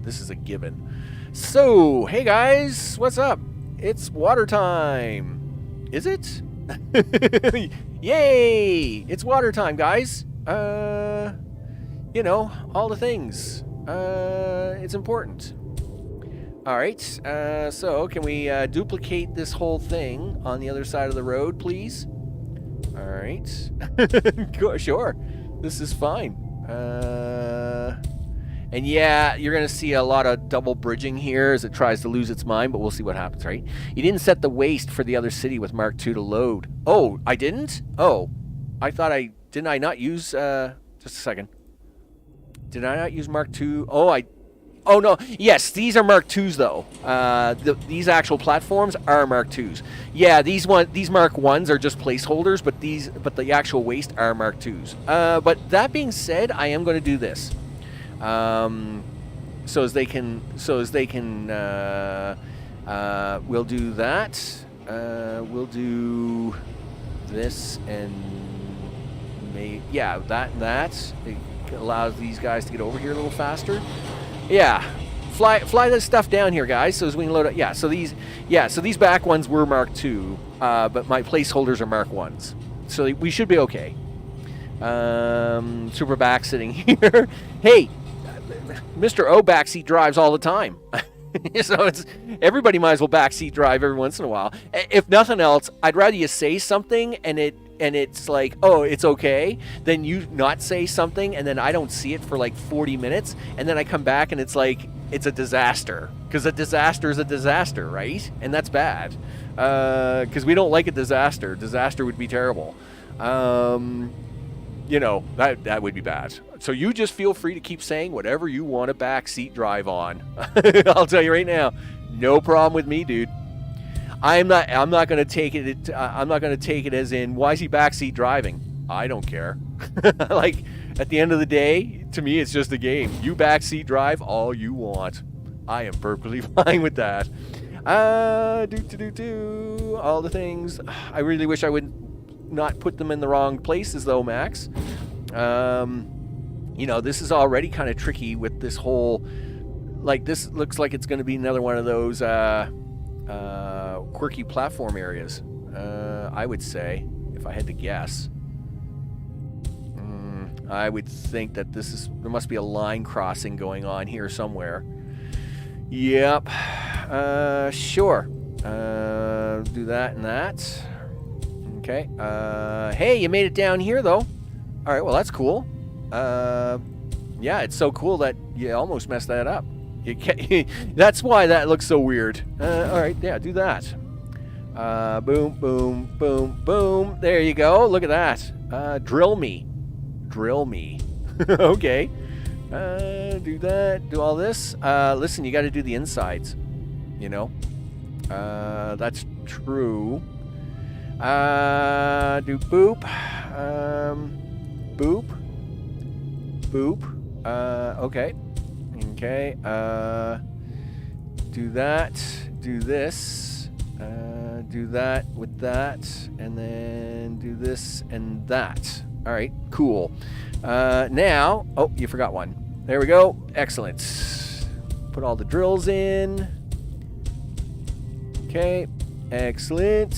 This is a given. So, hey guys, what's up? It's water time. Is it? Yay! It's water time, guys. You know, all the things. It's important. All right. So can we duplicate this whole thing on the other side of the road, please? All right. Sure. This is fine. And yeah, you're going to see a lot of double bridging here as it tries to lose its mind, but we'll see what happens, right? You didn't set the waste for the other city with Mark II to load. Oh, I didn't? Oh, I thought didn't I not use, just a second. Did I not use Mark II? Oh, no. Yes, these are Mark IIs, though. These actual platforms are Mark IIs. Yeah, these Mark Is are just placeholders, but the actual waste are Mark IIs. But that being said, I am going to do this. So as they can, we'll do that. We'll do this and that and that. It allows these guys to get over here a little faster. Yeah, fly this stuff down here, guys, so as we can load it. Yeah, so these back ones were Mark II, but my placeholders are Mark Is. So we should be okay. Super back sitting here. Hey, Mr. O backseat drives all the time. So everybody might as well backseat drive every once in a while. If nothing else, I'd rather you say something and it's like, oh, it's okay, than you not say something and then I don't see it for like 40 minutes and then I come back and it's like it's a disaster, because a disaster is a disaster, right? And that's bad, because we don't like a disaster. Disaster would be terrible. That would be bad. So you just feel free to keep saying whatever you want to backseat drive on. I'll tell you right now, no problem with me, dude. I'm not going to take it. I'm not going to take it as in, why is he backseat driving? I don't care. Like, at the end of the day, to me, it's just a game. You backseat drive all you want. I am perfectly fine with that. All the things. I really wish I would not put them in the wrong places, though, Max. This is already kind of tricky with this whole, like, this looks like it's going to be another one of those quirky platform areas, I would say, if I had to guess. I would think that there must be a line crossing going on here somewhere. Yep. Sure. Do that and that. Okay. Hey, you made it down here, though. All right, well, that's cool. Yeah, it's so cool that you almost messed that up. That's why that looks so weird. All right, yeah, do that. Boom, boom, boom, boom. There you go. Look at that. Drill me. Okay. Do that. Do all this. Listen, you got to do the insides. That's true. Do boop. Boop. Boop. Okay. Okay. Do that. Do this. Do that with that. And then do this and that. All right. Cool. Now. Oh, you forgot one. There we go. Excellent. Put all the drills in. Okay. Excellent.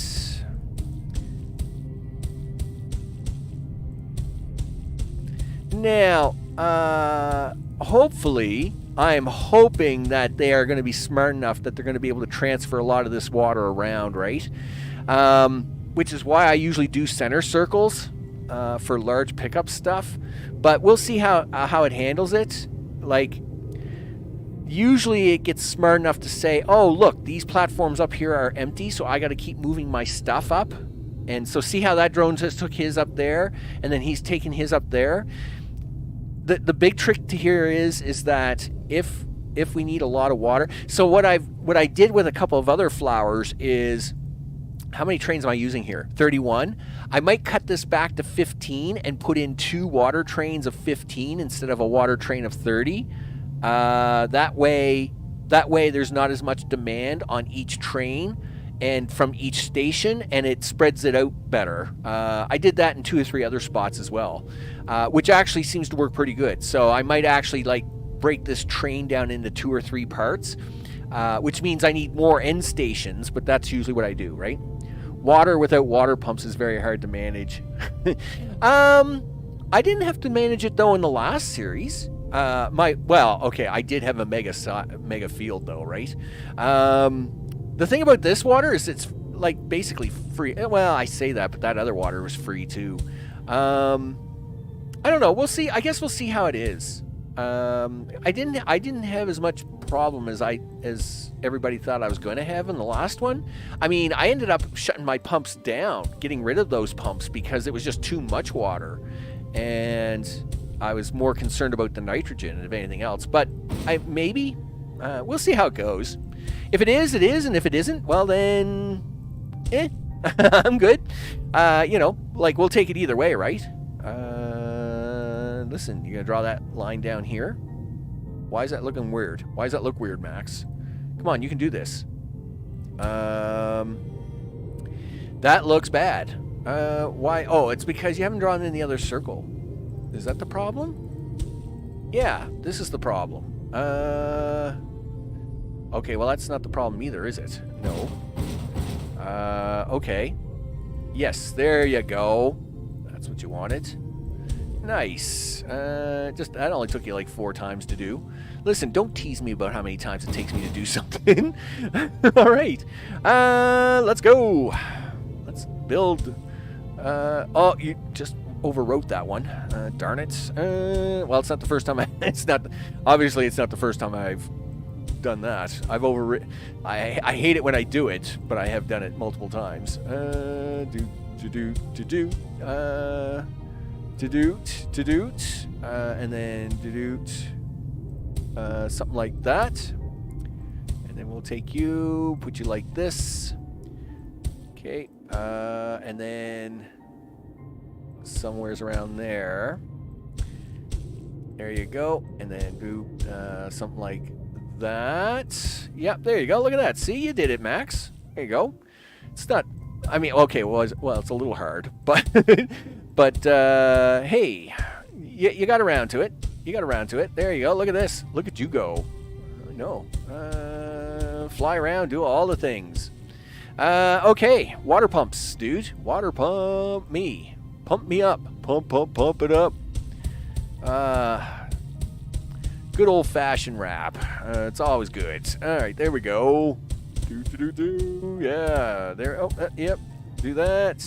Now, hopefully, I'm hoping that they are going to be smart enough that they're going to be able to transfer a lot of this water around, right? Which is why I usually do center circles for large pickup stuff. But we'll see how it handles it. Like, usually it gets smart enough to say, oh, look, these platforms up here are empty, so I got to keep moving my stuff up. And so see how that drone just took his up there, and then he's taking his up there. The big trick to here is that if we need a lot of water. So what I did with a couple of other flowers is, how many trains am I using here? 31. I might cut this back to 15 and put in 2 water trains of 15 instead of a water train of 30. That way there's not as much demand on each train and from each station, and it spreads it out better. I did that in 2 or 3 other spots as well, which actually seems to work pretty good. So I might actually like break this train down into 2 or 3 parts, which means I need more end stations, but that's usually what I do, right? Water without water pumps is very hard to manage. I didn't have to manage it though in the last series. I did have a mega field though, right? The thing about this water is it's like basically free. Well, I say that, but that other water was free too. I don't know. We'll see. I guess we'll see how it is. I didn't have as much problem as everybody thought I was going to have in the last one. I mean, I ended up shutting my pumps down, getting rid of those pumps because it was just too much water, and I was more concerned about the nitrogen than anything else. But we'll see how it goes. If it is, it is, and if it isn't, well then, I'm good. We'll take it either way, right? Listen, you're gonna draw that line down here. Why is that looking weird? Why does that look weird, Max? Come on, you can do this. That looks bad. Why? Oh, it's because you haven't drawn in the other circle. Is that the problem? Yeah, this is the problem. Okay, well, that's not the problem either, is it? No. Okay. Yes, there you go. That's what you wanted. Nice. Just, that only took you like 4 times to do. Listen, don't tease me about how many times it takes me to do something. All right. Let's go. Let's build. Oh, you just overwrote that one. Darn it. Well, it's not the first time obviously it's not the first time I've done that. I've overwritten. I hate it when I do it, but I have done it multiple times. And then something like that. And then we'll take you, put you like this. Okay. And then somewhere's around there. There you go. And then do something like that. Yep, there you go. Look at that. See, you did it, Max. There you go. It's not, I mean, okay, well, it's a little hard, but but hey, you got around to it. You got around to it. There you go. Look at this. Look at you go. No. Fly around, do all the things. Okay, water pumps, dude. Water pump me. Pump me up. Pump it up. Good old-fashioned rap. It's always good. All right, there we go. Yeah, there. Oh, yep. Do that.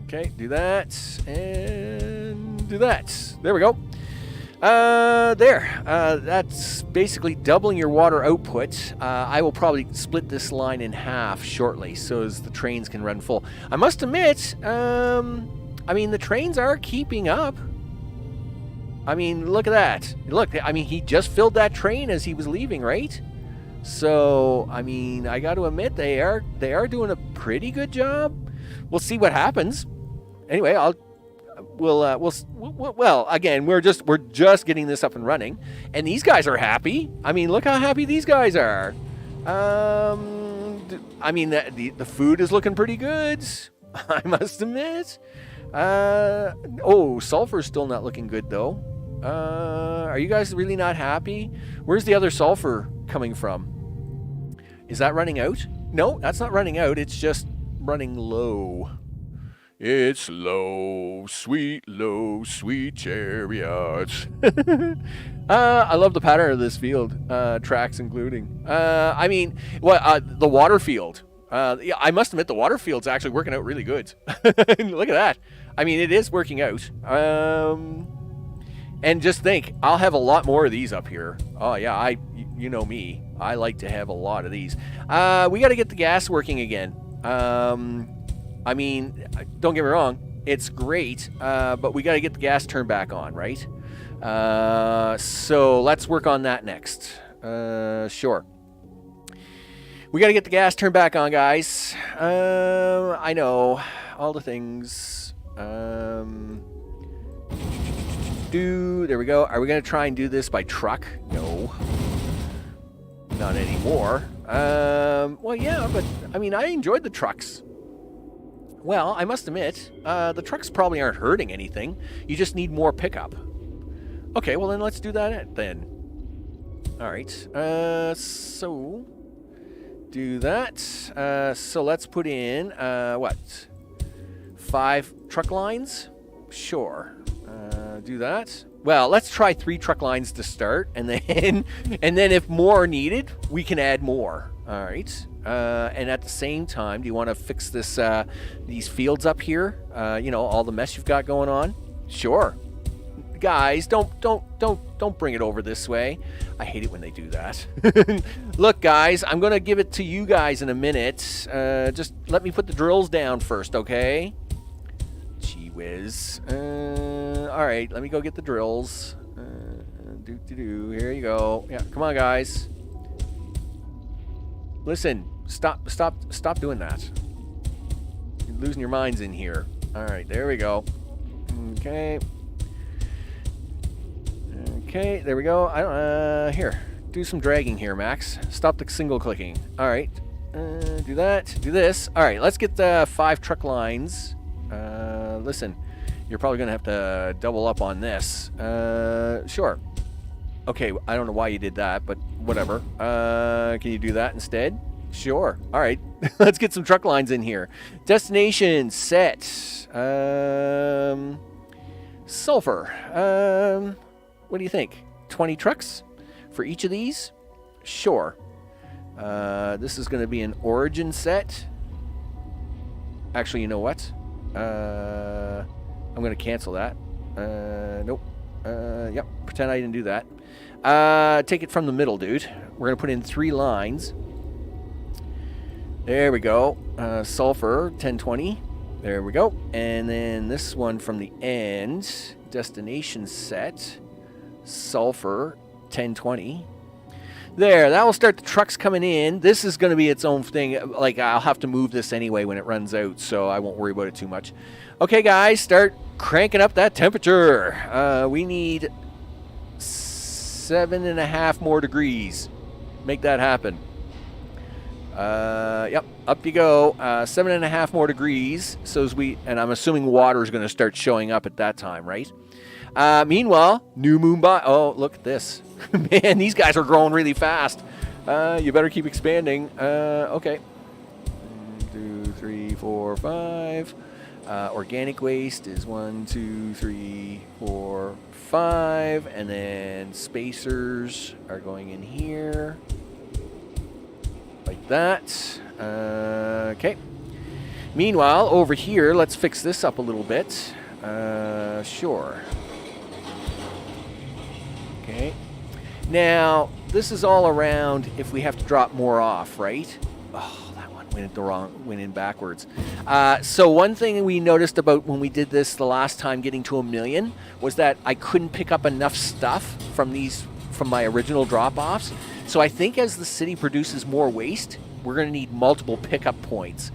Okay, do that. And do that. There we go. There. That's basically doubling your water output. I will probably split this line in half shortly so as the trains can run full. I must admit, I mean, the trains are keeping up. I mean, look at that. Look, I mean, he just filled that train as he was leaving, right? So, I mean, I got to admit, they are doing a pretty good job. We'll see what happens. Anyway, well, again, we're just getting this up and running, and these guys are happy. I mean, look how happy these guys are. I mean, the food is looking pretty good, I must admit. Oh, sulfur's still not looking good though. Are you guys really not happy? Where's the other sulfur coming from? Is that running out? No, that's not running out. It's just running low. It's low, sweet chariots. I love the pattern of this field, tracks including. I mean, the water field. Yeah, I must admit the water field's actually working out really good. Look at that. I mean, it is working out. And just think, I'll have a lot more of these up here. Oh yeah, you know me. I like to have a lot of these. We got to get the gas working again. I mean, don't get me wrong, it's great, but we got to get the gas turned back on, right? So let's work on that next. Sure. We got to get the gas turned back on, guys. I know, all the things. There we go. Are we going to try and do this by truck? No. Not anymore. Well, yeah, but, I mean, I enjoyed the trucks. Well, I must admit, the trucks probably aren't hurting anything. You just need more pickup. Okay, well then let's do that then. Alright, so... do that. So let's put in, what? 5 truck lines? Sure. Do that. Well, let's try 3 truck lines to start, and then if more are needed, we can add more. Alright. And at the same time, do you want to fix this these fields up here? You know, all the mess you've got going on? Sure. Guys, don't bring it over this way. I hate it when they do that. Look, guys, I'm going to give it to you guys in a minute. Just let me put the drills down first, okay? Gee whiz. All right, let me go get the drills. Here you go. Yeah, come on, guys. Listen, stop doing that. You're losing your minds in here. All right, there we go. Okay. Okay, there we go. Here, do some dragging here, Max. Stop the single clicking. All right. Do that. Do this. All right, let's get the 5 truck lines. Listen, you're probably going to have to double up on this. Sure. Okay, I don't know why you did that, but whatever. Can you do that instead? Sure. All right. Let's get some truck lines in here. Destination set. Sulfur. What do you think? 20 trucks for each of these? Sure. This is going to be an origin set. Actually, you know what? I'm going to cancel that. Nope. Yep. Pretend I didn't do that. Take it from the middle, dude. We're going to put in 3 lines. There we go. Sulfur, 1020. There we go. And then this one from the end. Destination set. Sulfur, 1020. There, that will start the trucks coming in. This is going to be its own thing. Like, I'll have to move this anyway when it runs out, so I won't worry about it too much. Okay, guys, start cranking up that temperature. We need 7.5 more degrees. Make that happen. Yep, up you go. 7.5 more degrees. So as and I'm assuming water is going to start showing up at that time, right? Meanwhile, new moon oh, look at this. Man, these guys are growing really fast. You better keep expanding. Okay. 1, 2, 3, 4, 5. Organic waste is 1, 2, 3, 4, 5. And then spacers are going in here. Like that. Okay. Meanwhile, over here, let's fix this up a little bit. Sure. Okay. Now, this is all around if we have to drop more off, right? Oh, that one went in backwards. So one thing we noticed about when we did this the last time, getting to 1 million, was that I couldn't pick up enough stuff from my original drop-offs. So I think as the city produces more waste, we're going to need multiple pickup points.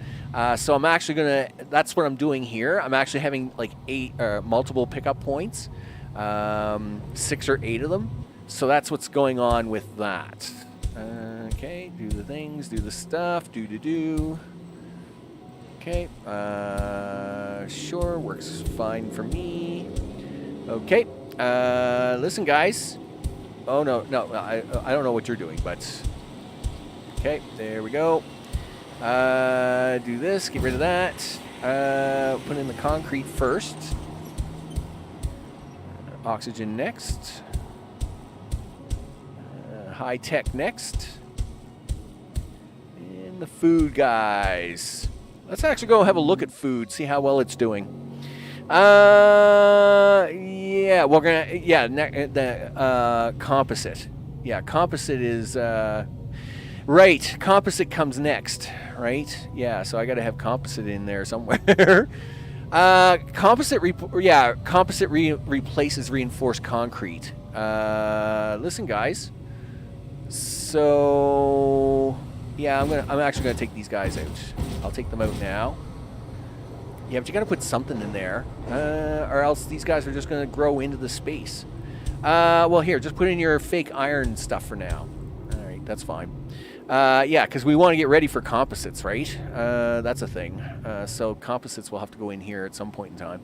So I'm actually going to, that's what I'm doing here. I'm actually having like 8 multiple pickup points, 6 or 8 of them. So that's what's going on with that. Okay, do the things, do the stuff, do. Okay, sure, works fine for me. Okay, listen, guys. Oh, no, I don't know what you're doing, but... Okay, there we go. Do this, get rid of that. Put in the concrete first. Oxygen next. High-tech next. And the food, guys. Let's actually go have a look at food, see how well it's doing. Yeah, we're gonna, the composite. Yeah, composite is, right, composite comes next, right? Yeah, so I gotta have composite in there somewhere. Composite replaces reinforced concrete. Listen, guys. So, yeah, I'm actually gonna take these guys out. I'll take them out now. Yeah, but you gotta put something in there, or else these guys are just gonna grow into the space. Well, here, just put in your fake iron stuff for now. All right, that's fine. Yeah, because we want to get ready for composites, right? That's a thing. So composites will have to go in here at some point in time,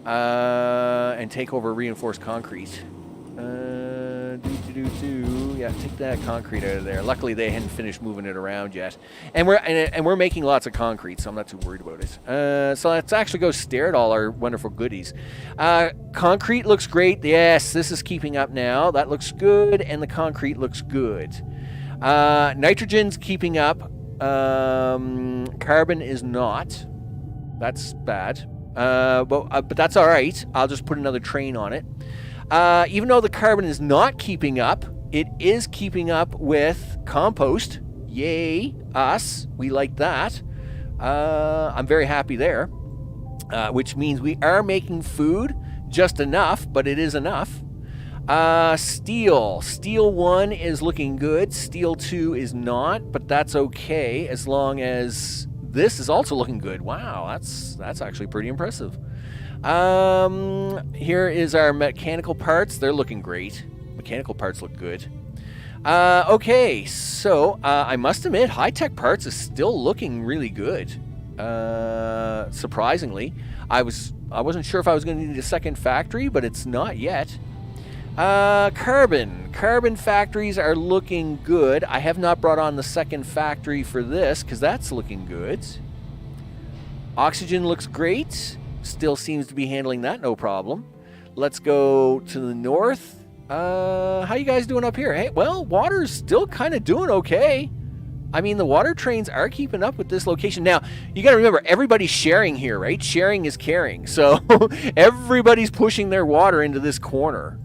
and take over reinforced concrete. Yeah, take that concrete out of there. Luckily, they hadn't finished moving it around yet, and we're making lots of concrete, so I'm not too worried about it. So let's actually go stare at all our wonderful goodies. Concrete looks great. Yes, this is keeping up now. That looks good, and the concrete looks good. Nitrogen's keeping up. Carbon is not. That's bad. But that's all right. I'll just put another train on it. Even though the carbon is not keeping up, it is keeping up with compost. Yay, us. We like that. I'm very happy there, which means we are making food just enough, but it is enough. Steel. Steel 1 is looking good. Steel 2 is not, but that's okay as long as this is also looking good. Wow, that's actually pretty impressive. Here is our mechanical parts. They're looking great. Mechanical parts look good. Okay, so I must admit, high-tech parts is still looking really good. Surprisingly, I wasn't sure if I was going to need a second factory, but it's not yet. Carbon factories are looking good. I have not brought on the second factory for this because that's looking good. Oxygen looks great. Still seems to be handling that no problem. Let's go to the north. How you guys doing up here? Hey, well, water's still kind of doing okay. I mean, the water trains are keeping up with this location. Now, you got to remember, everybody's sharing here, right? Sharing is caring. So everybody's pushing their water into this corner.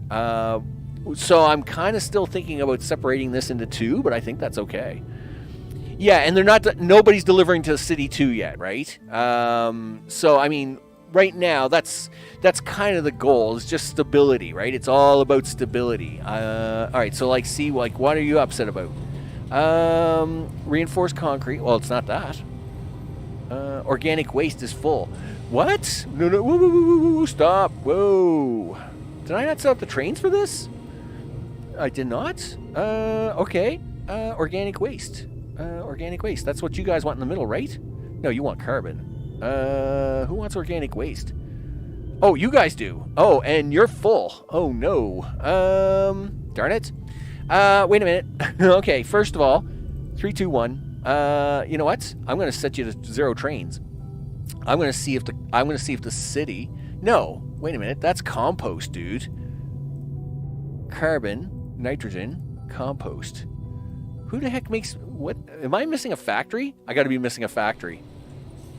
So I'm kind of still thinking about separating this into two, but I think that's okay. Yeah, and nobody's delivering to City 2 yet, right? So, I mean, right now, that's kind of the goal. It's just stability, right? It's all about stability. All right, so, what are you upset about? Reinforced concrete. Well, it's not that. Organic waste is full. What? No, whoa, stop. Whoa. Did I not set up the trains for this? I did not. Okay. Organic waste. Organic waste. That's what you guys want in the middle, right? No, you want carbon. Who wants organic waste? Oh, you guys do. Oh, and you're full. Oh, no. Darn it. Wait a minute. Okay, first of all, 3, 2, 1. You know what? I'm going to set you to 0 trains. I'm going to see if the city. No, wait a minute. That's compost, dude. Carbon, nitrogen, compost. Who the heck makes what? Am I missing a factory? I got to be missing a factory.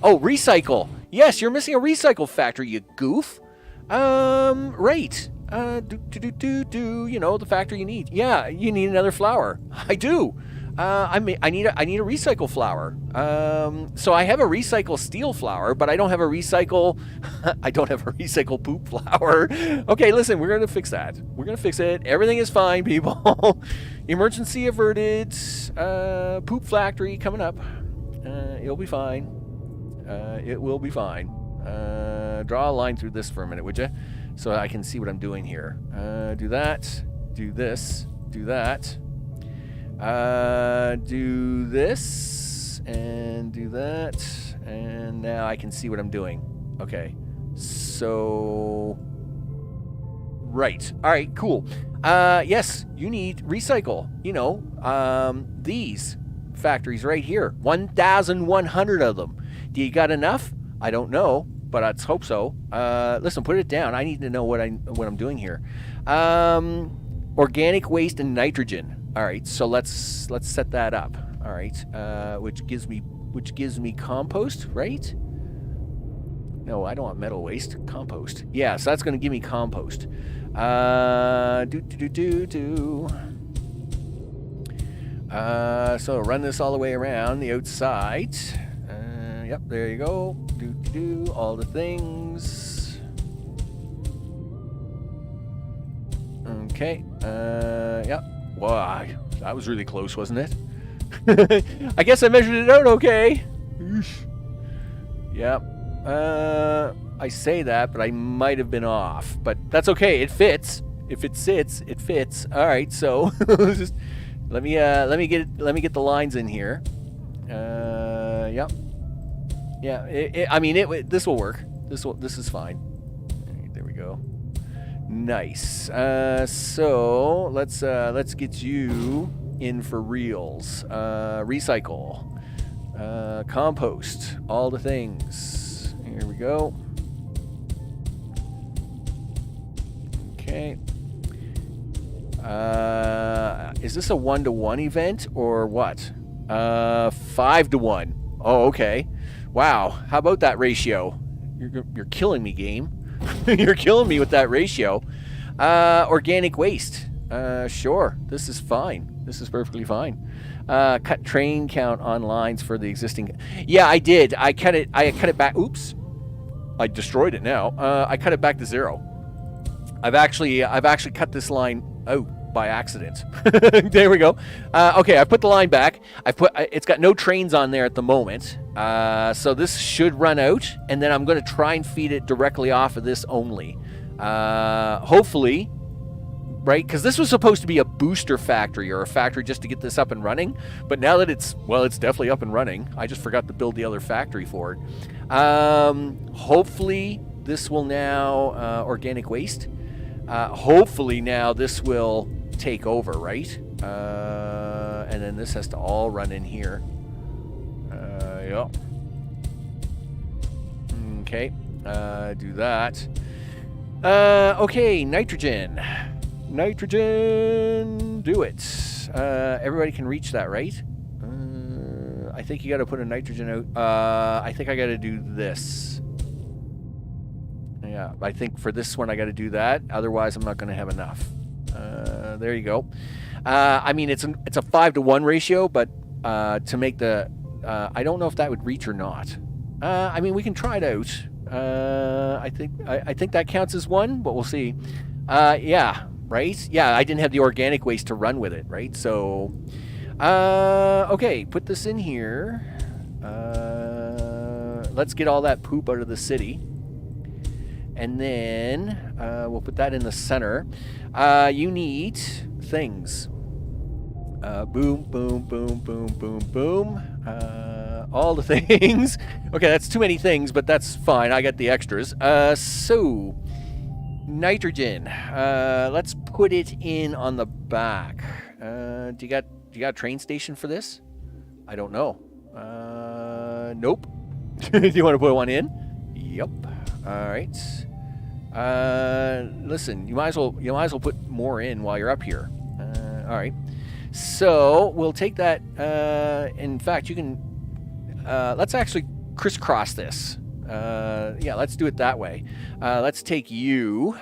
Oh, recycle. Yes, you're missing a recycle factory, you goof. Right. You know, the factory you need. Yeah, you need another flower. I do. I need a recycle flower. So I have a recycle steel flower, but I don't have a recycle. I don't have a recycle poop flower. Okay, listen, we're gonna fix that. We're gonna fix it. Everything is fine, people. Emergency averted. Poop factory coming up. It'll be fine. It will be fine. Draw a line through this for a minute, would you? So I can see what I'm doing here. Do that. Do this. Do that. Do this. And do that. And now I can see what I'm doing. Okay. So... Right. All right, cool. Yes, you need recycle. You know, these factories right here. 1,100 of them. Do you got enough? I don't know, but let's hope so. Listen, put it down. I need to know what I'm doing here. Organic waste and nitrogen. All right, so let's set that up. All right, which gives me compost, right? No, I don't want metal waste. Compost. Yeah, so that's going to give me compost. So run this all the way around the outside. Yep, there you go. All the things. Okay. Yep. Wow, that was really close, wasn't it? I guess I measured it out okay. Yep. I say that, but I might have been off. But that's okay. It fits. If it sits, it fits. All right. So just let me get the lines in here. Yep. Yeah. I mean, this will work. This is fine. Right, there we go. Nice. So let's get you in for reals. Recycle. Compost. All the things. Here we go. Okay. Is this a 1-to-1 event or what? 5-to-1. Oh, okay. Wow. How about that ratio? You're killing me, game. You're killing me with that ratio. Organic waste. Sure. This is fine. This is perfectly fine. Cut train count on lines for the existing. Yeah, I did. I cut it back. Oops. I destroyed it now. I cut it back to 0. I've actually cut this line out by accident. There we go. Okay, I put the line back. It's got no trains on there at the moment. So this should run out, and then I'm going to try and feed it directly off of this only. Hopefully, right? Because this was supposed to be a booster factory or a factory just to get this up and running. But now that it's definitely up and running. I just forgot to build the other factory for it. Hopefully this will now, organic waste. Hopefully now this will take over, right? And then this has to all run in here. Yep. Okay, do that. Okay, nitrogen. Nitrogen, do it. Everybody can reach that, right? I think you got to put a nitrogen out. I think I got to do this. Yeah, I think for this one I got to do that. Otherwise, I'm not going to have enough. There you go. I mean, it's a 5-to-1 ratio, but to make the, I don't know if that would reach or not. I mean, we can try it out. I think that counts as 1, but we'll see. Yeah, right? Yeah, I didn't have the organic waste to run with it, right? So, okay, put this in here. Let's get all that poop out of the city. And then we'll put that in the center. You need things. Boom, boom, boom, boom, boom, boom. All the things. Okay, that's too many things, but that's fine. I got the extras. So, nitrogen. Let's put it in on the back. Do you got a train station for this? I don't know. Nope. Do you want to put one in? Yep. All right. Listen, you might as well put more in while you're up here. All right. So we'll take that. In fact, you can. Let's actually crisscross this. Yeah, let's do it that way. Let's take you,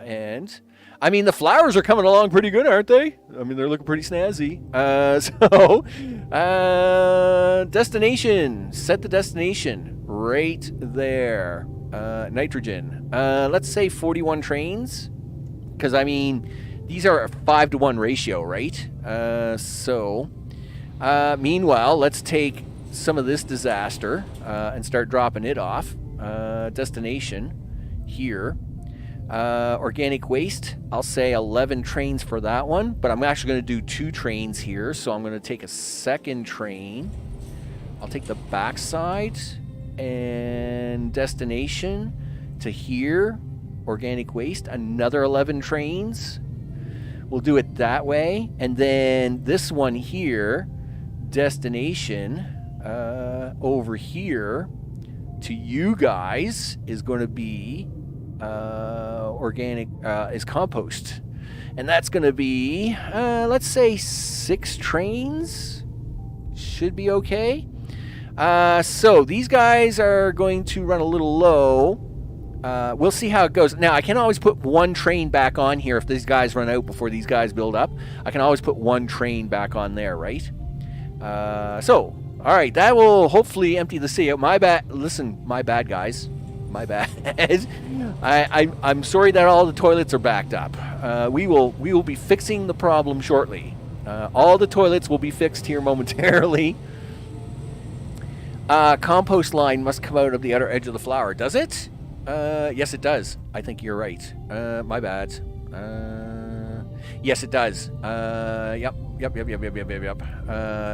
and I mean the flowers are coming along pretty good, aren't they? I mean they're looking pretty snazzy. So destination. Set the destination right there. Nitrogen. Let's say 41 trains, because I mean these are a 5-to-1 ratio, right? So meanwhile, let's take some of this disaster and start dropping it off. Destination here. Organic waste, I'll say 11 trains for that one, but I'm actually going to do 2 trains here, so I'm going to take a second train. I'll take the backside and destination to here. Organic waste, another 11 trains. We'll do it that way. And then this one here, destination, over here to you guys is going to be organic, is compost. And that's going to be, let's say 6 trains. Should be okay. So these guys are going to run a little low. We'll see how it goes. Now, I can always put 1 train back on here if these guys run out before these guys build up. I can always put 1 train back on there, right? So, all right, that will hopefully empty the city out. My bad. Listen, my bad, guys. My bad. I'm sorry that all the toilets are backed up. We will be fixing the problem shortly. All the toilets will be fixed here momentarily. Compost line must come out of the outer edge of the flower. Does it? Yes, it does. I think you're right. My bad. Yes, it does. Yep.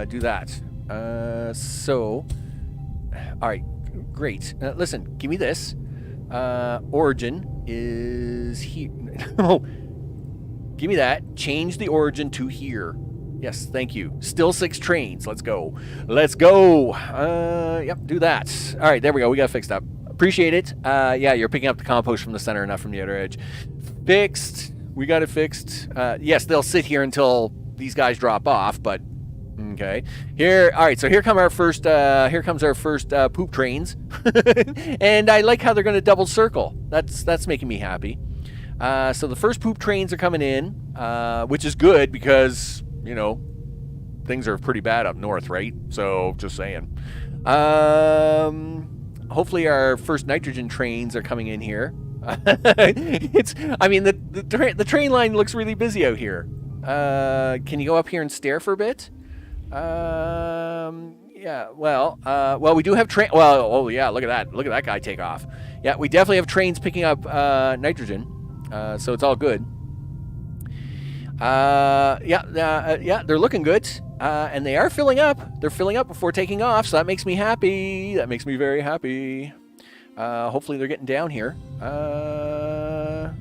Do that. So, all right, great. Listen, give me this. Origin is here. No, give me that. Change the origin to here. Yes, thank you. Still 6 trains. Let's go. Let's go. Yep, do that. All right, there we go. We got it fixed up. Appreciate it. Yeah, you're picking up the compost from the center, not from the outer edge. Fixed. We got it fixed. Yes, they'll sit here until these guys drop off, but okay. Here, all right. So here comes our first poop trains, and I like how they're going to double circle. That's making me happy. So the first poop trains are coming in, which is good because you know things are pretty bad up north, right? So just saying. Hopefully our first nitrogen trains are coming in here. I mean, the train line looks really busy out here. Can you go up here and stare for a bit? Yeah. Well, we do have train. Well, oh yeah, look at that. Look at that guy take off. Yeah, we definitely have trains picking up nitrogen. So it's all good. Yeah, they're looking good. And they are filling up. They're filling up before taking off, so that makes me happy. That makes me very happy. Hopefully they're getting down here. They're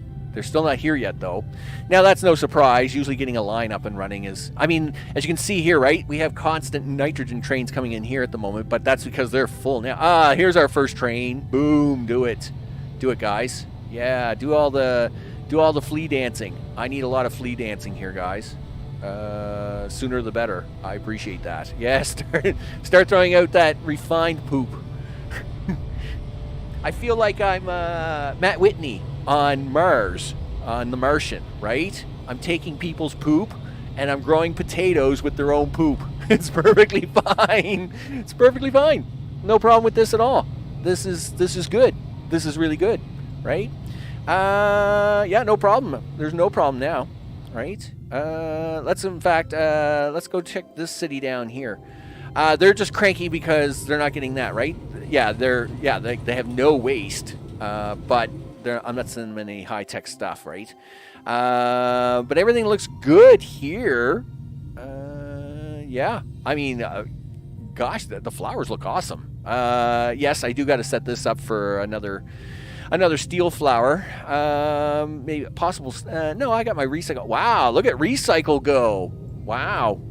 still not here yet, though. Now, that's no surprise. Usually getting a line up and running is... I mean, as you can see here, right? We have constant nitrogen trains coming in here at the moment, but that's because they're full now. Here's our first train. Boom, do it. Do it, guys. Yeah, do all the flea dancing. I need a lot of flea dancing here, guys. Sooner the better. I appreciate that. Yeah, start throwing out that refined poop. I feel like I'm Matt Whitney on Mars, on The Martian, right? I'm taking people's poop and I'm growing potatoes with their own poop. It's perfectly fine. It's perfectly fine. No problem with this at all. This is good. This is really good, right? Yeah, no problem. There's no problem now, right? Let's go check this city down here. They're just cranky because they're not getting that, right? Yeah, they have no waste, but I'm not sending them any high-tech stuff, right? But everything looks good here. Yeah, I mean, gosh, the flowers look awesome. Yes, I do got to set this up for another steel flower. Maybe possible. No, I got my recycle. Wow, look at recycle go. Wow.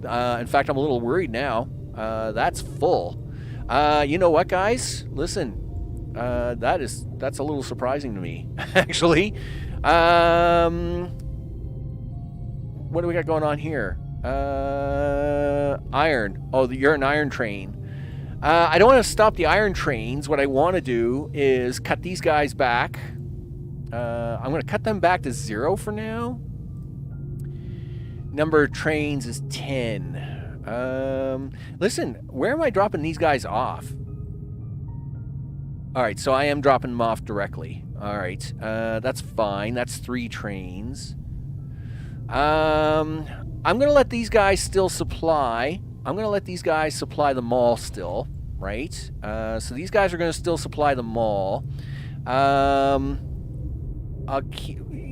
In fact, I'm a little worried now. That's full. You know what, guys? Listen, that's a little surprising to me, actually. What do we got going on here? Iron. Oh, you're an iron train. I don't want to stop the iron trains. What I want to do is cut these guys back. I'm going to cut them back to 0 for now. Number of trains is 10. Listen, where am I dropping these guys off? All right, so I am dropping them off directly. All right, that's fine. That's 3 trains. I'm going to let these guys still supply. I'm going to let these guys supply the mall still, right? So these guys are going to still supply the mall.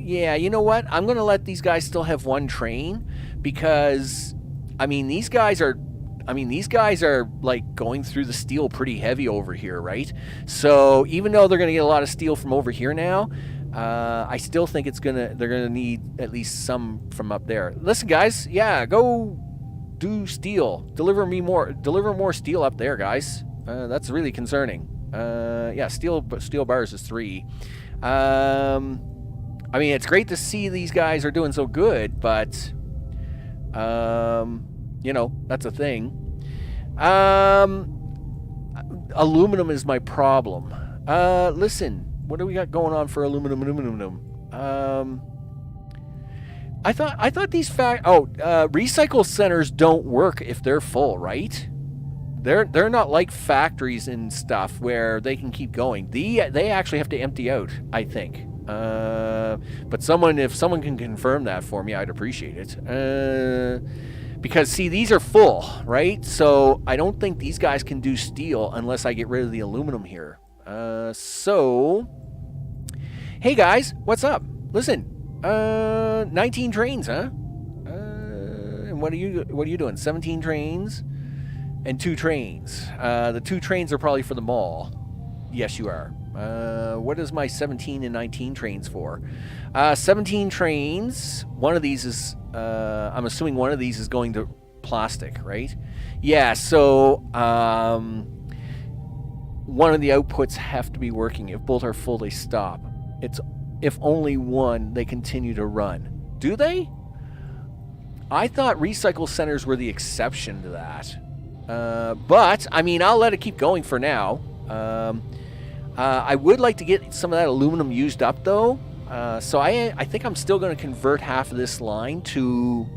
Yeah, you know what? I'm going to let these guys still have 1 train because, I mean, these guys are like going through the steel pretty heavy over here, right? So even though they're going to get a lot of steel from over here now, I still think they're going to need at least some from up there. Listen, guys, yeah, go do steel. Deliver more steel up there, guys. That's really concerning. Yeah, steel bars is 3. I mean, it's great to see these guys are doing so good, but you know, that's a thing. Aluminum is my problem. Listen, what do we got going on for aluminum? I thought these recycle centers don't work if they're full, right? They're not like factories and stuff where they can keep going. They actually have to empty out, I think. But if someone can confirm that for me, I'd appreciate it. Because see, these are full, right? So I don't think these guys can do steel unless I get rid of the aluminum here. So, hey guys, what's up? Listen. 19 trains, huh? And what are you doing? 17 trains and 2 trains. The 2 trains are probably for the mall. Yes, you are. What is my 17 and 19 trains for? 17 trains. One of these is, I'm assuming one of these is going to plastic, right? Yeah, so, one of the outputs have to be working. If both are full, they stop. If only one, they continue to run. Do they? I thought recycle centers were the exception to that. But, I mean, I'll let it keep going for now. I would like to get some of that aluminum used up, though. So I think I'm still going to convert half of this line to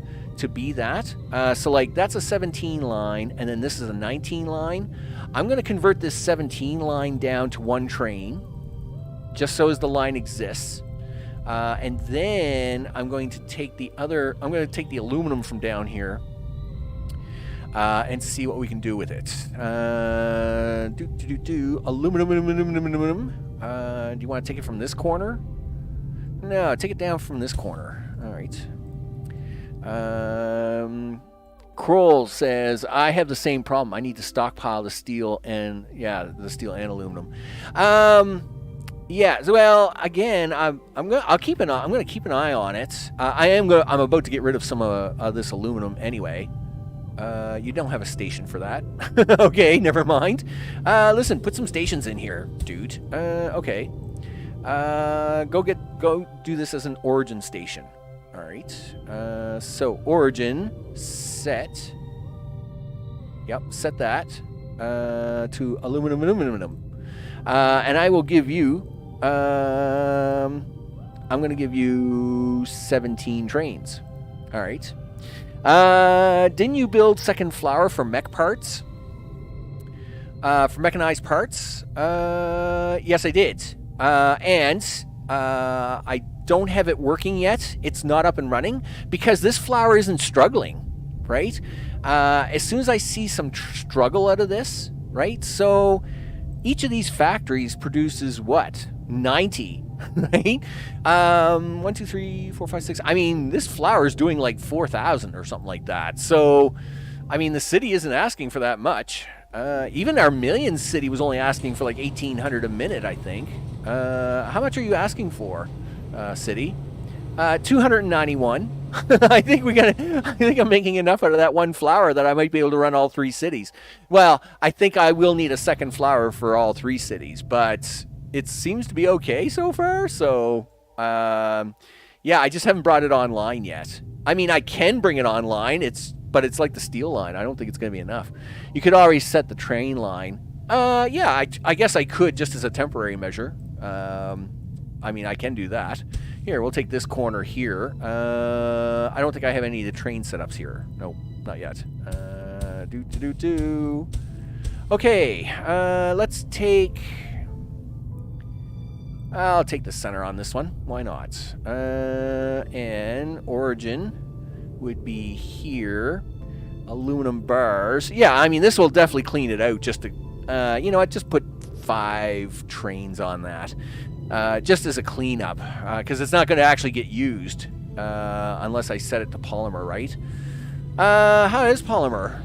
be that. So, like, that's a 17 line, and then this is a 19 line. I'm going to convert this 17 line down to 1 train, just so as the line exists. And then I'm going to take the aluminum from down here and see what we can do with it. Aluminum. Do you want to take it from this corner? No, take it down from this corner. All right. Kroll says, I have the same problem. I need to stockpile the steel and, the steel and aluminum. Yeah, well, again, I'm gonna keep an eye on it. I'm about to get rid of some of this aluminum anyway. You don't have a station for that. Okay, never mind. Listen, put some stations in here, dude. Okay. Go do this as an origin station. All right. So origin set. Yep, set that to aluminum. And I will give you. I'm going to give you 17 trains. All right. Didn't you build second flour for mech parts? For mechanized parts? Yes, I did. And I don't have it working yet. It's not up and running because this flour isn't struggling, right? As soon as I see some struggle out of this, right? So each of these factories produces what? 90, right? 1, 2, 3, 4, 5, 6. I mean, this flour is doing like 4,000 or something like that. So, I mean, the city isn't asking for that much. Even our million city was only asking for like 1,800 a minute, I think. How much are you asking for, city? 291. I think I'm making enough out of that one flour that I might be able to run all 3 cities. Well, I think I will need a second flour for all 3 cities, but it seems to be okay so far. So, yeah, I just haven't brought it online yet. I mean, I can bring it online. But it's like the steel line. I don't think it's going to be enough. You could already set the train line. Yeah, I guess I could just as a temporary measure. I mean, I can do that. Here, we'll take this corner here. I don't think I have any of the train setups here. No, not yet. Okay, let's take... I'll take the center on this one. Why not? And origin would be here. Aluminum bars. Yeah, I mean, this will definitely clean it out just to... you know what? Just put 5 trains on that. Just as a cleanup. Because it's not going to actually get used. Unless I set it to polymer, right? How is polymer?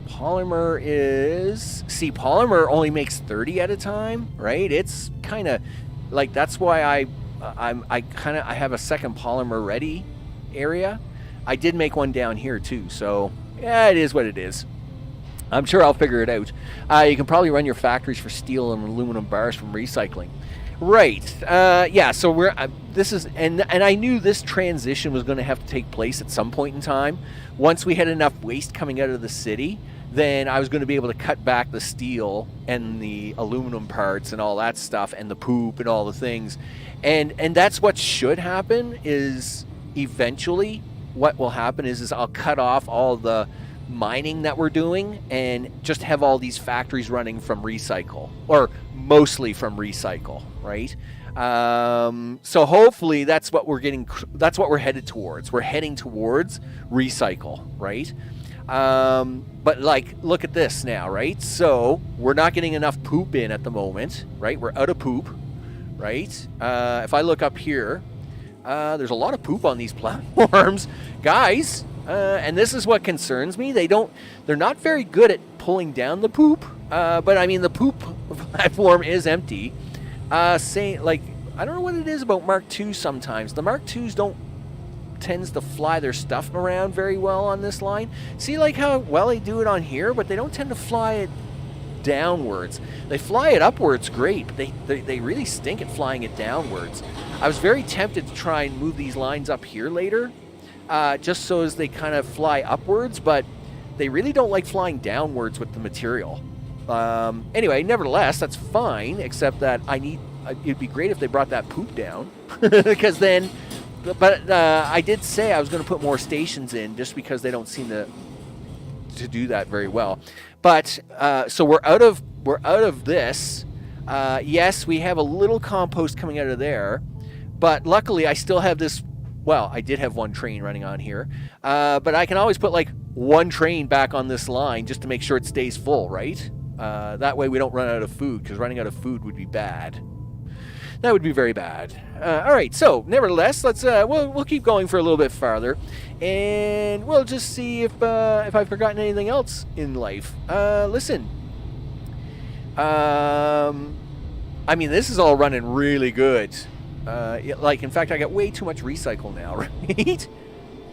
Polymer is... See, polymer only makes 30 at a time, right? It's kind of... Like, that's why I have a second polymer ready area. I did make one down here too, so yeah, it is what it is. I'm sure I'll figure it out. You can probably run your factories for steel and aluminum bars from recycling. Right. Yeah, so we're this is and I knew this transition was going to have to take place at some point in time. Once we had enough waste coming out of the city, then I was going to be able to cut back the steel and the aluminum parts and all that stuff and the poop and all the things. And that's what should happen is eventually what will happen is I'll cut off all the mining that we're doing and just have all these factories running from recycle, or mostly from recycle, right? So hopefully that's what we're headed towards. We're heading towards recycle, right? But like, look at this now, right? So we're not getting enough poop in at the moment, right? We're out of poop, right? If I look up here, there's a lot of poop on these platforms, guys. And this is what concerns me. They're not very good at pulling down the poop. But I mean, the poop platform is empty. I don't know what it is about Mark II sometimes. The Mark IIs tends to fly their stuff around very well on this line. See, like how well they do it on here, but they don't tend to fly it downwards. They fly it upwards great, but they really stink at flying it downwards. I was very tempted to try and move these lines up here later, just so as they kind of fly upwards, but they really don't like flying downwards with the material. Anyway, nevertheless, that's fine, except that it'd be great if they brought that poop down, because then, but I did say I was going to put more stations in, just because they don't seem to do that very well. But so we're out of this. Yes, we have a little compost coming out of there, but luckily I still have this. Well, I did have one train running on here, but I can always put like one train back on this line just to make sure it stays full, right? That way we don't run out of food, because running out of food would be bad. That would be very bad. All right, so nevertheless, let's we'll keep going for a little bit farther, and we'll just see if I've forgotten anything else in life. Listen. I mean, this is all running really good. Like, in fact, I got way too much recycle now, right?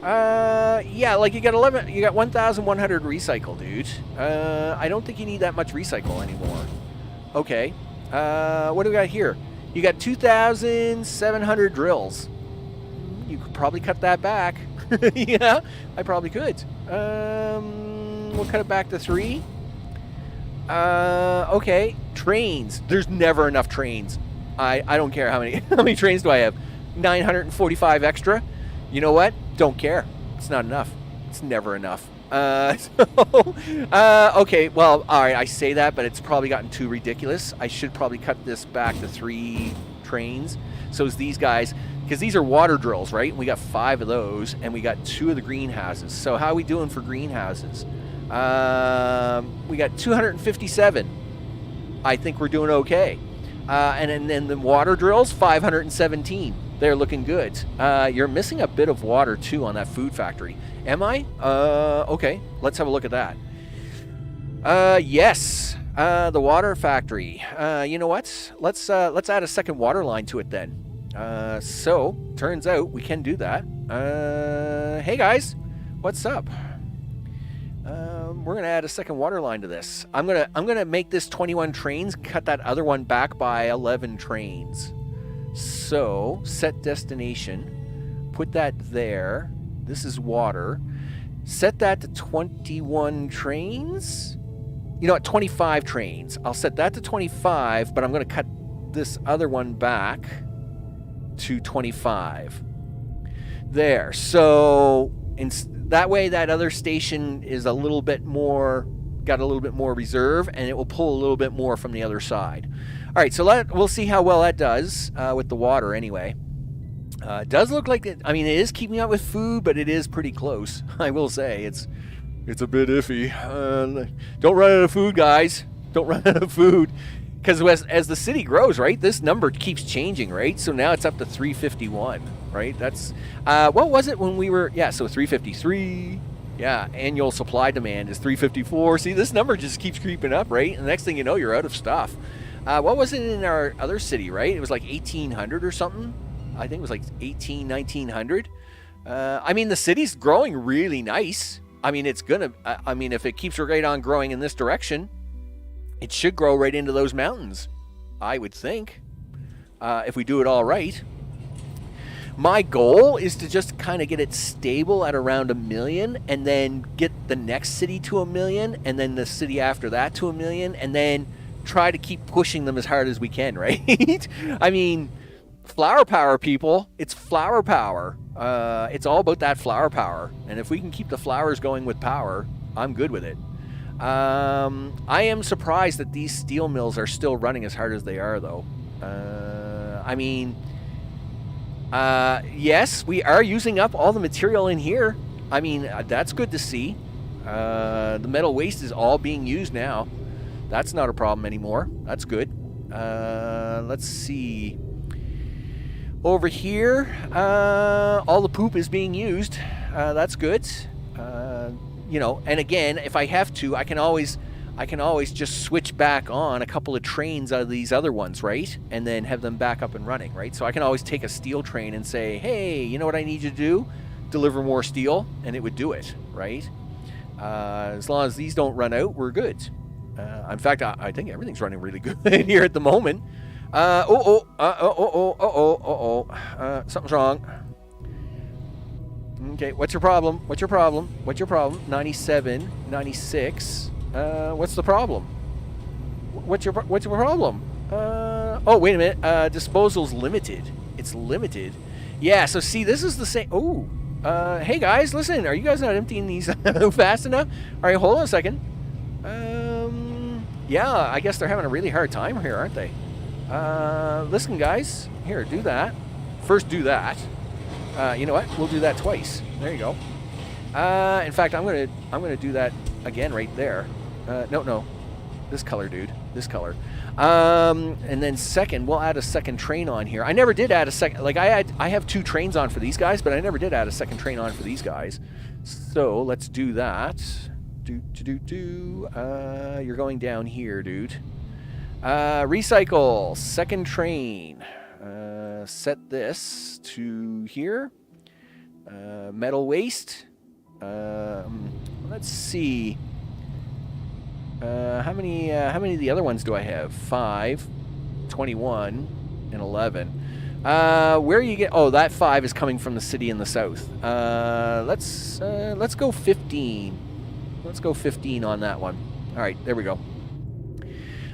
Yeah, like you got 1,100 recycle, dude. I don't think you need that much recycle anymore. Okay. What do we got here? You got 2,700 drills. You could probably cut that back. Yeah, I probably could. We'll cut it back to 3. Okay. Trains. There's never enough trains. I don't care how many trains do I have. 945 extra. You know what? Don't care. It's not enough. It's never enough. Okay, well, all right, I say that, but it's probably gotten too ridiculous. I should probably cut this back to 3 trains. So it's these guys, because these are water drills, right? We got 5 of those, and we got 2 of the greenhouses. So how are we doing for greenhouses? We got 257. I think we're doing okay. And then the water drills, 517. They're looking good. You're missing a bit of water, too, on that food factory. Am I? Okay. Let's have a look at that. Yes. The water factory. You know what? Let's add a second water line to it then. So, turns out we can do that. Hey, guys. What's up? We're going to add a second water line to this. I'm gonna make this 21 trains, cut that other one back by 11 trains. So, set destination, put that there. This is water. Set that to 21 trains. You know what, 25 trains. I'll set that to 25, but I'm going to cut this other one back to 25. There. So, that way that other station is a little bit more, got a little bit more reserve, and it will pull a little bit more from the other side. All right, so we'll see how well that does with the water anyway. It does look like it. I mean, it is keeping up with food, but it is pretty close. I will say it's a bit iffy. Don't run out of food, guys. Don't run out of food, because as the city grows, right, this number keeps changing, right? So now it's up to 351, right? That's what was it when we were? Yeah, so 353. Yeah, annual supply demand is 354. See, this number just keeps creeping up, right? And the next thing you know, you're out of stuff. What was it in our other city, right? It was like 1,800 or something. I think it was like 1,900. I mean, the city's growing really nice. I mean, it's gonna. I mean, if it keeps right on growing in this direction, it should grow right into those mountains. I would think, if we do it all right. My goal is to just kind of get it stable at around 1 million, and then get the next city to 1 million, and then the city after that to 1 million, and then try to keep pushing them as hard as we can, right? I mean, flower power, people. It's flower power. It's all about that flower power. And if we can keep the flowers going with power, I'm good with it. I am surprised that these steel mills are still running as hard as they are, though. I mean, yes, we are using up all the material in here. I mean, that's good to see. The metal waste is all being used now. That's not a problem anymore. That's good. Let's see. Over here, all the poop is being used. That's good. You know, and again, if I have to, I can always just switch back on a couple of trains out of these other ones, right? And then have them back up and running, right? So I can always take a steel train and say, hey, you know what I need you to do? Deliver more steel, and it would do it, right? As long as these don't run out, we're good. In fact, I think everything's running really good here at the moment. Something's wrong. Okay, what's your problem? What's your problem? What's your problem? 97, 96. What's the problem? What's your problem? Oh, wait a minute. Disposal's limited. It's limited. Yeah, so see, this is the same. Oh, hey guys, listen. Are you guys not emptying these fast enough? All right, hold on a second. Yeah, I guess they're having a really hard time here, aren't they? Listen, guys. Here, do that. First, do that. You know what? We'll do that twice. There you go. In fact, I'm gonna do that again right there. No. This color, dude. This color. And then second, we'll add a second train on here. I never did add a second. Like I have 2 trains on for these guys, but I never did add a second train on for these guys. So let's do that. You're going down here, dude. Recycle, second train. Set this to here. Metal waste. Let's see. How many of the other ones do I have? 5, 21, and 11. Where you get? Oh, that 5 is coming from the city in the south. Let's go 15. Let's go 15 on that one. All right, there we go.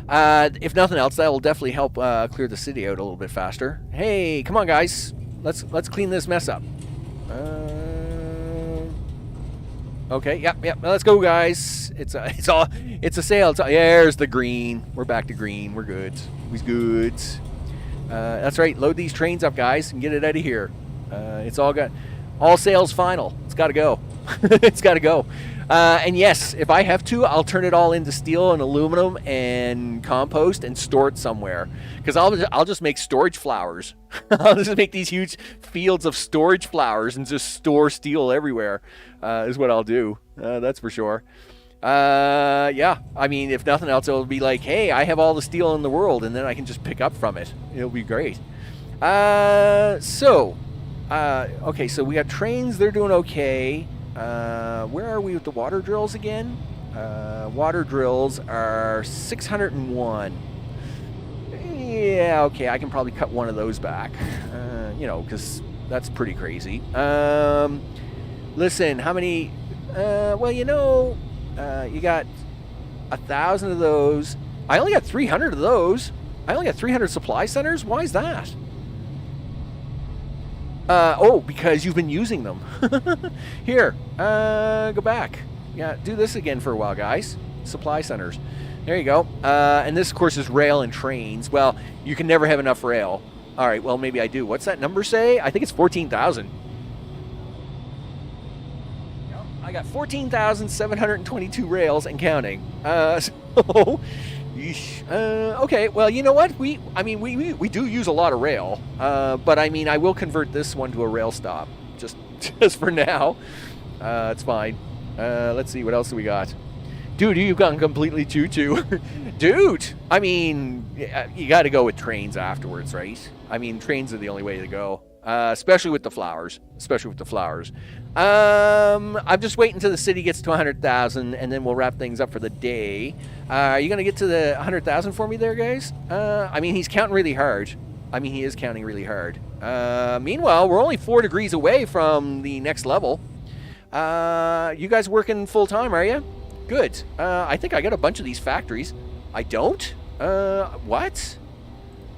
If nothing else, that will definitely help clear the city out a little bit faster. Hey, come on, guys. Let's clean this mess up. Okay, yep. Let's go, guys. It's a sale. There's the green. We're back to green. We're good. We's good. That's right. Load these trains up, guys, and get it out of here. It's all sales final. It's got to go. It's got to go. And yes, if I have to, I'll turn it all into steel and aluminum and compost and store it somewhere. Because I'll just make storage flowers. I'll just make these huge fields of storage flowers and just store steel everywhere. Is what I'll do. That's for sure. Yeah, I mean, if nothing else, it'll be like, hey, I have all the steel in the world, and then I can just pick up from it. It'll be great. Okay, so we got trains. They're doing okay. Where are we with the water drills again? Water drills are 601. Yeah, okay, I can probably cut one of those back. Because that's pretty crazy. Listen, how many... you got 1,000 of those. I only got 300 of those. I only got 300 supply centers? Why is that? Because you've been using them. Here, go back. Yeah, do this again for a while, guys. Supply centers. There you go. And this, of course, is rail and trains. Well, you can never have enough rail. All right, well, maybe I do. What's that number say? I think it's 14,000. I got 14,722 rails and counting. Okay, well, you know what? We do use a lot of rail, but I mean, I will convert this one to a rail stop, just for now. It's fine. Let's see, what else do we got? Dude, you've gone completely choo-choo. Dude, I mean, you got to go with trains afterwards, right? I mean, trains are the only way to go, especially with the flowers. I'm just waiting until the city gets to 100,000, and then we'll wrap things up for the day. Are you going to get to the 100,000 for me there, guys? I mean, he's counting really hard. He is counting really hard. Meanwhile, we're only 4 degrees away from the next level. You guys working full-time, are you? Good. I think I got a bunch of these factories. I don't? What?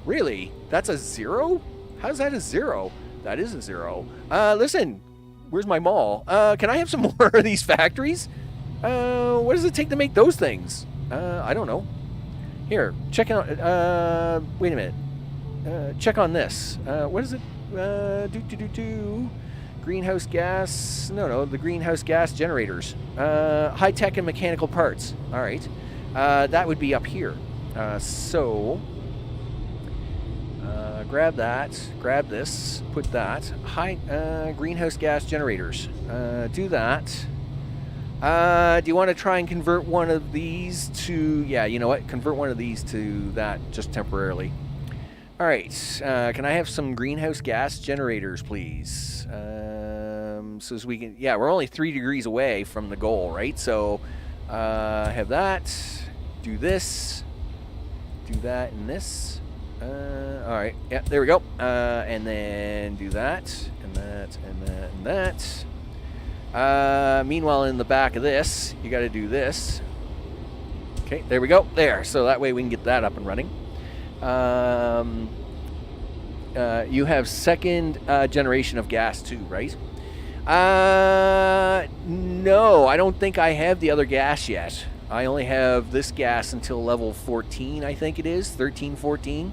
Really? That's a 0? How's that a 0? That is a 0. Listen, where's my mall? Can I have some more of these factories? What does it take to make those things? I don't know. Here, check out, wait a minute. Check on this. What is it? Greenhouse gas. No, the greenhouse gas generators. High-tech and mechanical parts. All right. That would be up here. Grab that. Grab this. Put that. Greenhouse gas generators. Do that. Do you want to try and convert one of these to... Yeah, you know what? Convert one of these to that just temporarily. All right. Can I have some greenhouse gas generators, please? So as we can... Yeah, we're only 3 degrees away from the goal, right? So have that. Do this. Do that and this. All right. Yeah, there we go. And then do that and that and that and that. Meanwhile, in the back of this, you got to do this. Okay, there we go. There. So that way we can get that up and running. You have second generation of gas too, right? No, I don't think I have the other gas yet. I only have this gas until level 14, I think it is, 13, 14.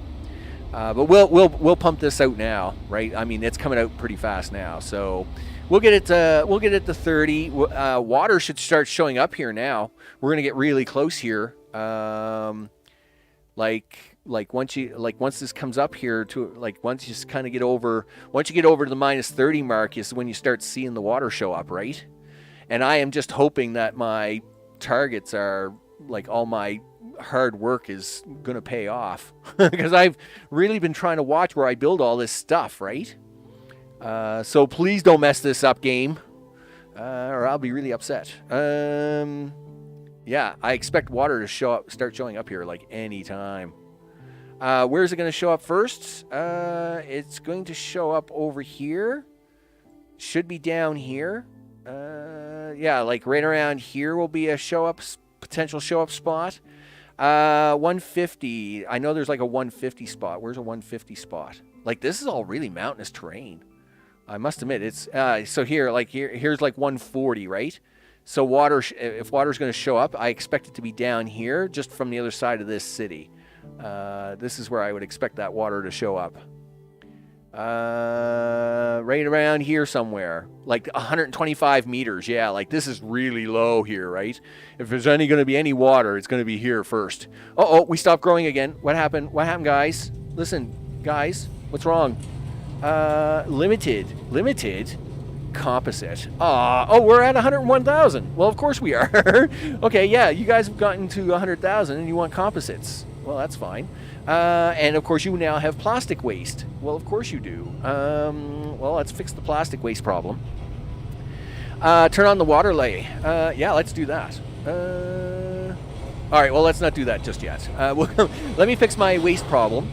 But we'll pump this out now, right? I mean, it's coming out pretty fast now, so we'll get it to 30. Water should start showing up here now. We're gonna get really close here. Once this comes up here to once you just kind of get over to the minus 30 mark is when you start seeing the water show up, right? And I am just hoping that my targets are all my hard work is going to pay off because I've really been trying to watch where I build all this stuff, right? So please don't mess this up, game, or I'll be really upset. Yeah, I expect water to start showing up here anytime. Where's it going to show up first? It's going to show up over here. Should be down here. Yeah, right around here will be a potential show up spot. 150. I know there's a 150 spot. Where's a 150 spot? This is all really mountainous terrain. I must admit, it's so here's 140, right? So if water's going to show up, I expect it to be down here, just from the other side of this city. This is where I would expect that water to show up. Right around here somewhere, 125 meters. Yeah, this is really low here, right? If there's going to be any water, it's going to be here first. Oh, we stopped growing again. What happened? What happened, guys? Listen, guys, what's wrong? Limited composite. Oh, we're at 101,000. Well, of course we are. Okay, yeah, you guys have gotten to 100,000 and you want composites. Well, that's fine. And of course you now have plastic waste. Well, of course you do. Well, let's fix the plastic waste problem. Turn on the water lay. Yeah, let's do that. All right, well, let's not do that just yet. Let me fix my waste problem.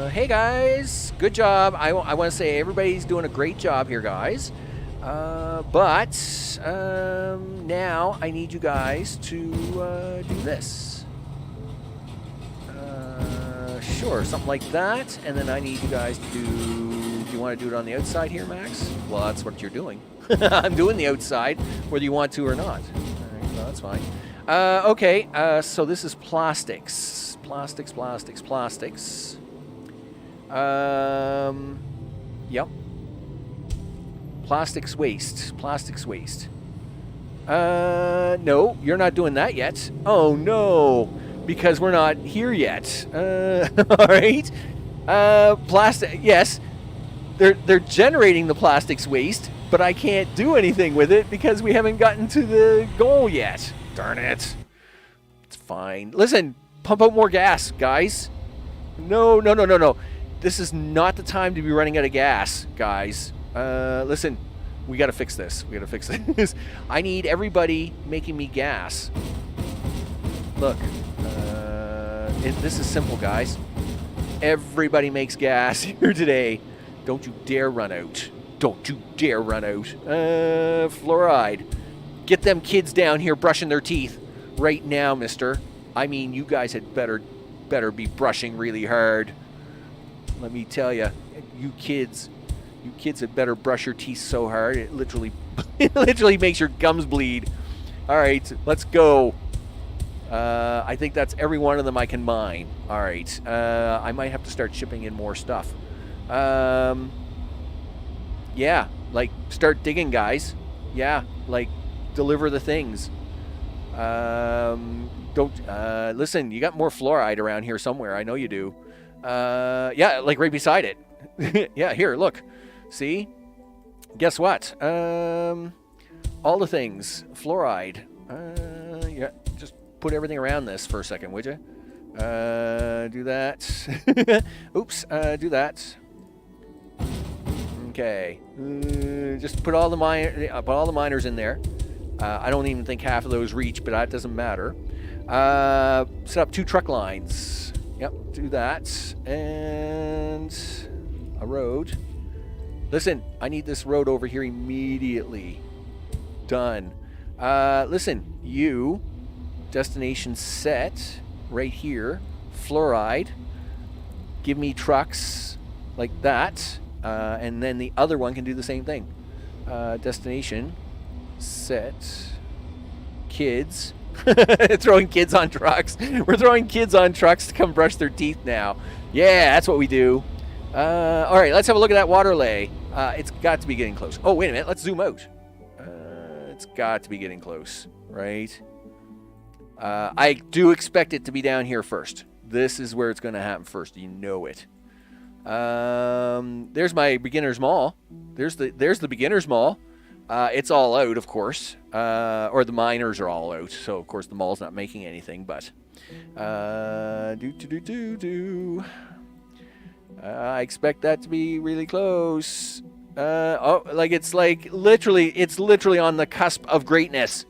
Hey guys, good job. I want to say everybody's doing a great job here, guys. But now I need you guys to do this. Sure, something like that. And then I need you guys to do you want to do it on the outside here, Max? Well, that's what you're doing. I'm doing the outside, whether you want to or not. All right, well, that's fine. Okay, so this is plastics. Plastics. Yep. Plastics waste. No, you're not doing that yet. Oh, no, because we're not here yet. All right. Plastic, yes. They're generating the plastics waste, but I can't do anything with it because we haven't gotten to the goal yet. Darn it. It's fine. Listen, pump out more gas, guys. No. This is not the time to be running out of gas, guys. Listen, we got to fix this. I need everybody making me gas. Look, this is simple, guys. Everybody makes gas here today. Don't you dare run out. Fluoride. Get them kids down here brushing their teeth right now, mister. I mean, you guys had better be brushing really hard. Let me tell you, you kids had better brush your teeth so hard it literally makes your gums bleed. All right, let's go. I think that's every one of them I can mine. All right, I might have to start shipping in more stuff. Yeah, start digging, guys. Yeah, deliver the things. Listen, you got more fluoride around here somewhere. I know you do. Yeah, right beside it. Yeah, here, look. See? Guess what? All the things. Fluoride. Yeah, just put everything around this for a second, would you? Do that. Oops, do that. Okay. Just put all the miners in there. I don't even think half of those reach, but that doesn't matter. Set up 2 truck lines. Yep, do that. And a road. Listen, I need this road over here immediately. Done. Listen, you, destination set, right here, fluoride. Give me trucks like that. And then the other one can do the same thing. Destination set, kids. Throwing kids on trucks. We're throwing kids on trucks to come brush their teeth now. Yeah, that's what we do. All right, let's have a look at that water lay. It's got to be getting close. Oh, wait a minute. Let's zoom out. It's got to be getting close, right? I do expect it to be down here first. This is where it's going to happen first. You know it. There's my beginner's mall. There's the beginner's mall. It's all out, of course. Or the miners are all out. So, of course, the mall's not making anything. But, I expect that to be really close. It's literally on the cusp of greatness.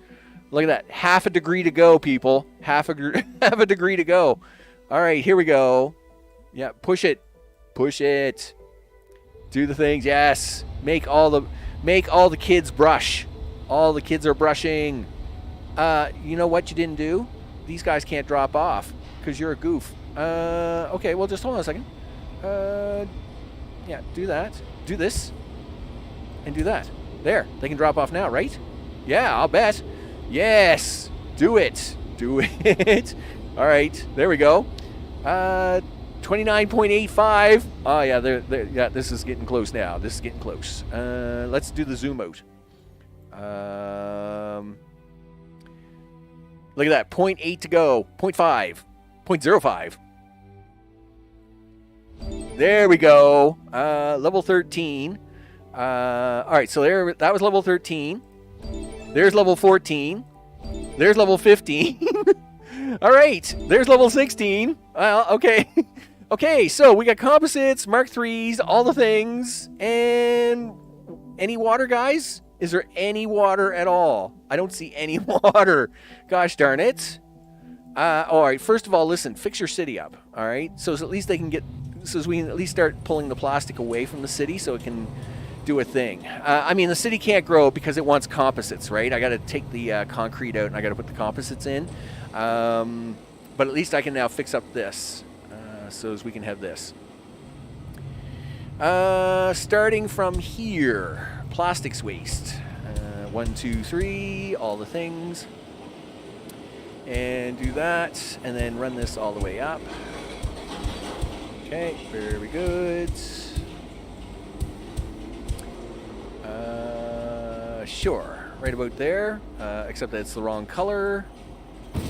Look at that. Half a degree to go, people. Half a degree to go. All right, here we go. Yeah, push it. Push it. Do the things. Yes. Make all the kids brush. All the kids are brushing. You know what you didn't do? These guys can't drop off because you're a goof. Okay, well, just hold on a second. Yeah, do that. Do this. And do that. There. They can drop off now, right? Yeah, I'll bet. Yes. Do it. Do it. All right. There we go. 29.85. Oh, yeah. Yeah, this is getting close now. This is getting close. Let's do the zoom out. Look at that. 0.8 to go. 0.5. 0.05. There we go. Level 13. All right, so that was level 13. There's level 14. There's level 15. All right, there's level 16. Well, okay. Okay, so we got composites, Mark 3s, all the things. And any water, guys? Is there any water at all? I don't see any water. Gosh darn it. All right, first of all, listen, fix your city up. All right, so at least we can at least start pulling the plastic away from the city so it can do a thing. I mean, the city can't grow because it wants composites, right? I got to take the concrete out and I got to put the composites in. But at least I can now fix up this so as we can have this. Starting from here, plastics waste. 1, 2, 3, all the things. And do that, and then run this all the way up. Okay, very good. Sure, right about there, except that it's the wrong color.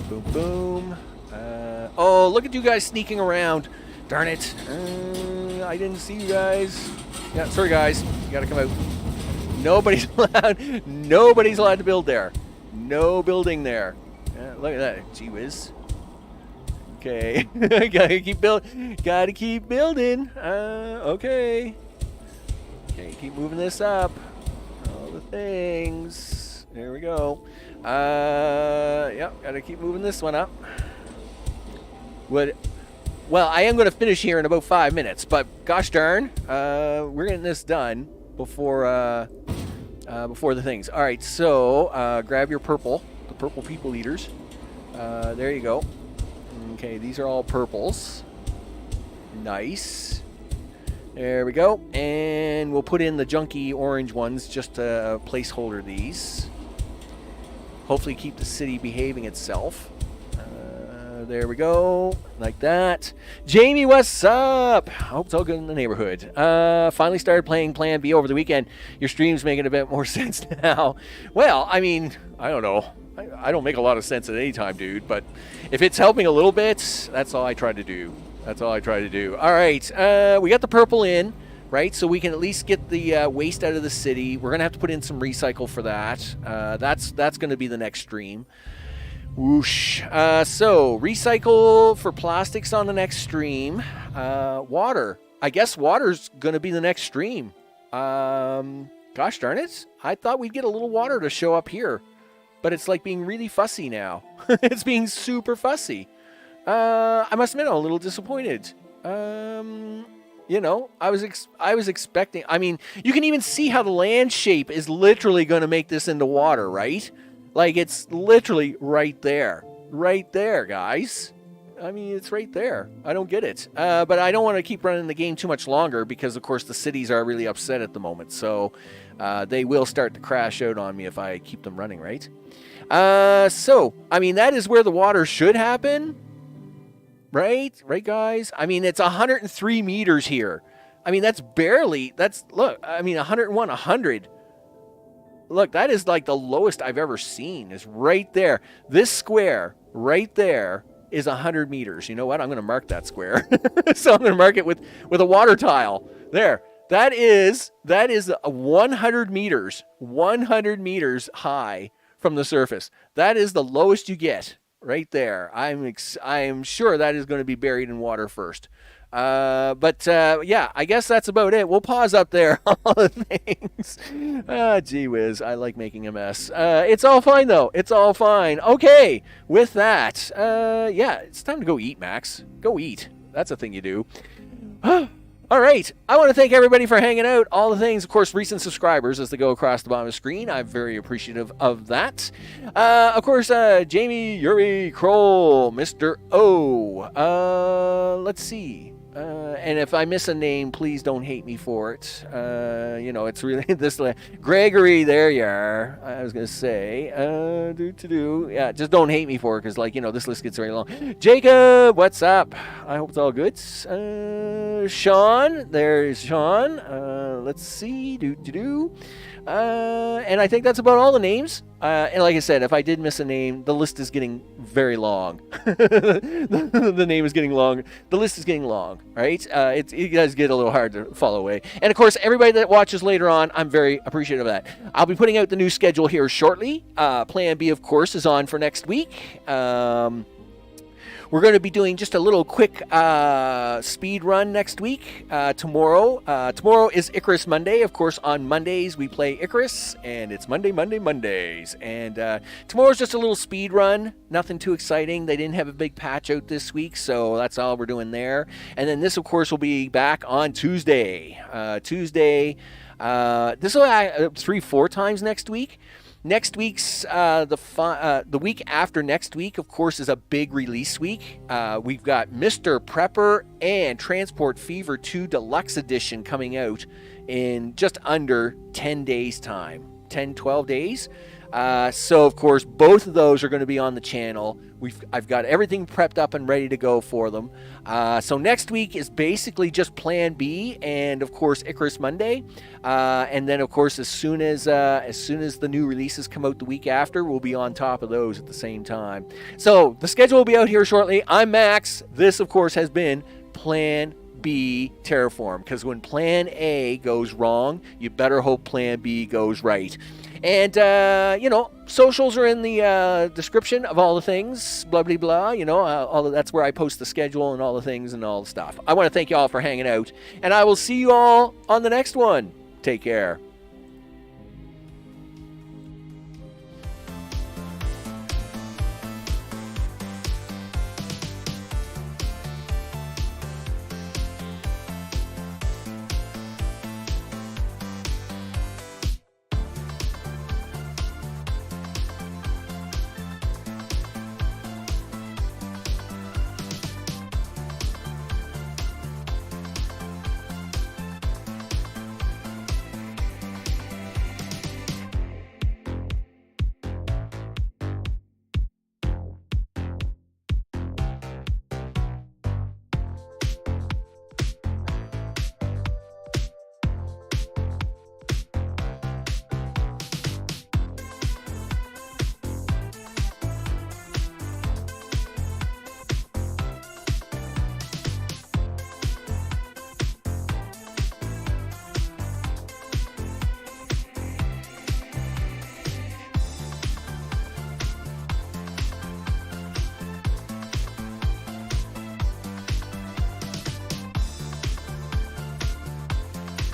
Boom, boom. Oh, look at you guys sneaking around. Darn it. I didn't see you guys. Yeah, sorry guys, you gotta come out. Nobody's allowed to build there. No building there. Look at that, gee whiz. Okay, gotta keep building. Okay. Okay, keep moving this up. All the things. There we go. Yep, gotta keep moving this one up. Well, I am gonna finish here in about 5 minutes, but gosh darn, we're getting this done before the things. All right, so grab your purple, the purple people eaters. There you go. Okay, these are all purples. Nice. There we go. And we'll put in the junky orange ones just to placeholder these. Hopefully keep the city behaving itself. There we go. Like that. Jamie, what's up? Hope it's all good in the neighborhood. Finally started playing Plan B over the weekend. Your stream's making a bit more sense now. Well, I mean, I don't know. I don't make a lot of sense at any time, dude. But if it's helping a little bit, that's all I try to do. That's all I try to do. All right. We got the purple in, right? So we can at least get the waste out of the city. We're going to have to put in some recycle for that. That's going to be the next stream. Whoosh. So recycle for plastics on the next stream. Water. I guess water's going to be the next stream. Gosh darn it. I thought we'd get a little water to show up here. But it's like being really fussy now. It's being super fussy. I must admit, I'm a little disappointed. You know, I was expecting. I mean, you can even see how the land shape is literally going to make this into water, right? Like it's literally right there, guys. I mean, it's right there. I don't get it. But I don't want to keep running the game too much longer because, of course, the cities are really upset at the moment. So they will start to crash out on me if I keep them running, right? So, I mean, that is where the water should happen. Right, guys? I mean, it's 103 meters here. I mean, look, I mean, 101, 100. Look, that is like the lowest I've ever seen is right there. This square right there is 100 meters. You know what? I'm going to mark that square. So I'm going to mark it with a water tile. There. That is 100 meters. 100 meters high from the surface. That is the lowest you get right there. I'm sure that is going to be buried in water first. But yeah, I guess that's about it. We'll pause up there. All the things. Gee whiz, I like making a mess. It's all fine though. It's all fine. Okay, with that, yeah, it's time to go eat, Max. Go eat. That's a thing you do. All right. I want to thank everybody for hanging out. All the things, of course, recent subscribers as they go across the bottom of the screen. I'm very appreciative of that. Of course, Jamie, Yuri, Kroll, Mr. O. Let's see. And if I miss a name, please don't hate me for it. You know, it's really this. Gregory, there you are. I was going to say. Yeah, just don't hate me for it because, like, you know, this list gets very long. Jacob, what's up? I hope it's all good. Sean, there's Sean. Let's see. And I think that's about all the names. And like I said, if I did miss a name, the list is getting very long. The name is getting long. The list is getting long, right? It does get a little hard to follow away. And of course, everybody that watches later on, I'm very appreciative of that. I'll be putting out the new schedule here shortly. Plan B, of course, is on for next week. We're going to be doing just a little quick speed run next week. Tomorrow is Icarus Monday. Of course, on Mondays we play Icarus, and it's Mondays. And tomorrow's just a little speed run. Nothing too exciting. They didn't have a big patch out this week, so that's all we're doing there. And then this, of course, will be back on Tuesday. This will 3-4 times next week. Next week's the week after next week, of course, is a big release week. We've got Mr. Prepper and Transport Fever 2 Deluxe Edition coming out in just under 10 days time. 10-12 days. So of course both of those are going to be on the channel. I've got everything prepped up and ready to go for them. So next week is basically just Plan B and of course Icarus Monday. And then of course as soon as the new releases come out the week after, we'll be on top of those at the same time. So the schedule will be out here shortly. I'm Max. This of course has been Plan B Terraform, because when Plan A goes wrong, you better hope Plan B goes right. And, you know, socials are in the description of all the things, blah, blah, blah. You know, that's where I post the schedule and all the things and all the stuff. I want to thank you all for hanging out, and I will see you all on the next one. Take care.